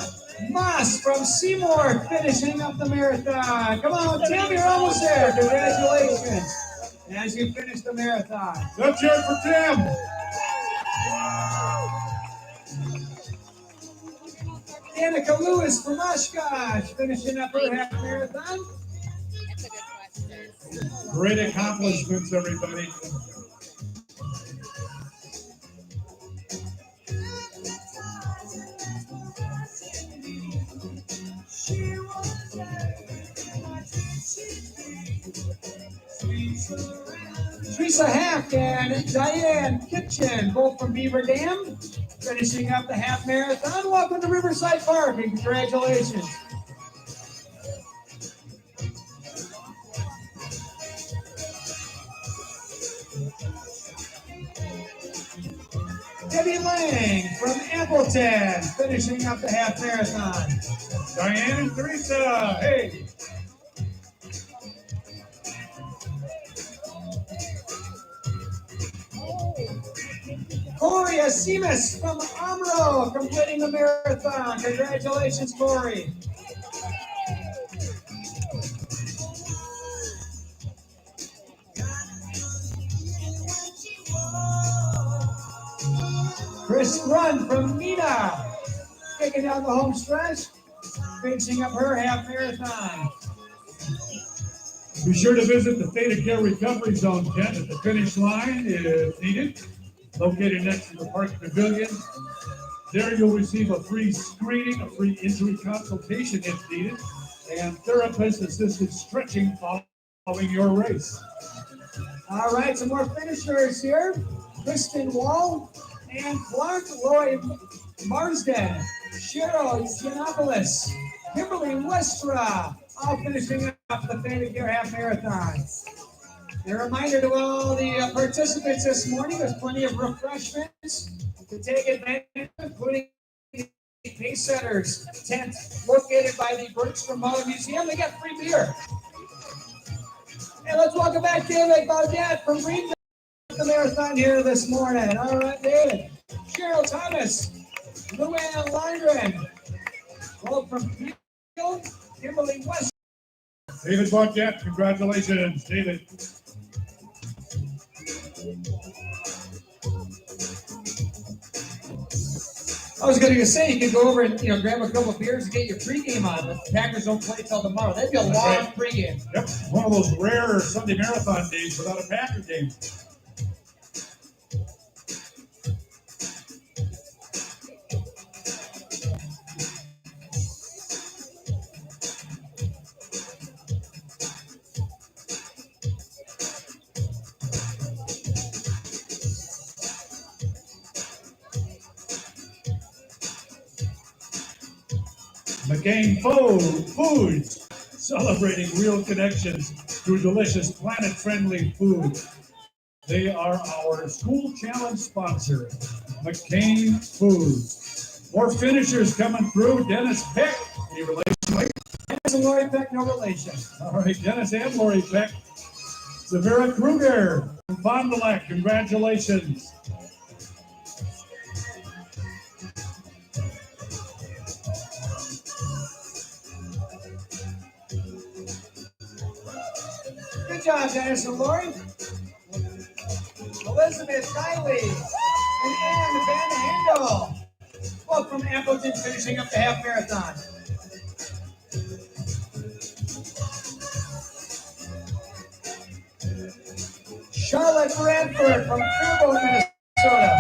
Moss from Seymour finishing up the marathon. Come on, Tim, you're almost there. Congratulations as you finish the marathon. Let's hear it for Tim. Danica Lewis from Oshkosh finishing up her half marathon. That's a good question. Great accomplishments, everybody. Teresa Hack and Diane Kitchen, both from Beaver Dam, finishing up the half marathon. Welcome to Riverside Park and congratulations. Debbie Lang from Appleton, finishing up the half marathon. Diane and Teresa, hey. Corey Asimas from Amro, completing the marathon. Congratulations, Corey. Chris Run from Nina, taking down the home stretch, finishing up her half marathon. Be sure to visit the Theta Care Recovery Zone tent at the finish line if needed. Located next to the Park Pavilion. There you'll receive a free screening, a free injury consultation if needed, and therapist-assisted stretching following your race. All right, some more finishers here. Kristen Wall and Clark Lloyd Marsden, Cheryl Giannopoulos, Kimberly Westra, all finishing up the Theta Care Half Marathon. A reminder to all the participants this morning, there's plenty of refreshments to take advantage of, including the Pace Setters tent located by the Bergstrom Motor Museum. They got free beer. And let's welcome back David Baudet from Greenville to the marathon here this morning. All right, David. Cheryl Thomas, Luann Lindgren, both from Field, Kimberly West. David Baudet, congratulations, David. I was going to say you could go over and grab a couple of beers and get your pregame on, but the Packers don't play till tomorrow. That'd be a long pregame. Yep, one of those rare Sunday marathon days without a Packer game. McCain Foods, celebrating real connections through delicious planet-friendly food. They are our school challenge sponsor, McCain Foods. More finishers coming through. Dennis Peck, any relation? Dennis and Lori Peck, no relation. All right, Dennis and Lori Peck. Severa Kruger from Fond du Lac, congratulations. Good job, Dennis and Lori. Elizabeth Kiley and Ann Van Handel, both from Appleton, finishing up the half marathon. Charlotte Bradford from Fairborn, Minnesota.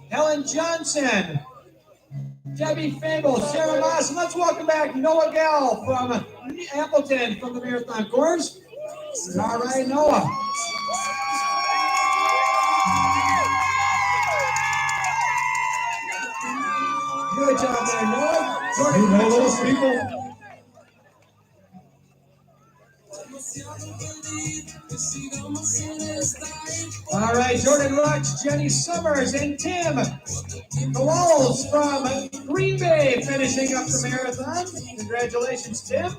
Helen Johnson, Debbie Fable, Sarah Moss, and let's welcome back Noah Gell from Appleton from the marathon course. All right, Noah. Good job there, Noah. Jordan, You know those people? all right, Jordan Rutch, Jenny Summers, and Tim Kowals from Green Bay finishing up the marathon. Congratulations, Tim.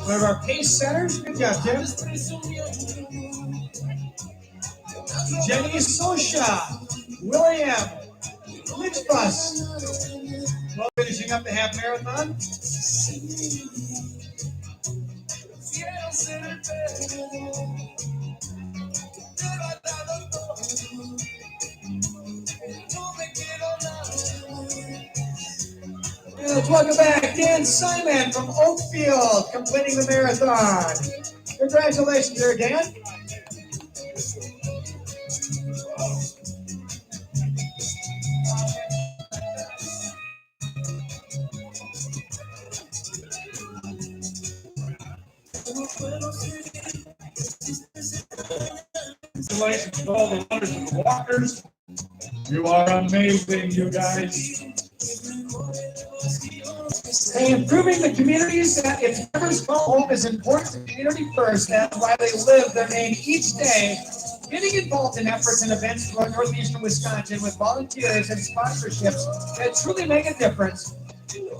One of our pace setters. Good job, Tim. Jenny Sosha, William Lichbus, well, finishing up the half marathon. And let's welcome back Dan Simon from Oakfield, completing the marathon. Congratulations there, Dan. Congratulations to all the runners and the walkers. You are amazing, you guys. Hey, improving the communities that its members call home is important to community first. That's why they live their name each day. Getting involved in efforts and events throughout northeastern Wisconsin with volunteers and sponsorships that truly make a difference.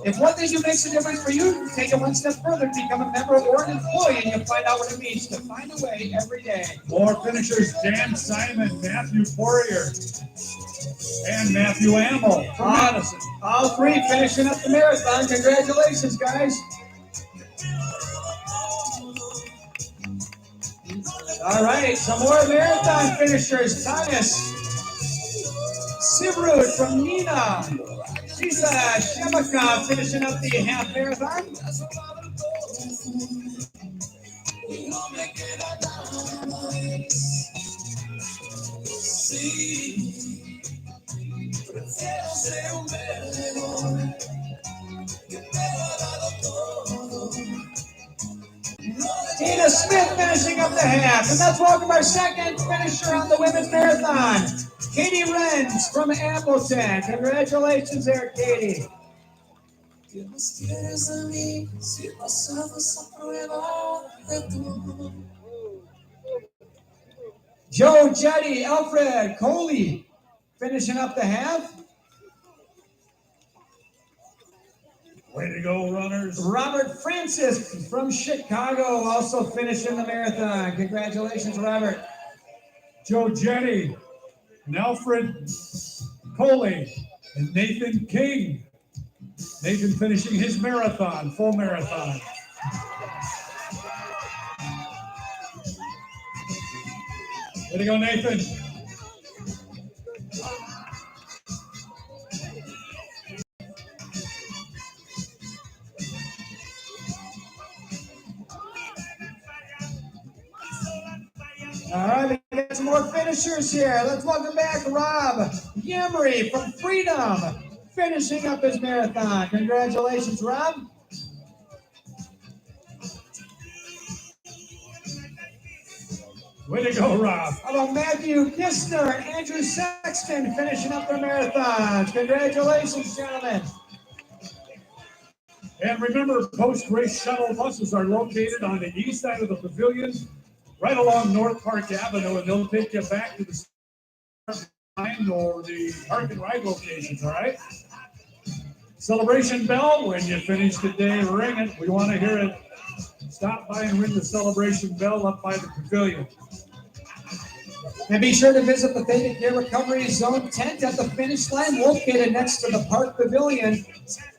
If what they do makes a difference for you, take it one step further and become a member or an employee, and you'll find out what it means to find a way every day. More finishers: Dan Simon, Matthew Poirier, and Matthew Amel from Madison. All three finishing up the marathon. Congratulations, guys. All right, some more marathon finishers. Thomas Sibrud from Nina. Lisa Shemakov finishing up the half marathon. Tina Smith finishing up the half. And let's welcome our second finisher on the women's marathon, Katie Renz from Appleton. Congratulations there, Katie. Joe Jetty, Alfred Coley finishing up the half. Way to go, runners. Robert Francis from Chicago also finishing the marathon. Congratulations, Robert. Joe Jetty, and Alfred Coley, and Nathan King. Nathan finishing his marathon, full marathon. Way to go, Nathan. All right, we got some more finishers here. Let's welcome back Rob Yamry from Freedom, finishing up his marathon. Congratulations, Rob. Way to go, Rob. How about Matthew Kistner and Andrew Sexton finishing up their marathons? Congratulations, gentlemen. And remember, post-race shuttle buses are located on the east side of the pavilion, right along North Park Avenue, and they'll take you back to the line or the park and ride locations, all right? Celebration bell, when you finish the day, ring it. We want to hear it. Stop by and ring the celebration bell up by the pavilion. And be sure to visit the Theta Care Recovery Zone tent at the finish line located next to the Park Pavilion.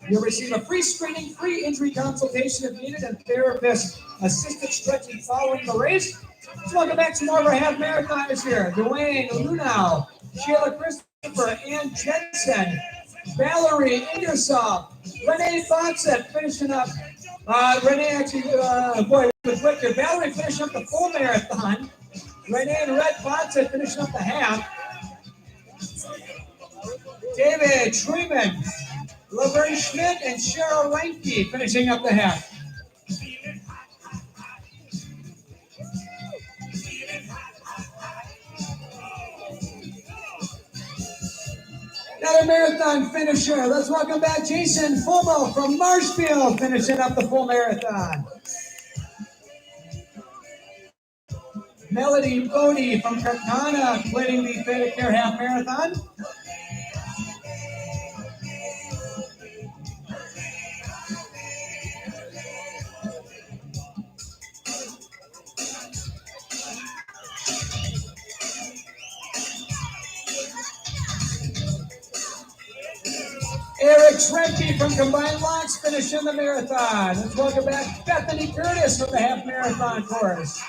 You'll receive a free screening, free injury consultation if needed, and therapist-assisted stretching following the race. Let's welcome back some more of our half marathoners here. Dwayne Lunau, Sheila Christopher, Ann Jensen, Valerie Ingersoll, Renee Fawcett finishing up. Renee actually, boy, it was quick here. Valerie finishing up the full marathon. Renee and Red Fawcett finishing up the half. David Treeman, Laverne Schmidt, and Cheryl Reinke finishing up the half. Another marathon finisher. Let's welcome back Jason Fumo from Marshfield, finishing up the full marathon. Melody Bodie from Karkana, completing the Theta Care half marathon. Eric Tremke from Combined Locks finishing the marathon. Let's welcome back Bethany Curtis from the half marathon course.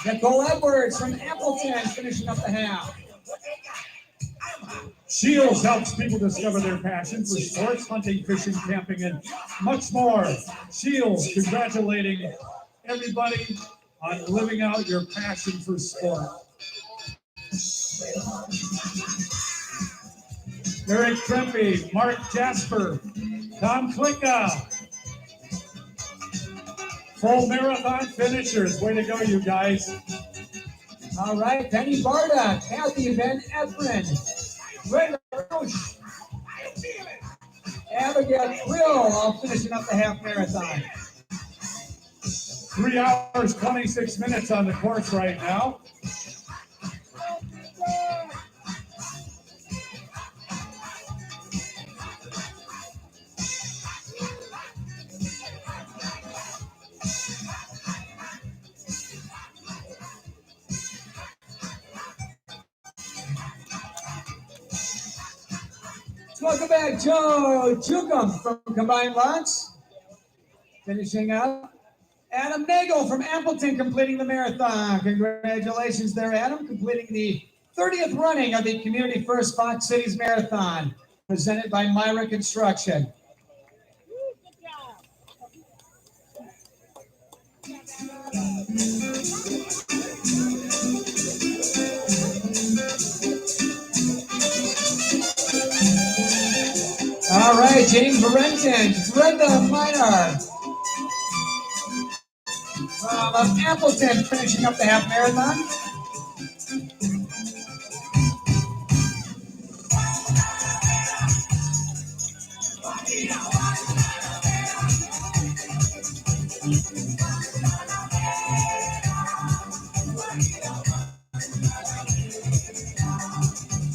Nicole Edwards from Appleton finishing up the half. Shields helps people discover their passion for sports, hunting, fishing, camping, and much more. Shields congratulating everybody on living out your passion for sport. Eric Trempe, Mark Jasper, Tom Klicka. Full marathon finishers. Way to go, you guys. All right, Penny Barda, Kathy Van Efren, Greg Roche, Abigail Quill, all finishing up the half marathon. 3 hours, 26 minutes on the course right now. Welcome back, Joe Jukum from Combined Lots. Finishing up. Adam Nagel from Appleton completing the marathon. Congratulations there, Adam, completing the 30th running of the Community First Fox Cities Marathon, presented by Myra Construction. All right, James Renton, Brenda Minor from Appleton finishing up the half marathon.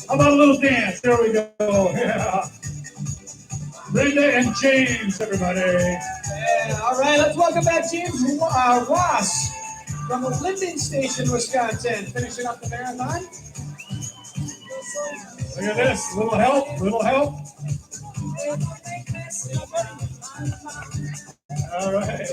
How about a little dance? There we go. Yeah. Brenda and James, everybody. Yeah, all right, let's welcome back James Ross from Linden Station, Wisconsin, finishing up the marathon. Look at this. Little help, little help. All right.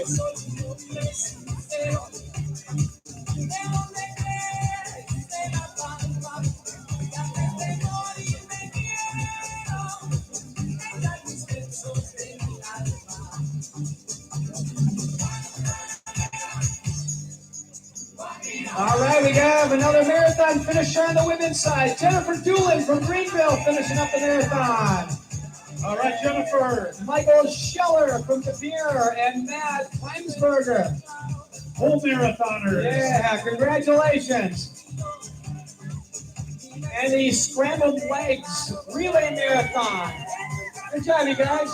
All right, we have another marathon finisher on the women's side. Jennifer Doolin from Greenville finishing up the marathon. All right, Jennifer. Michael Scheller from De Pere and Matt Heimsberger. Full marathoners. Yeah, congratulations. And the Scrambled Legs Relay Marathon. Good job, you guys.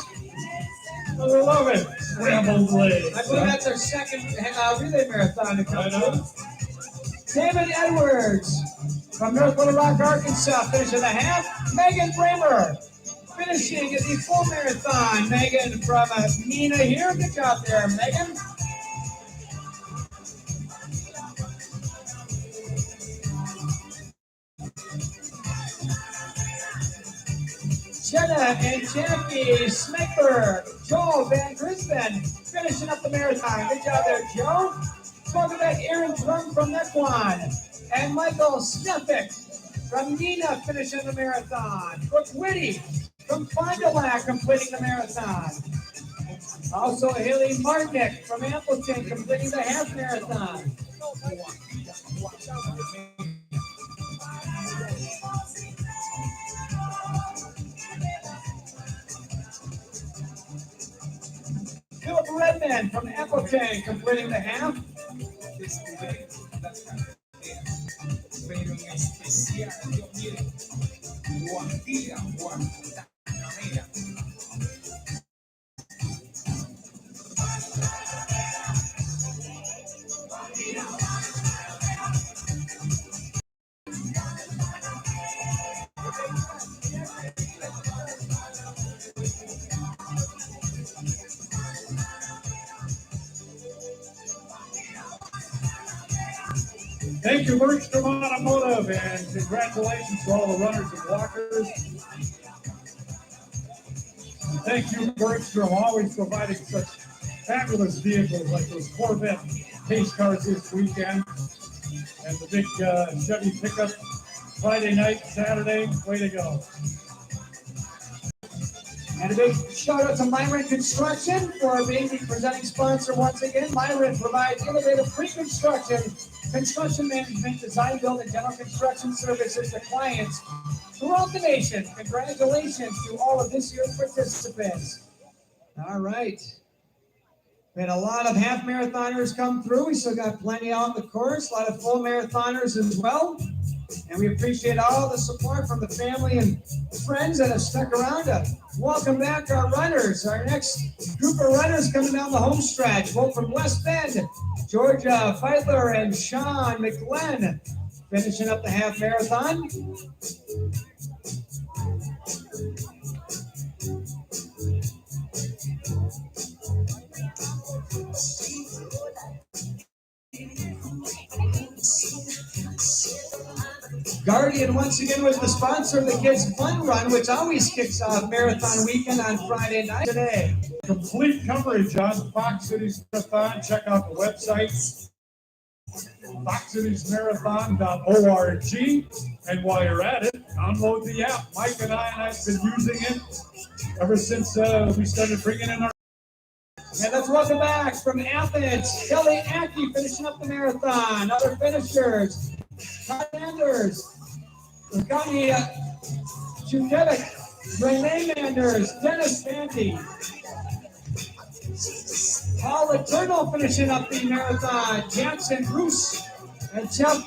I love it. Scrambled legs. I believe that's our second relay marathon to come through. David Edwards from North Little Rock, Arkansas, finishing the half. Megan Bramer finishing the full marathon. Megan from Nina here. Good job there, Megan. Jenna and Jackie Smithberg, Joe Van Grisben finishing up the marathon. Good job there, Joe. Welcome back Aaron Drum from Nequan and Michael Sneffick from Nina finishing the marathon. Brooke Whitty from Fond du Lac completing the marathon. Also Haley Martnick from Appleton completing the half marathon. Simon from Appleton completing the half. Thank you, Bergstrom Automotive, and congratulations to all the runners and walkers. And thank you, Bergstrom, always providing such fabulous vehicles like those Corvette pace cars this weekend, and the big Chevy pickup Friday night, Saturday. Way to go. And a big shout out to Myron Construction for being the presenting sponsor once again. Myron provides innovative pre-construction, construction management, design, build, and general construction services to clients throughout the nation. Congratulations to all of this year's participants. All right. We had a lot of half marathoners come through. We still got plenty on the course, a lot of full marathoners as well. And we appreciate all the support from the family and friends that have stuck around to welcome back our runners. Our next group of runners coming down the home stretch, both from West Bend, Georgia Feidler and Sean McGlenn, finishing up the half marathon. Guardian once again was the sponsor of the Kids Fun Run, which always kicks off marathon weekend on Friday night today. Complete coverage on Fox Cities Marathon. Check out the website, foxcitiesmarathon.org. And while you're at it, download the app. Mike and I've been using it ever since we started bringing in our. And let's welcome back from Athens, Kelly Aki finishing up the marathon. Other finishers, Todd Anders, Connie Judevic, Renee Manders, Dennis Bandy. Paul Eternal finishing up the marathon. Jackson Bruce and Jeff